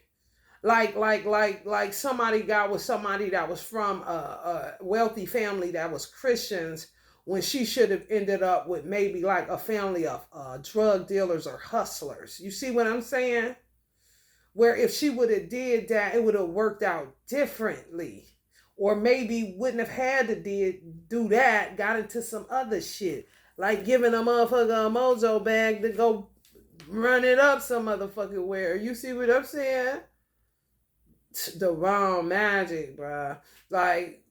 Like somebody got with somebody that was from a wealthy family that was Christians when she should have ended up with maybe like a family of drug dealers or hustlers. You see what I'm saying? Where if she would have did that, it would have worked out differently. Or maybe wouldn't have had to do that, got into some other shit. Like giving a motherfucker a mojo bag to go run it up some motherfucking where. You see what I'm saying? The wrong magic, bruh. Like,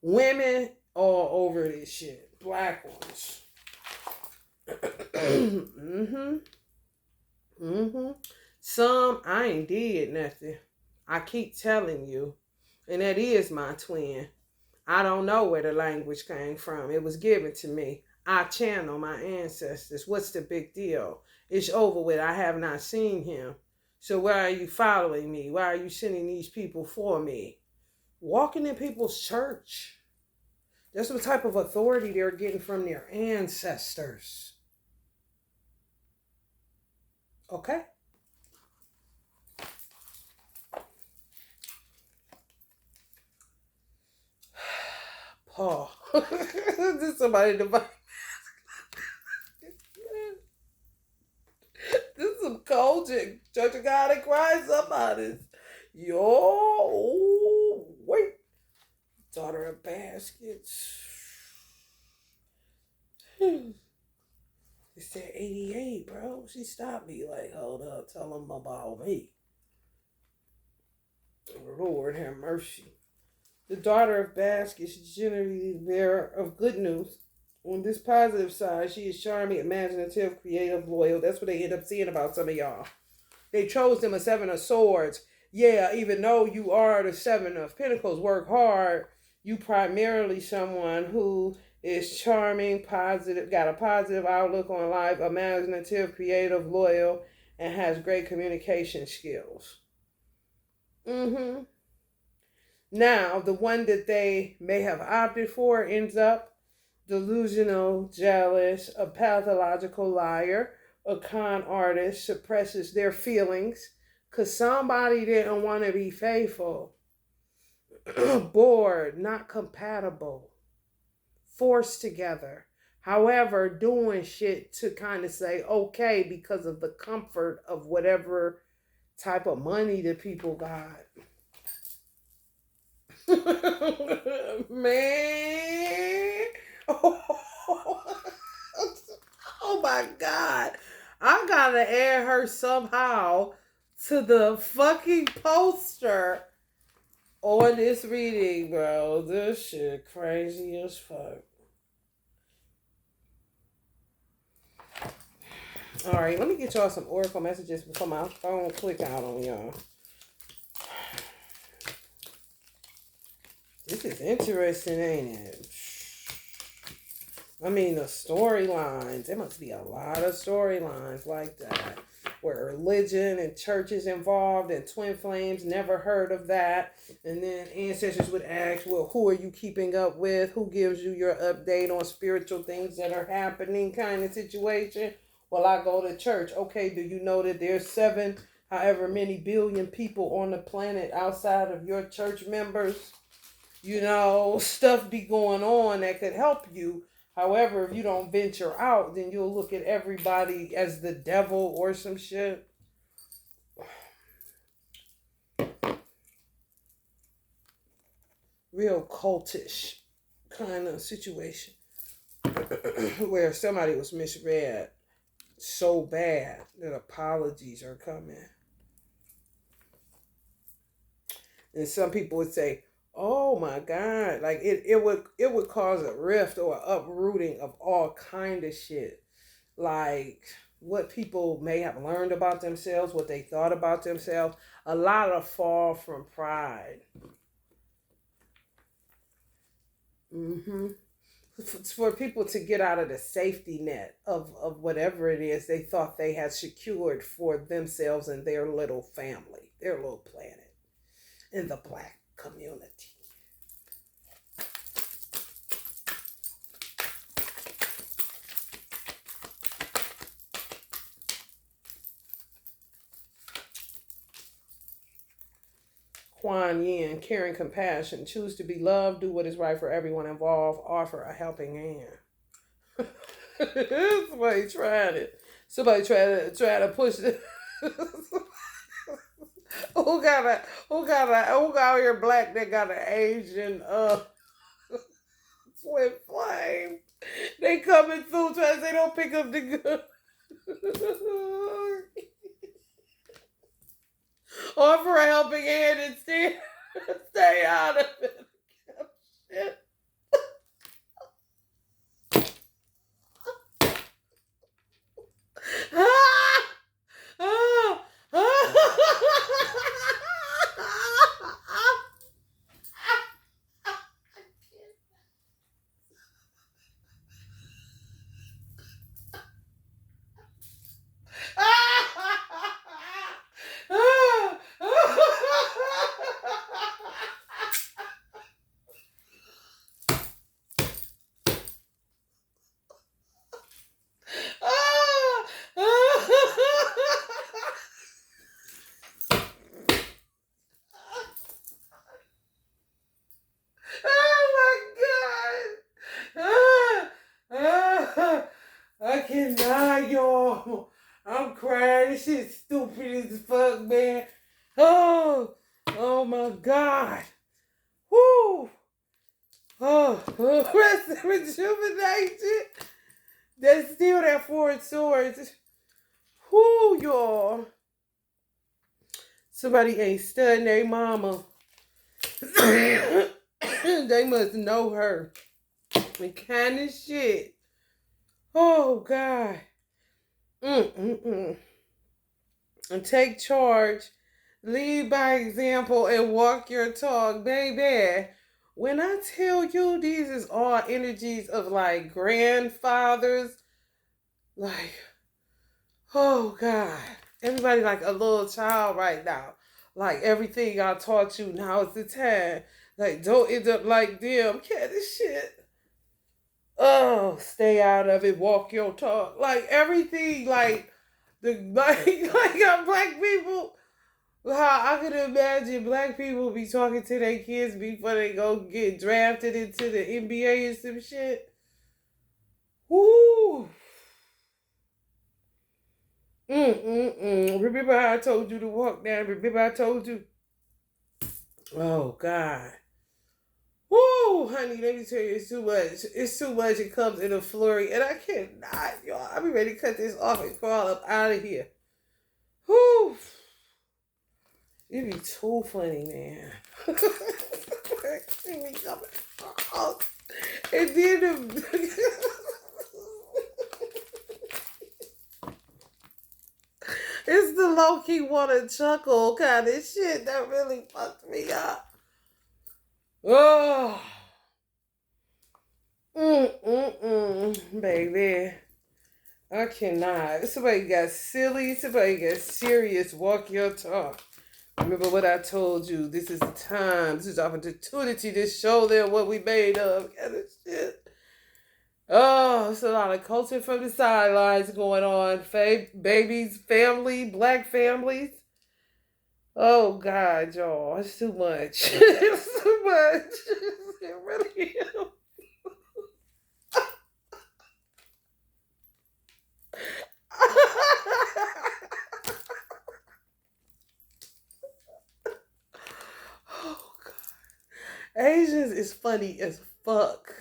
women all over this shit. Black ones. Some, I ain't did nothing. I keep telling you. And that is my twin. I don't know where the language came from. It was given to me. I channel my ancestors. What's the big deal? It's over with. I have not seen him. So why are you following me? Why are you sending these people for me? Walking in people's church. That's what type of authority they're getting from their ancestors. Okay? Paul. This is somebody divine. This is some Kojic. Church of God in Christ. Somebody's. Yo. Wait. Daughter of baskets. It said 88, bro. She stopped me like, hold up, tell them about me. Lord have mercy. The daughter of baskets is generally the bearer of good news. On this positive side, she is charming, imaginative, creative, loyal. That's what they end up seeing about some of y'all. They chose them a seven of swords. Yeah, even though you are the seven of pentacles, work hard. You primarily someone who is charming, positive, got a positive outlook on life, imaginative, creative, loyal, and has great communication skills. Mm-hmm. Now, the one that they may have opted for ends up delusional, jealous, a pathological liar, a con artist, suppresses their feelings because somebody didn't want to be faithful, bored, not compatible, forced together. However, doing shit to kind of say okay because of the comfort of whatever type of money that people got. Man. Oh my God. I gotta add her somehow to the fucking poster on this reading, bro. This shit crazy as fuck. Alright, let me get y'all some oracle messages before my phone click out on y'all. This is interesting, ain't it? I mean, the storylines. There must be a lot of storylines like that. Where religion and churches involved and twin flames, never heard of that. And then ancestors would ask, well, who are you keeping up with? Who gives you your update on spiritual things that are happening kind of situation? Well, I go to church. Okay, do you know that there's 7, however many billion people on the planet outside of your church members? You know, stuff be going on that could help you. However, if you don't venture out, then you'll look at everybody as the devil or some shit. Real cultish kind of situation where somebody was misread so bad that apologies are coming. And some people would say, oh my God, like it would cause a rift or uprooting of all kind of shit. Like what people may have learned about themselves, what they thought about themselves. A lot of fall from pride. For people to get out of the safety net of whatever it is they thought they had secured for themselves and their little family, their little planet in the Black community. Kuan Yin, caring compassion, choose to be loved, do what is right for everyone involved, offer a helping hand. Somebody tried it. Somebody tried to push it. Who got here black that got an Asian twin flame? They coming through trying to say don't pick up the gun. Offer a helping hand and stay out of it. Shit. I cannot, y'all. I'm crying. This shit's stupid as fuck, man. Oh my God. Woo. Rest and rejuvenation. That's still that four of swords. Whoo, y'all. Somebody ain't studying their mama. They must know her. The kind of shit. Oh, God. And take charge. Lead by example and walk your talk, baby. When I tell you these is all energies of like grandfathers, like, oh God. Everybody like a little child right now. Like everything I taught you, now is the time. Like, don't end up like them. Cat this shit. Oh, stay out of it. Walk your talk. Like everything, like the like black people. How I could imagine black people be talking to their kids before they go get drafted into the NBA and some shit. Woo. Remember how I told you to walk down? Remember I told you? Oh, God. Woo, honey, let me tell you, it's too much. It's too much. It comes in a flurry. And I cannot, y'all. I be ready to cut this off and crawl up out of here. Woo. It'd be too funny, man. See me coming. And then it's the low-key wanna chuckle kind of shit that really fucked me up. Oh. Baby. I cannot. Somebody got silly. Somebody got serious. Walk your talk. Remember what I told you. This is the time. This is opportunity to show them what we made of. Kind of shit. Oh, it's a lot of culture from the sidelines going on. Babies, family, black families. Oh, God, y'all. It's too much. It's too much. It really is. Oh, God. Asians is funny as fuck.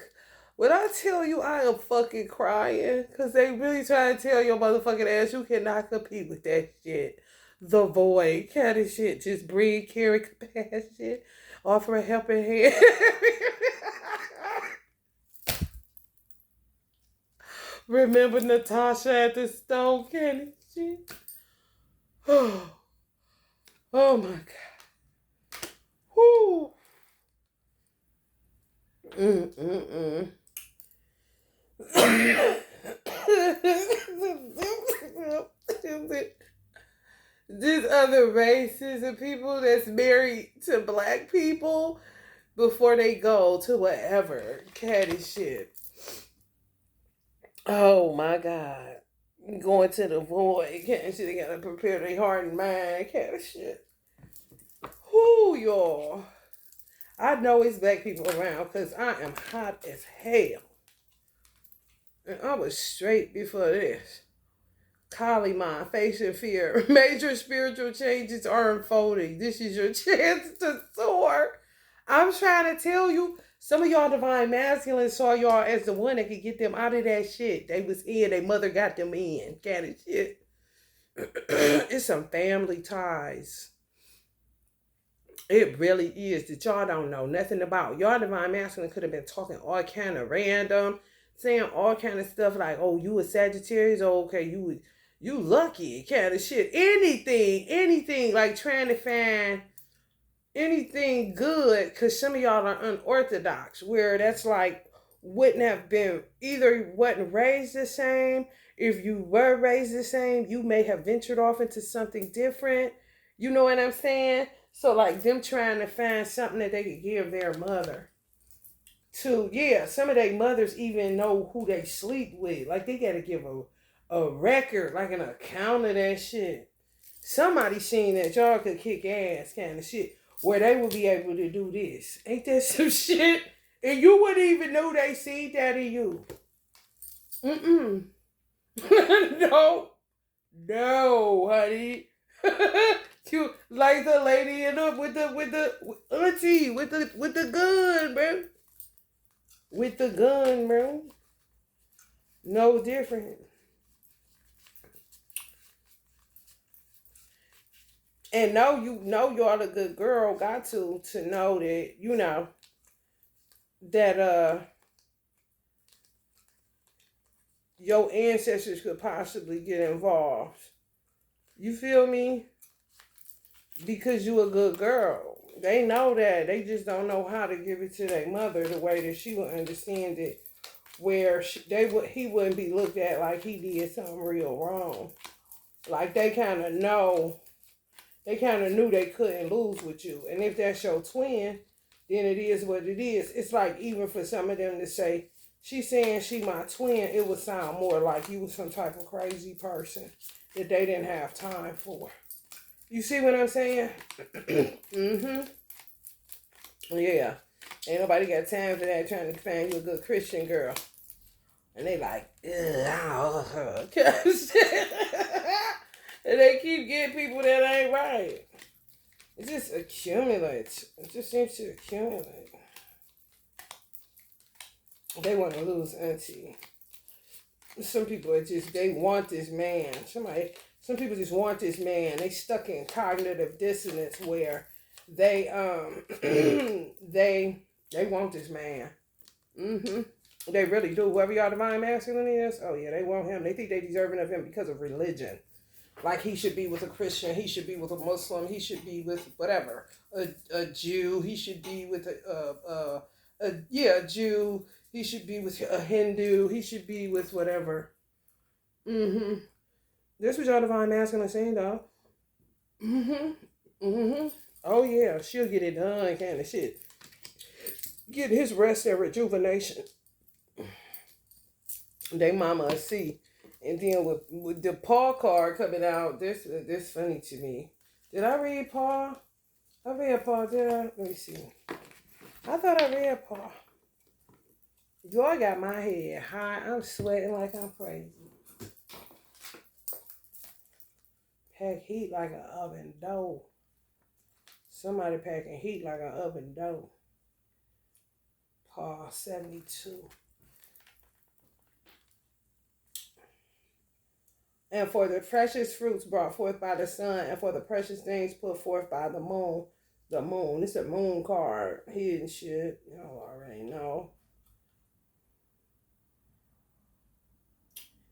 When I tell you I am fucking crying, because they really try to tell your motherfucking ass you cannot compete with that shit. The void kind of shit. Just breathe, carry compassion, offer a helping hand. Remember Natasha at the stove kind of shit. Oh, oh my God. Whoo. These other races of people that's married to black people before they go to whatever catty shit. Oh my God. Going to the void, catty shit. They gotta prepare their heart and mind, catty shit. Whoo, y'all. I know it's black people around because I am hot as hell. And I was straight before this. Kali mind, face your fear. Major spiritual changes are unfolding. This is your chance to soar. I'm trying to tell you, some of y'all divine masculine saw y'all as the one that could get them out of that shit. They was in, their mother got them in. Kind of shit. It's some family ties. It really is that y'all don't know nothing about. Y'all divine masculine could have been talking all kind of random, saying all kind of stuff like, oh, you a Sagittarius, oh, okay, you lucky, kind of shit. Anything, like trying to find anything good, because some of y'all are unorthodox, where that's like, wouldn't have been, either wasn't raised the same. If you were raised the same, you may have ventured off into something different. You know what I'm saying? So like them trying to find something that they could give their mother to, yeah, some of their mothers even know who they sleep with. Like they gotta give a record, like an account of that shit. Somebody seen that y'all could kick ass kind of shit, where they would be able to do this. Ain't that some shit? And you wouldn't even know they seen that in you. No, honey. You like the lady in the with the auntie with the gun, bro. With the gun, bro. No different. And you're a good girl. Got to know that that your ancestors could possibly get involved. You feel me? Because you a good girl. They know that. They just don't know how to give it to their mother the way that she would understand it. Where he wouldn't be looked at like he did something real wrong. Like they kind of know. They kind of knew they couldn't lose with you. And if that's your twin, then it is what it is. It's like even for some of them to say, she's saying she my twin, it would sound more like you was some type of crazy person that they didn't have time for. You see what I'm saying? Mm-hmm. Yeah. Ain't nobody got time for that trying to find you a good Christian girl. And they like, and they keep getting people that ain't right. It just accumulates. It just seems to accumulate. They want to lose auntie. Some people are just, they want this man. Some people just want this man. They stuck in cognitive dissonance where they they want this man. Mm-hmm. They really do. Whoever y'all divine masculine is, oh yeah, they want him. They think they deserving of him because of religion. Like he should be with a Christian, he should be with a Muslim, he should be with whatever, a Jew, he should be with a Jew, he should be with a Hindu, he should be with whatever. Mm-hmm. That's what y'all divine masculine saying, though. Mm-hmm. Mm-hmm. Oh yeah, she'll get it done, kind of shit. Get his rest and rejuvenation. They mama a C. And then with the Paul card coming out, this funny to me. Did I read Paul? I read Paul, did I? Let me see. I thought I read Paul. Y'all got my head high. I'm sweating like I'm crazy. Pack heat like an oven dough. Somebody packing heat like an oven dough. Paul 72. And for the precious fruits brought forth by the sun, and for the precious things put forth by the moon. The moon. It's a moon card. Hidden shit. Y'all already know.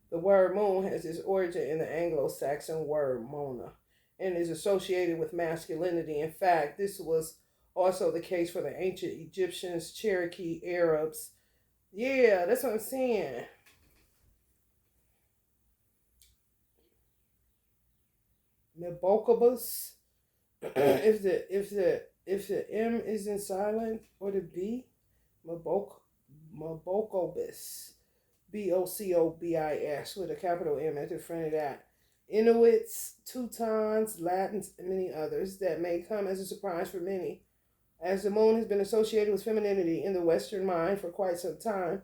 The word moon has its origin in the Anglo-Saxon word mona and is associated with masculinity. In fact, this was also the case for the ancient Egyptians, Cherokee, Arabs. Yeah, that's what I'm saying. Mebokobus. if the M isn't silent or the B, Mebokobus. Bocobis with a capital M at the front of that. Inuits, Teutons, Latins, and many others that may come as a surprise for many. As the moon has been associated with femininity in the Western mind for quite some time,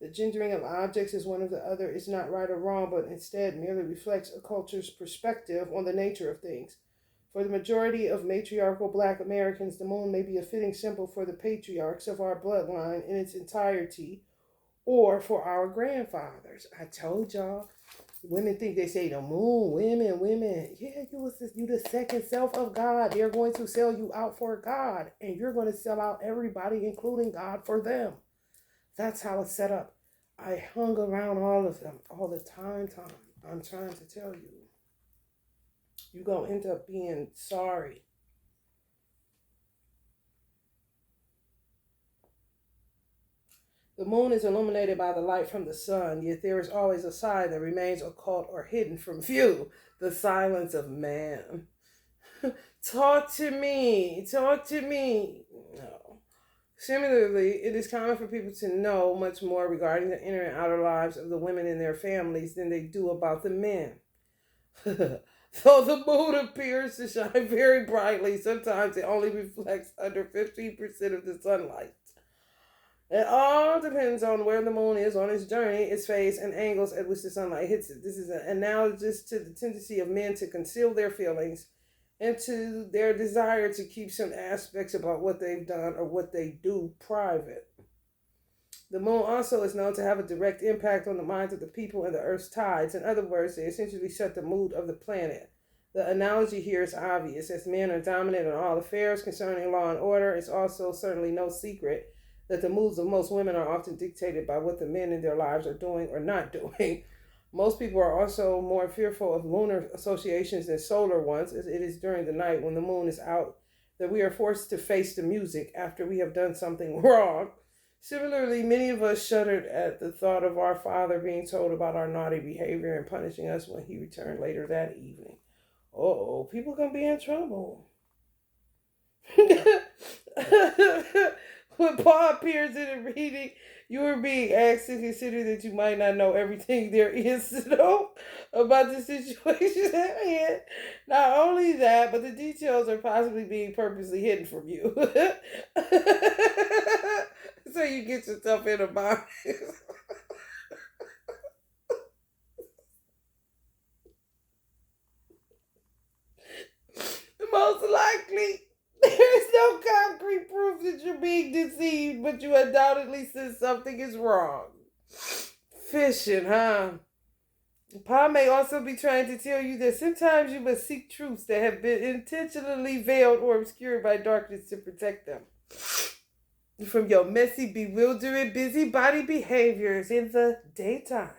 the gendering of objects as one of the other is not right or wrong, but instead merely reflects a culture's perspective on the nature of things. For the majority of matriarchal Black Americans, the moon may be a fitting symbol for the patriarchs of our bloodline in its entirety, or for our grandfathers. I told y'all, women think they say the moon, women. Yeah, you the second self of God. They're going to sell you out for God, and you're going to sell out everybody, including God, for them. That's how it's set up. I hung around all of them all the time. I'm trying to tell you. You're going to end up being sorry. The moon is illuminated by the light from the sun, yet there is always a side that remains occult or hidden from view, the silence of man. Talk to me. No. Similarly, it is common for people to know much more regarding the inner and outer lives of the women in their families than they do about the men. Though the moon appears to shine very brightly, sometimes it only reflects under 15% of the sunlight. It all depends on where the moon is on its journey, its phase, and angles at which the sunlight hits it. This is an analogous to the tendency of men to conceal their feelings and to their desire to keep some aspects about what they've done or what they do private. The moon also is known to have a direct impact on the minds of the people and the Earth's tides. In other words, they essentially set the mood of the planet. The analogy here is obvious. As men are dominant in all affairs concerning law and order, it's also certainly no secret that the moods of most women are often dictated by what the men in their lives are doing or not doing. Most people are also more fearful of lunar associations than solar ones, as it is during the night when the moon is out that we are forced to face the music after we have done something wrong. Similarly, many of us shuddered at the thought of our father being told about our naughty behavior and punishing us when he returned later that evening. Uh-oh, people gonna be in trouble. When Paul appears in a reading, you are being asked to consider that you might not know everything there is to know about the situation at hand. Not only that, but the details are possibly being purposely hidden from you. So you get yourself in a bind. Most likely, there is no concrete proof that you're being deceived, but you undoubtedly sense something is wrong. Fishing, huh? Paul may also be trying to tell you that sometimes you must seek truths that have been intentionally veiled or obscured by darkness to protect them from your messy, bewildering, busybody behaviors in the daytime.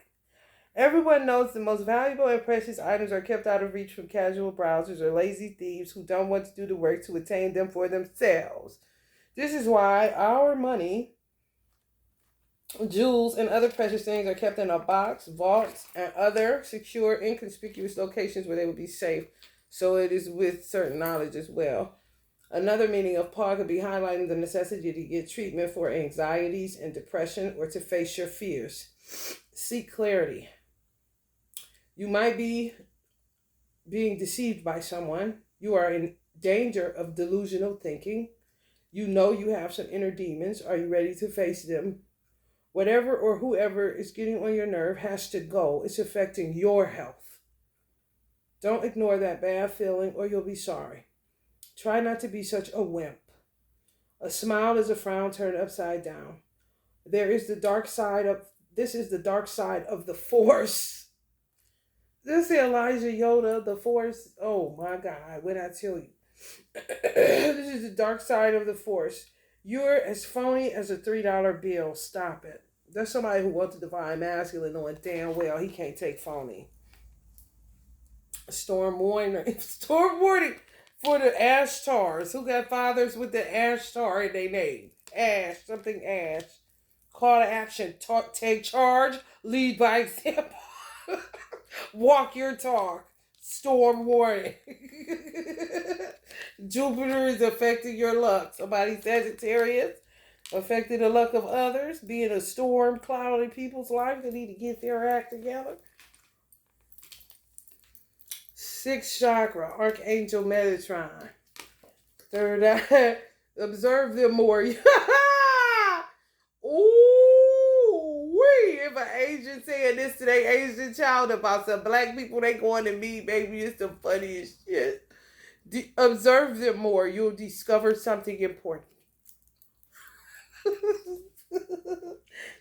Everyone knows the most valuable and precious items are kept out of reach from casual browsers or lazy thieves who don't want to do the work to attain them for themselves. This is why our money, jewels, and other precious things are kept in a box, vaults, and other secure, inconspicuous locations where they will be safe. So it is with certain knowledge as well. Another meaning of Paul could be highlighting the necessity to get treatment for anxieties and depression or to face your fears. Seek clarity. You might be being deceived by someone. You are in danger of delusional thinking. You know you have some inner demons. Are you ready to face them? Whatever or whoever is getting on your nerve has to go. It's affecting your health. Don't ignore that bad feeling or you'll be sorry. Try not to be such a wimp. A smile is a frown turned upside down. This is the dark side of the force. This is Elijah Yoda, the force. Oh my God, when I tell you. This is the dark side of the force. You're as phony as a $3 bill. Stop it. There's somebody who wants to divine masculine knowing damn well he can't take phony. Storm warning for the Ashtars. Who got fathers with the Ashtar in their name? Ash, something Ash. Call to action. Take charge. Lead by example. Walk your talk. Storm warning. Jupiter is affecting your luck. Somebody Sagittarius affecting the luck of others. Being a storm cloud in people's lives. They need to get their act together. Sixth chakra, Archangel Metatron. Third eye, observe them more. Ooh, if an Asian saying this to their Asian child about some black people they going to meet, baby, it's the funniest shit. Observe them more. You'll discover something important.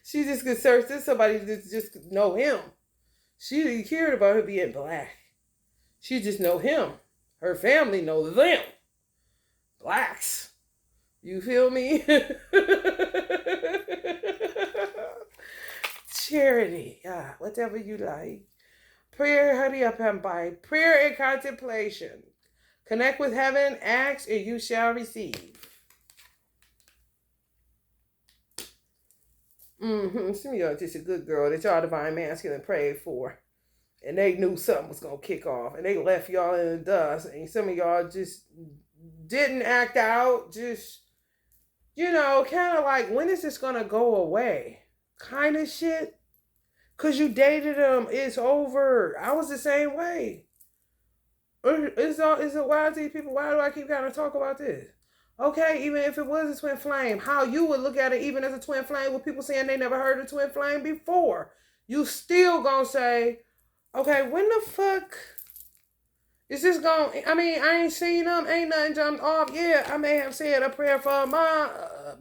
She just concerned to somebody that just know him. She didn't care about him being black. She just know him. Her family know them. Blacks. You feel me? Charity. Whatever you like. Prayer, hurry up and buy. Prayer and contemplation. Connect with heaven, ask, and you shall receive. Some of y'all just a good girl that y'all divine masculine prayed for. And they knew something was going to kick off. And they left y'all in the dust. And some of y'all just didn't act out. Just, kind of like, when is this going to go away? Kind of shit. Because you dated them. It's over. I was the same way. Is it why these people, why do I keep kind of talk about this? Okay, even if it was a twin flame, how you would look at it even as a twin flame with people saying they never heard of twin flame before. You still going to say, okay, when the fuck is this going? I mean, I ain't seen them. Ain't nothing jumped off. Yeah, I may have said a prayer for my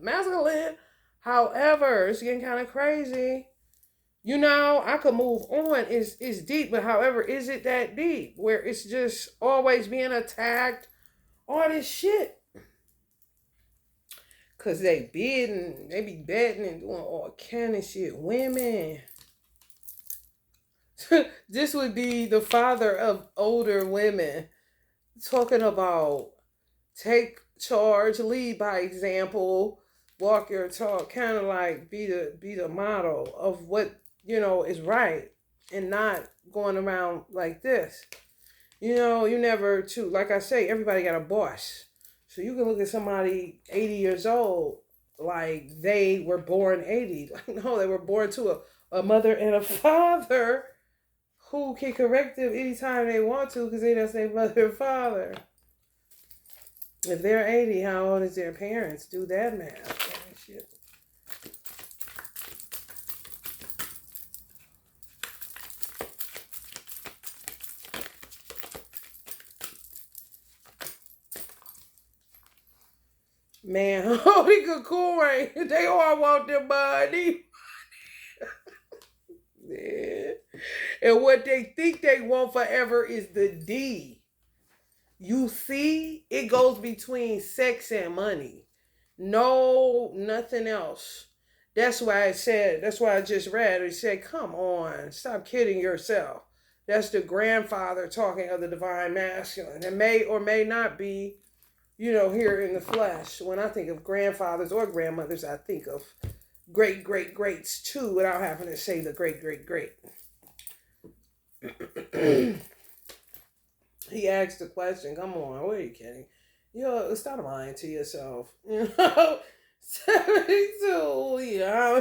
masculine. However, it's getting kind of crazy. You know, I could move on. It's deep, but however, is it that deep where it's just always being attacked? All this shit. Cause they bidding, they be betting and doing all kind of shit. Women. This would be the father of older women talking about take charge, lead by example, walk your talk, kind of like be the model of what is right, and not going around like this. You never too. Like I say, everybody got a boss, so you can look at somebody 80 years old like they were born 80. Like no, they were born to a mother and a father who can correct them anytime they want to because they don't say mother and father. If they're 80, how old is their parents? Do that math. Shit. Man, holy coin. They all want their money. Man. And what they think they want forever is the D. You see, it goes between sex and money. No, nothing else. That's why I just read. It said, come on, stop kidding yourself. That's the grandfather talking of the divine masculine. It may or may not be, here in the flesh. When I think of grandfathers or grandmothers, I think of great, great, greats too, without having to say the great, great, great. He asked the question, come on, what are you kidding? Stop lying to yourself. 72, yeah.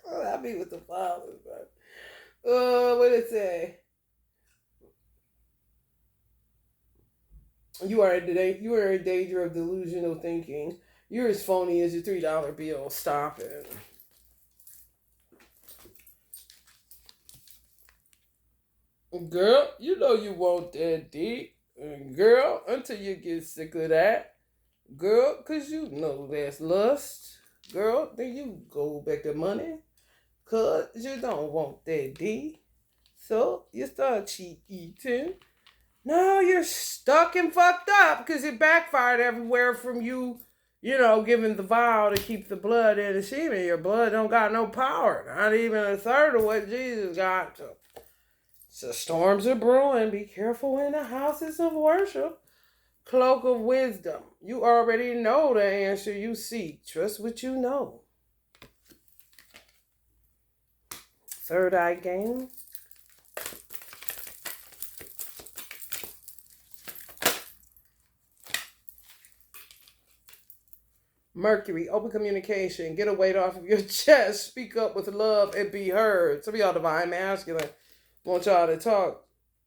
I'll be with the father, but what did it say? You are in danger of delusional thinking. You're as phony as your $3 bill. Stop it. Girl, you know you want that dick. Girl, until you get sick of that. Girl, because you know that's lust. Girl, then you go back to money. Because you don't want that D. So you start cheat eating. No, you're stuck and fucked up because it backfired everywhere from you, giving the vow to keep the blood in the semen. Your blood don't got no power. Not even a third of what Jesus got. So storms are brewing. Be careful in the houses of worship. Cloak of wisdom. You already know the answer you seek. Trust what you know. Third eye game. Mercury, open communication. Get a weight off of your chest. Speak up with love and be heard. Some of y'all divine masculine want y'all to talk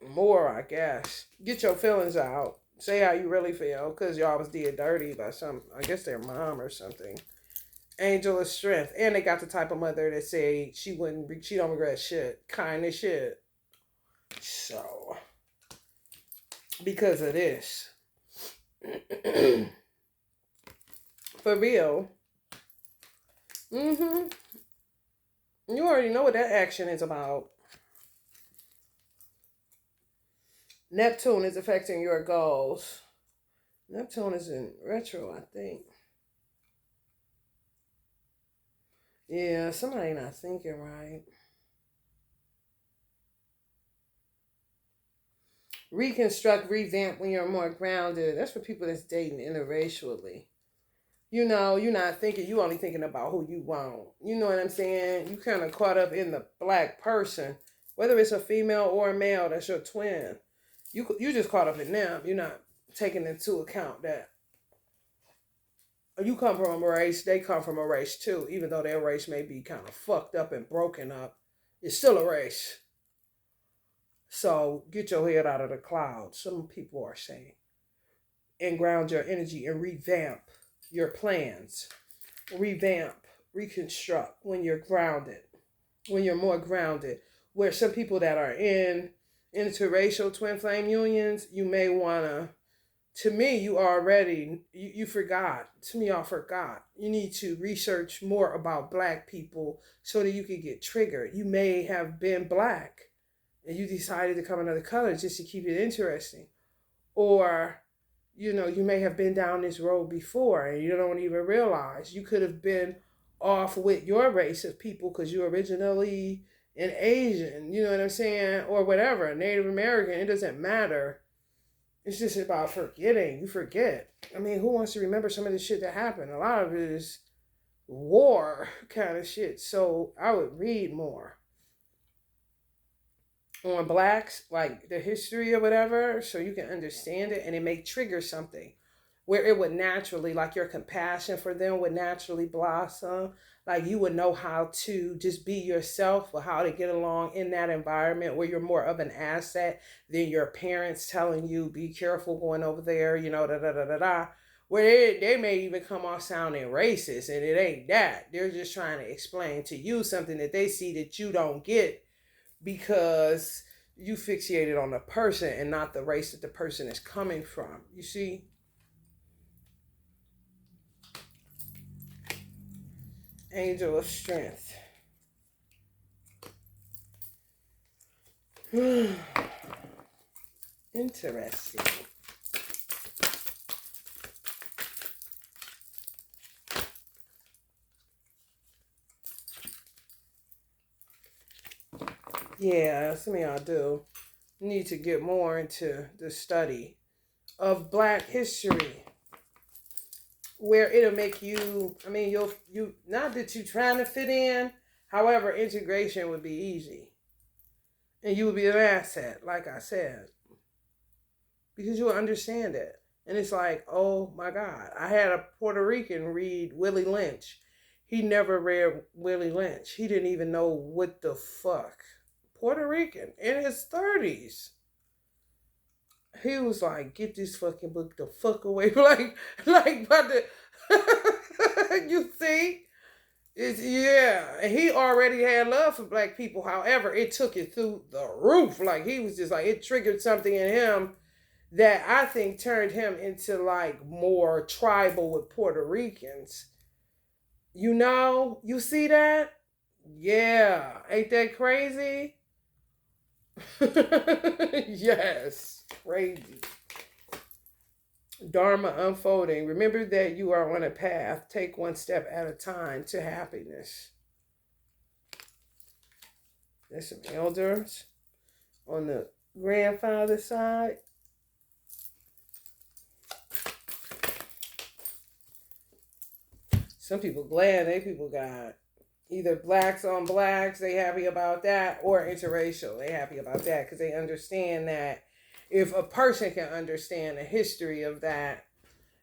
more, I guess. Get your feelings out. Say how you really feel, because y'all was did dirty by I guess their mom or something. Angel of strength. And they got the type of mother that say she don't regret shit. Kind of shit. So, because of this. For real. You already know what that action is about. Neptune is affecting your goals. Neptune is in retro, I think. Yeah, somebody not thinking right. Reconstruct, revamp when you're more grounded. That's for people that's dating interracially. You're not thinking, you only thinking about who you want. You know what I'm saying? You kind of caught up in the black person. Whether it's a female or a male, that's your twin. You just caught up in them. You're not taking into account that you come from a race, they come from a race too. Even though their race may be kind of fucked up and broken up, it's still a race. So get your head out of the clouds, some people are saying. And ground your energy and revamp your plans. Revamp, reconstruct when you're grounded. When you're more grounded. Where some people that are in interracial twin flame unions, you may want to To me, you forgot. To me, y'all forgot. You need to research more about black people so that you can get triggered. You may have been black and you decided to come another color just to keep it interesting. Or, you may have been down this road before and you don't even realize. You could have been off with your race of people because you're originally an Asian, you know what I'm saying? Or whatever, Native American, it doesn't matter. It's just about forgetting. You forget. I mean, who wants to remember some of the shit that happened? A lot of it is war kind of shit. So I would read more on blacks, like the history or whatever, so you can understand it and it may trigger something where it would naturally, like your compassion for them would naturally blossom. Like you would know how to just be yourself or how to get along in that environment where you're more of an asset than your parents telling you, be careful going over there, da da da da da. Where they may even come off sounding racist and it ain't that. They're just trying to explain to you something that they see that you don't get because you fixated on the person and not the race that the person is coming from. You see? Angel of Strength. Interesting. Yeah, some of y'all do need to get more into the study of black history, where it'll make you, you not that you trying to fit in, however, integration would be easy. And you would be an asset, like I said, because you will understand it. And it's like, oh my God, I had a Puerto Rican read Willie Lynch. He never read Willie Lynch. He didn't even know what the fuck. Puerto Rican in his 30s. He was like, get this fucking book the fuck away. like, but you see? And he already had love for black people. However, it took it through the roof. Like, he was just like, it triggered something in him that I think turned him into like more tribal with Puerto Ricans. You see that? Yeah. Ain't that crazy? Yes, crazy. Dharma unfolding. Remember that you are on a path. Take one step at a time to happiness. There's some elders on the grandfather side. Some people glad they people got either blacks on blacks, they happy about that, or interracial, they happy about that because they understand that if a person can understand the history of that,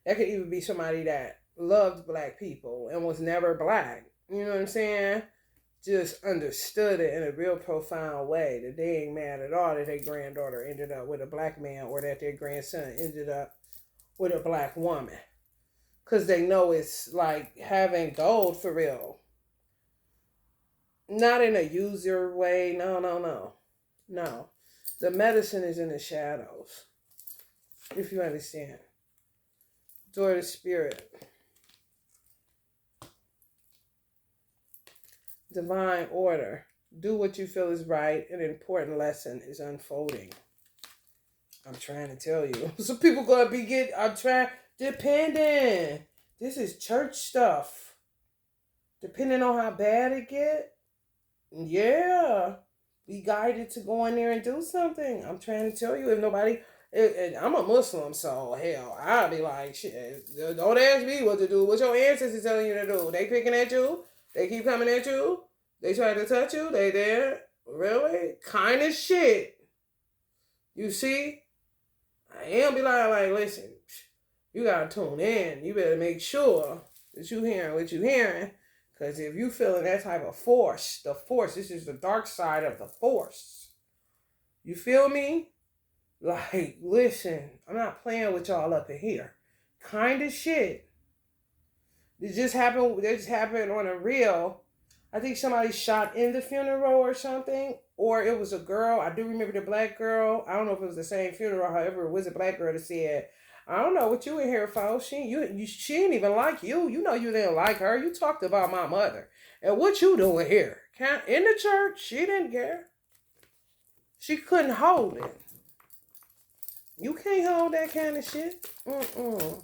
that could even be somebody that loved black people and was never black. You know what I'm saying? Just understood it in a real profound way that they ain't mad at all that their granddaughter ended up with a black man or that their grandson ended up with a black woman. Because they know it's like having gold for real. Not in a user way. No. The medicine is in the shadows. If you understand. Door to spirit. Divine order. Do what you feel is right. An important lesson is unfolding. I'm trying to tell you. So people gonna be depending. This is church stuff. Depending on how bad it get. Yeah, be guided to go in there and do something. I'm trying to tell you, if nobody, I'm a Muslim, so hell, I'll be like, shit, don't ask me what to do. What your ancestors telling you to do? They picking at you? They keep coming at you? They try to touch you? They there? Really? Kind of shit. You see? I am be like, listen, you gotta tune in. You better make sure that you hearing what you hearing. Because if you feeling that type of force, this is the dark side of the force. You feel me? Like, listen, I'm not playing with y'all up in here. Kind of shit. It just happened on a reel. I think somebody shot in the funeral or something. Or it was a girl. I do remember the black girl. I don't know if it was the same funeral. However, it was a black girl that said, I don't know what you in here for. She didn't even like you. You know you didn't like her. You talked about my mother. And what you doing here? In the church, she didn't care. She couldn't hold it. You can't hold that kind of shit. Mm-mm.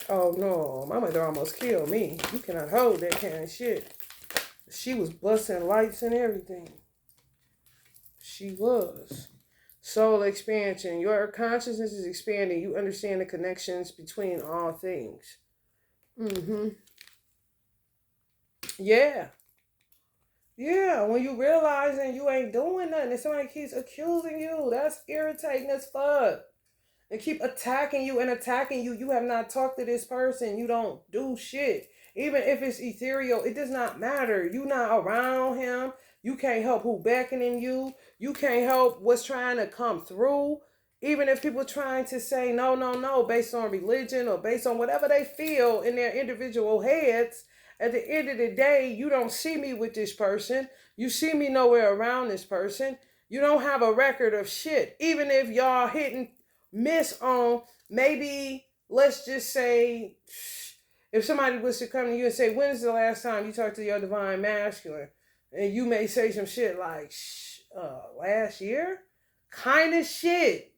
Oh no, my mother almost killed me. You cannot hold that kind of shit. She was busting lights and everything. She was. Soul expansion. Your consciousness is expanding. You understand the connections between all things. Mm-hmm. Yeah. Yeah. When you realizing you ain't doing nothing and somebody keeps accusing you, that's irritating as fuck. And keep attacking you and attacking you. You have not talked to this person. You don't do shit. Even if it's ethereal, it does not matter. You not around him. You can't help who beckoning you. You can't help what's trying to come through. Even if people trying to say no, no, no, based on religion or based on whatever they feel in their individual heads, at the end of the day, you don't see me with this person. You see me nowhere around this person. You don't have a record of shit. Even if y'all hitting miss on maybe, let's just say, if somebody was to come to you and say, when is the last time you talked to your divine masculine? And you may say some shit like, last year? Kind of shit.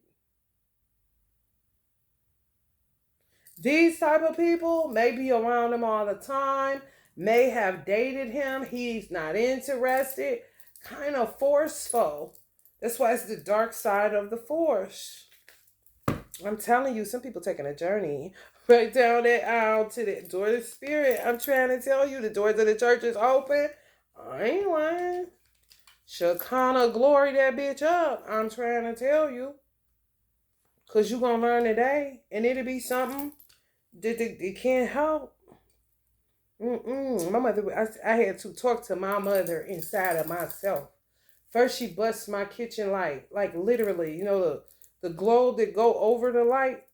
These type of people may be around him all the time, may have dated him, he's not interested, kind of forceful. That's why it's the dark side of the force. I'm telling you, some people taking a journey right down that aisle to the door of the spirit. I'm trying to tell you, the doors of the church is open. I ain't lying. Shekinah glory that bitch up. I'm trying to tell you. Because you going to learn today. And it'll be something that it can't help. My mother, I had to talk to my mother inside of myself. First, she busts my kitchen light. Like literally, the globe that go over the light,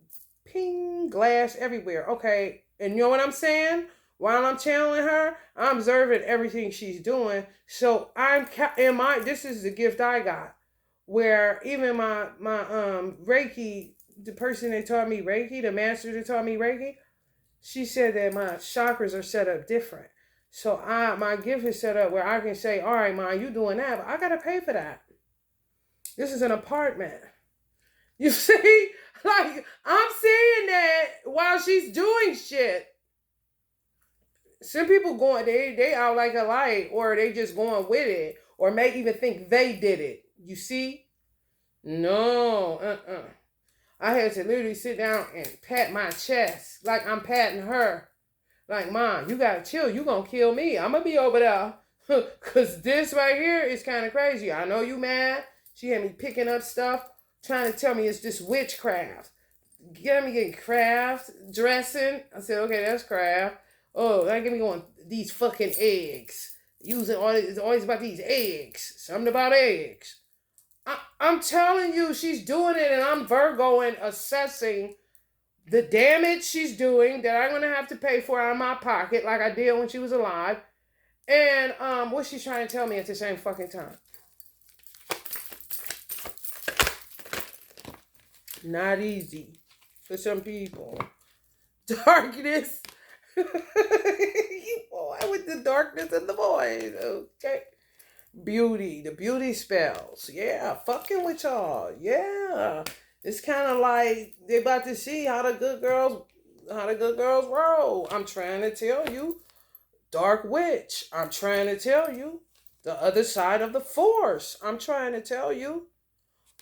ping, glass everywhere. Okay, and you know what I'm saying? While I'm channeling her, I'm observing everything she's doing. So this is the gift I got. Where even my Reiki, the person that taught me Reiki, the master that taught me Reiki, she said that my chakras are set up different. So my gift is set up where I can say, all right, Ma, you doing that, but I gotta pay for that. This is an apartment. You see? Like, I'm seeing that while she's doing shit. Some people they out like a light, or they just going with it, or may even think they did it. You see? No, I had to literally sit down and pat my chest like I'm patting her. Like, Mom, you gotta chill. You gonna kill me. I'm gonna be over there. Because this right here is kind of crazy. I know you mad. She had me picking up stuff, trying to tell me it's just witchcraft. Get me getting craft, dressing. I said, okay, that's craft. Oh, I get me going, these fucking eggs. It's always about these eggs. Something about eggs. I'm telling you, she's doing it, and I'm Virgoing, assessing the damage she's doing that I'm going to have to pay for out of my pocket like I did when she was alive. And what she's trying to tell me at the same fucking time. Not easy for some people. Darkness. Boy, with the darkness and the void. Okay. Beauty. The beauty spells. Yeah. Fucking with y'all. Yeah. It's kind of like they about to see how the good girls roll. I'm trying to tell you. Dark witch. I'm trying to tell you. The other side of the force. I'm trying to tell you.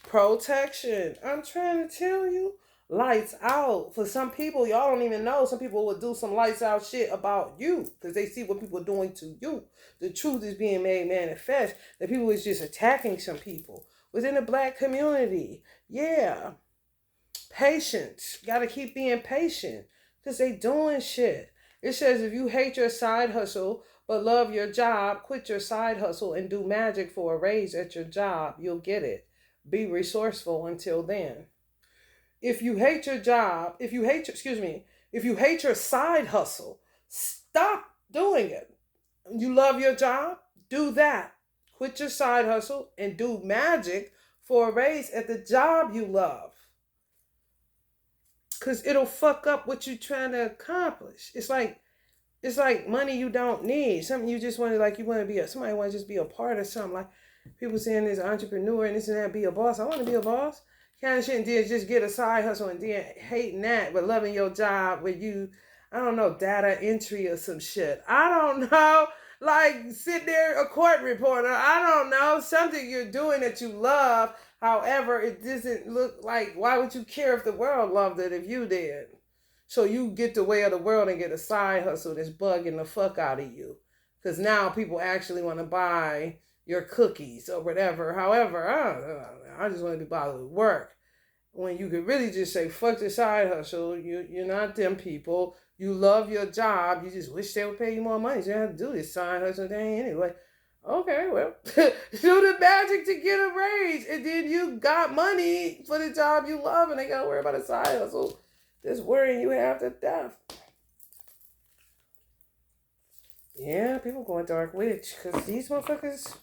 Protection. I'm trying to tell you. Lights out. For some people, y'all don't even know. Some people will do some lights out shit about you because they see what people are doing to you. The truth is being made manifest. The people is just attacking some people within the black community. Yeah. Patience. Gotta keep being patient because they doing shit. It says if you hate your side hustle but love your job, quit your side hustle and do magic for a raise at your job. You'll get it. Be resourceful until then. If you hate your job, if you hate your side hustle, stop doing it. You love your job, do that. Quit your side hustle and do magic for a raise at the job you love. Because it'll fuck up what you're trying to accomplish. It's like money you don't need. Something you just want to, like, you want to be somebody want to just be a part of something. Like people saying this entrepreneur and this and that, be a boss. I want to be a boss. Kind of shit, and then just get a side hustle and then hating that, but loving your job where you, I don't know, data entry or some shit. I don't know. Like, sit there, a court reporter. I don't know. Something you're doing that you love. However, it doesn't look like, why would you care if the world loved it if you did? So you get the way of the world and get a side hustle that's bugging the fuck out of you. Because now people actually want to buy your cookies or whatever. However, I just want to be bothered with work. When you could really just say, fuck the side hustle. You're not them people. You love your job. You just wish they would pay you more money. So you have to do this side hustle thing anyway. Okay, well, do the magic to get a raise. And then you got money for the job you love and they got to worry about a side hustle. That's worrying you half to death. Yeah, people going dark witch because these motherfuckers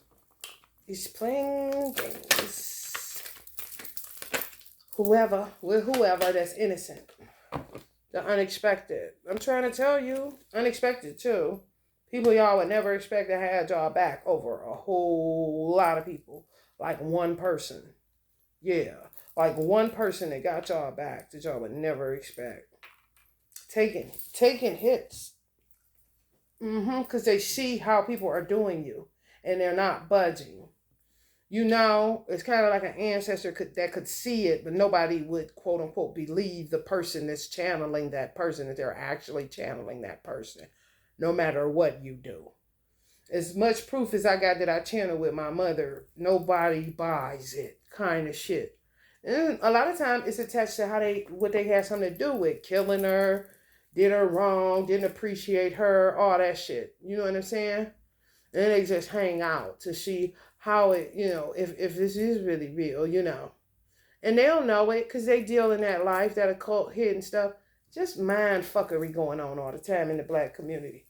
is playing games. Whoever that's innocent. The unexpected. I'm trying to tell you, unexpected too. People y'all would never expect to have y'all back over a whole lot of people. Like one person. Yeah. Like one person that got y'all back that y'all would never expect. Taking hits. Because they see how people are doing you. And they're not budging. You know, it's kind of like an ancestor that could see it, but nobody would, quote unquote, believe the person that's channeling that person, that they're actually channeling that person, no matter what you do. As much proof as I got that I channel with my mother, nobody buys it, kind of shit. And a lot of times it's attached to what they had something to do with, killing her, did her wrong, didn't appreciate her, all that shit. You know what I'm saying? And they just hang out to see how it, you know, if this is really real, you know. And they don't know it because they deal in that life, that occult hidden stuff. Just mind fuckery going on all the time in the black community.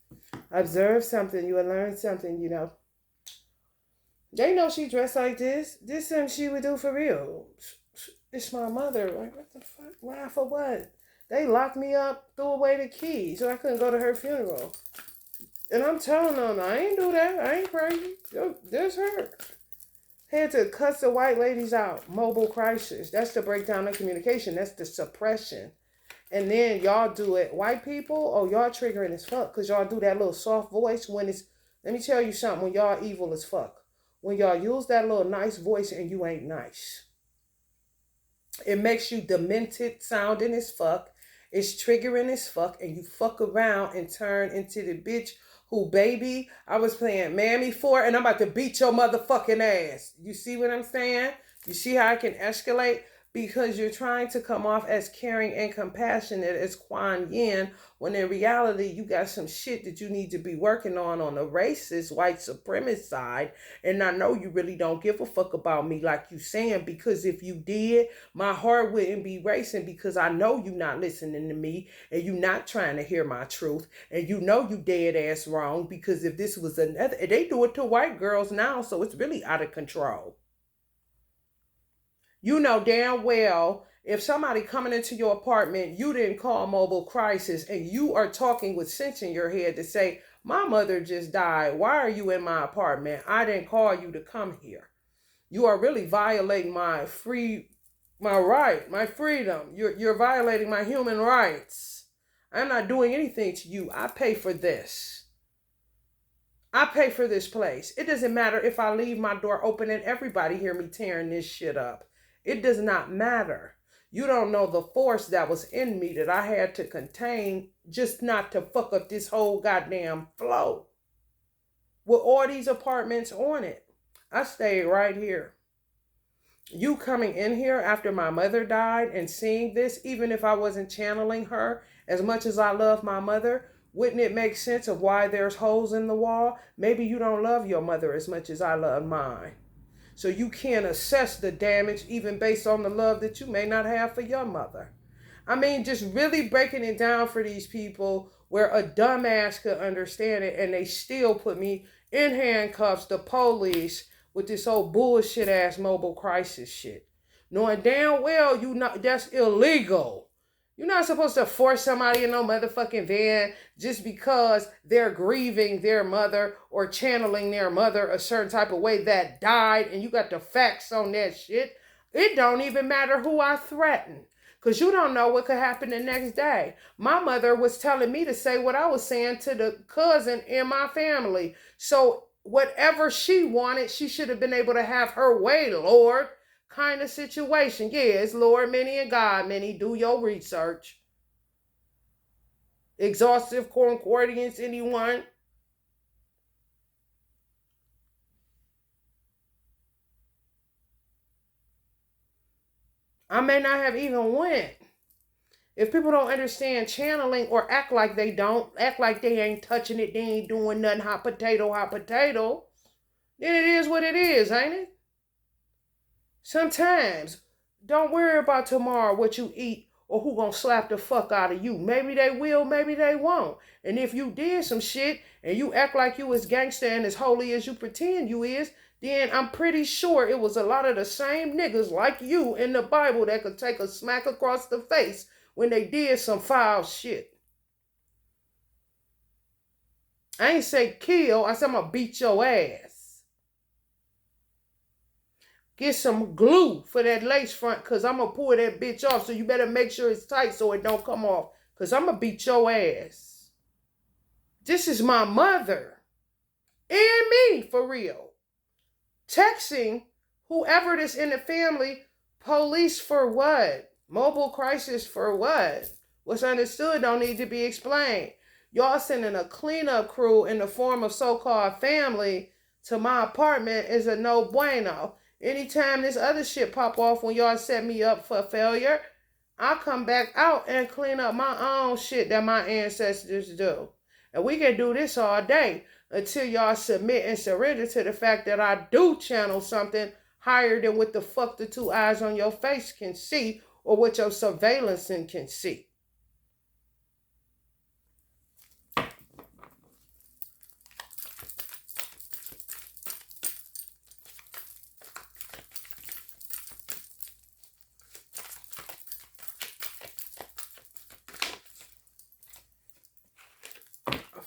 Observe something, you will learn something, you know. They know she dressed like this. This is something she would do for real. It's my mother. Like, what the fuck? Why, for what? They locked me up, threw away the key, so I couldn't go to her funeral. And I'm telling them, I ain't do that. I ain't crazy. There's her. Had to cuss the white ladies out. Mobile crisis. That's the breakdown of communication. That's the suppression. And then y'all do it. White people, oh, y'all triggering as fuck. Because y'all do that little soft voice when it's, let me tell you something, when y'all evil as fuck. When y'all use that little nice voice and you ain't nice. It makes you demented sounding as fuck. It's triggering as fuck. And you fuck around and turn into the bitch who, baby, I was playing Mammy for, and I'm about to beat your motherfucking ass. You see what I'm saying? You see how I can escalate? Because you're trying to come off as caring and compassionate as Kuan Yin, when in reality, you got some shit that you need to be working on the racist, white supremacist side. And I know you really don't give a fuck about me like you saying, because if you did, my heart wouldn't be racing, because I know you not listening to me and you not trying to hear my truth. And you know you dead ass wrong, because if this was another, they do it to white girls now, so it's really out of control. You know damn well, if somebody coming into your apartment, you didn't call mobile crisis, and you are talking with sense in your head to say, my mother just died. Why are you in my apartment? I didn't call you to come here. You are really violating my right, my freedom. You're violating my human rights. I'm not doing anything to you. I pay for this. I pay for this place. It doesn't matter if I leave my door open and everybody hear me tearing this shit up. It does not matter. You don't know the force that was in me that I had to contain just not to fuck up this whole goddamn flow. With all these apartments on it. I stayed right here. You coming in here after my mother died and seeing this, even if I wasn't channeling her, as much as I love my mother, wouldn't it make sense of why there's holes in the wall? Maybe you don't love your mother as much as I love mine. So you can't assess the damage even based on the love that you may not have for your mother. I mean, just really breaking it down for these people where a dumbass could understand it, and they still put me in handcuffs, the police, with this whole bullshit ass mobile crisis shit. Knowing damn well that's illegal. You're not supposed to force somebody in no motherfucking van just because they're grieving their mother or channeling their mother a certain type of way that died, and you got the facts on that shit. It don't even matter who I threaten, because you don't know what could happen the next day. My mother was telling me to say what I was saying to the cousin in my family. So whatever she wanted, she should have been able to have her way, Lord. Kind of situation. Yeah, it's Lord many and God many. Do your research. Exhaustive concordance, anyone? I may not have even went. If people don't understand channeling or act like they don't, act like they ain't touching it, they ain't doing nothing, hot potato, then it is what it is, ain't it? Sometimes, don't worry about tomorrow what you eat or who gonna slap the fuck out of you. Maybe they will, maybe they won't. And if you did some shit and you act like you as gangster and as holy as you pretend you is, then I'm pretty sure it was a lot of the same niggas like you in the Bible that could take a smack across the face when they did some foul shit. I ain't say kill, I said I'm gonna beat your ass. Get some glue for that lace front, because I'm going to pull that bitch off. So you better make sure it's tight so it don't come off, because I'm going to beat your ass. This is my mother. And me, for real. Texting whoever that's in the family, police for what? Mobile crisis for what? What's understood don't need to be explained. Y'all sending a cleanup crew in the form of so-called family to my apartment is a no bueno. Anytime this other shit pop off when y'all set me up for failure, I'll come back out and clean up my own shit that my ancestors do. And we can do this all day until y'all submit and surrender to the fact that I do channel something higher than what the fuck the two eyes on your face can see or what your surveillance can see.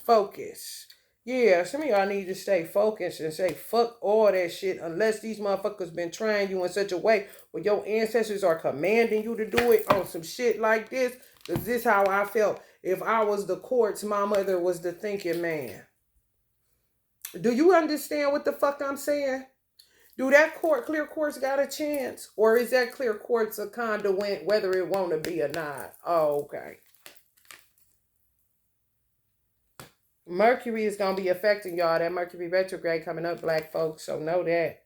Focus. Yeah, some of y'all need to stay focused and say fuck all that shit unless these motherfuckers been trying you in such a way where your ancestors are commanding you to do it on some shit like this. Because this how I felt if I was the courts, my mother was the thinking man. Do you understand what the fuck I'm saying? Do that clear courts got a chance? Or is that clear courts a conduit whether it want to be or not? Oh, okay. Mercury is going to be affecting y'all. That Mercury retrograde coming up, black folks. So know that.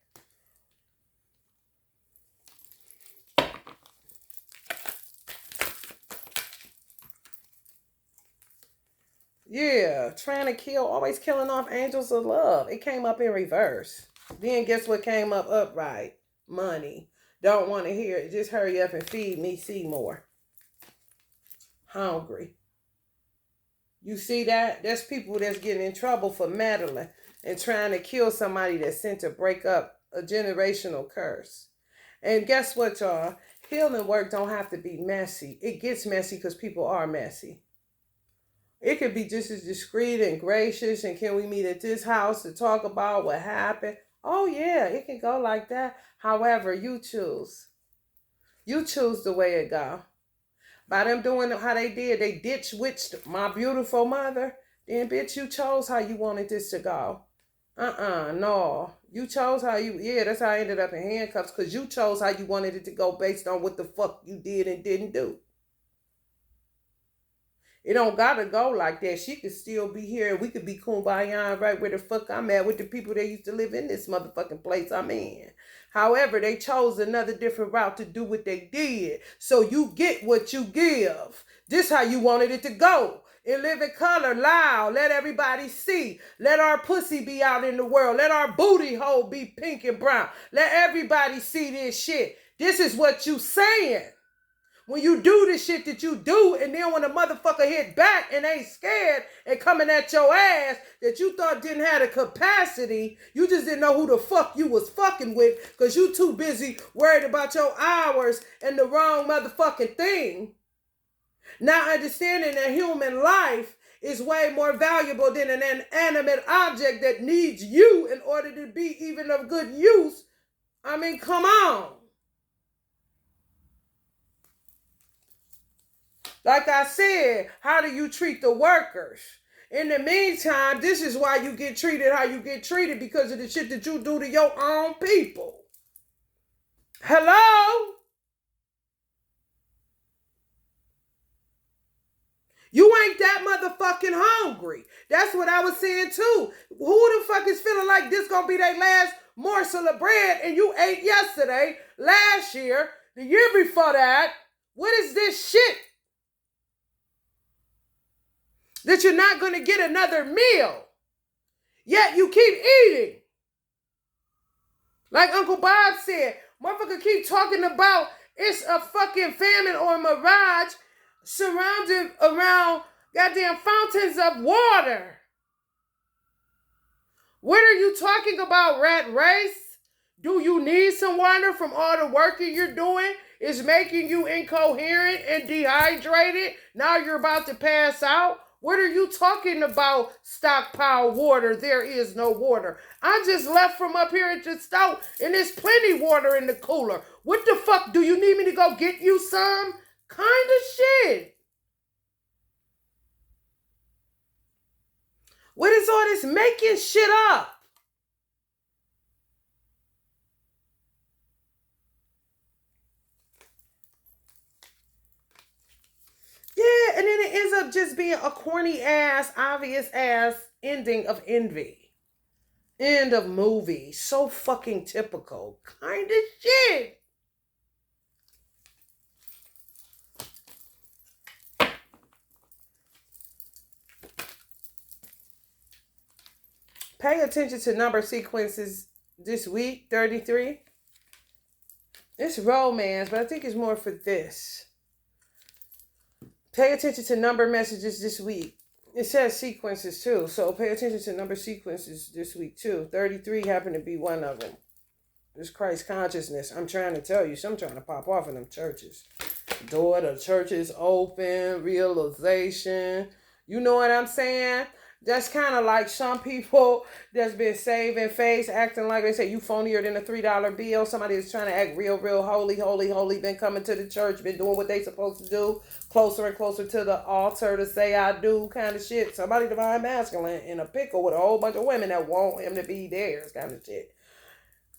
Yeah. Trying to kill. Always killing off angels of love. It came up in reverse. Then guess what came up upright? Money. Don't want to hear it. Just hurry up and feed me. See more. Hungry. You see that? That's people that's getting in trouble for meddling and trying to kill somebody that's sent to break up a generational curse. And guess what, y'all? Healing work don't have to be messy. It gets messy because people are messy. It could be just as discreet and gracious, and can we meet at this house to talk about what happened? Oh, yeah, it can go like that. However, you choose. You choose the way it go. By them doing how they did, they ditch-witched my beautiful mother. Then, bitch, you chose how you wanted this to go. No. You chose how that's how I ended up in handcuffs, because you chose how you wanted it to go based on what the fuck you did and didn't do. It don't gotta go like that. She could still be here, and we could be kumbaya right where the fuck I'm at with the people that used to live in this motherfucking place I'm in. However, they chose another different route to do what they did. So you get what you give. This how you wanted it to go. In living color, loud. Let everybody see. Let our pussy be out in the world. Let our booty hole be pink and brown. Let everybody see this shit. This is what you saying. when you do the shit that you do, and then when a motherfucker hit back and ain't scared and coming at your ass that you thought didn't have the capacity, you just didn't know who the fuck you was fucking with because you too busy worried about your hours and the wrong motherfucking thing. Now understanding that human life is way more valuable than an inanimate object that needs you in order to be even of good use. I mean, come on. Like I said, how do you treat the workers? In the meantime, this is why you get treated how you get treated, because of the shit that you do to your own people. Hello? You ain't that motherfucking hungry. That's what I was saying too. Who the fuck is feeling like this gonna be their last morsel of bread and you ate yesterday, last year, the year before that? What is this shit? That you're not gonna get another meal. Yet you keep eating. Like Uncle Bob said, motherfucker keep talking about it's a fucking famine or a mirage surrounded around goddamn fountains of water. What are you talking about, rat race? Do you need some water from all the working you're doing? It's making you incoherent and dehydrated. Now you're about to pass out. What are you talking about, stockpile water? There is no water. I just left from up here at the stove, and there's plenty water in the cooler. What the fuck? Do you need me to go get you some? Kind of shit. What is all this making shit up? Yeah, and then it ends up just being a corny ass, obvious ass ending of envy. End of movie. So fucking typical. Kind of shit. Pay attention to number sequences this week, 33. It's romance, but I think it's more for this. Pay attention to number messages this week. It says sequences too, so pay attention to number sequences this week too. 33 happened to be one of them. This Christ consciousness. I'm trying to tell you, I'm trying to pop off in them churches. Door to churches open, realization. You know what I'm saying? That's kind of like some people that's been saving face, acting like they say you phonier than a $3 bill. Somebody that's trying to act real, real holy, been coming to the church, been doing what they supposed to do, closer and closer to the altar to say I do kind of shit. Somebody divine masculine in a pickle with a whole bunch of women that want him to be theirs kind of shit.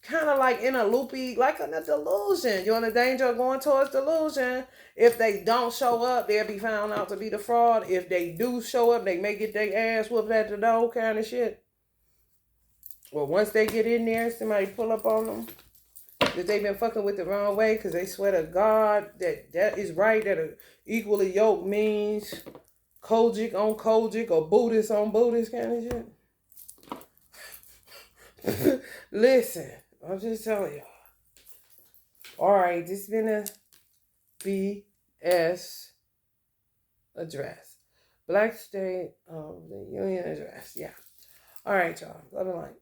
Kind of like in a loopy, like in a delusion. You're in the danger of going towards delusion. If they don't show up, they'll be found out to be the fraud. If they do show up, they may get their ass whooped at the door kind of shit. Well, once they get in there, somebody pull up on them that they've been fucking with the wrong way because they swear to God that is right, that a equally yoked means Kojic on Kojic or Buddhist on Buddhist kind of shit. Listen. I'm just telling y'all. Alright, this has been a BS address. Black State of the Union address. Yeah. Alright, y'all. Love and light.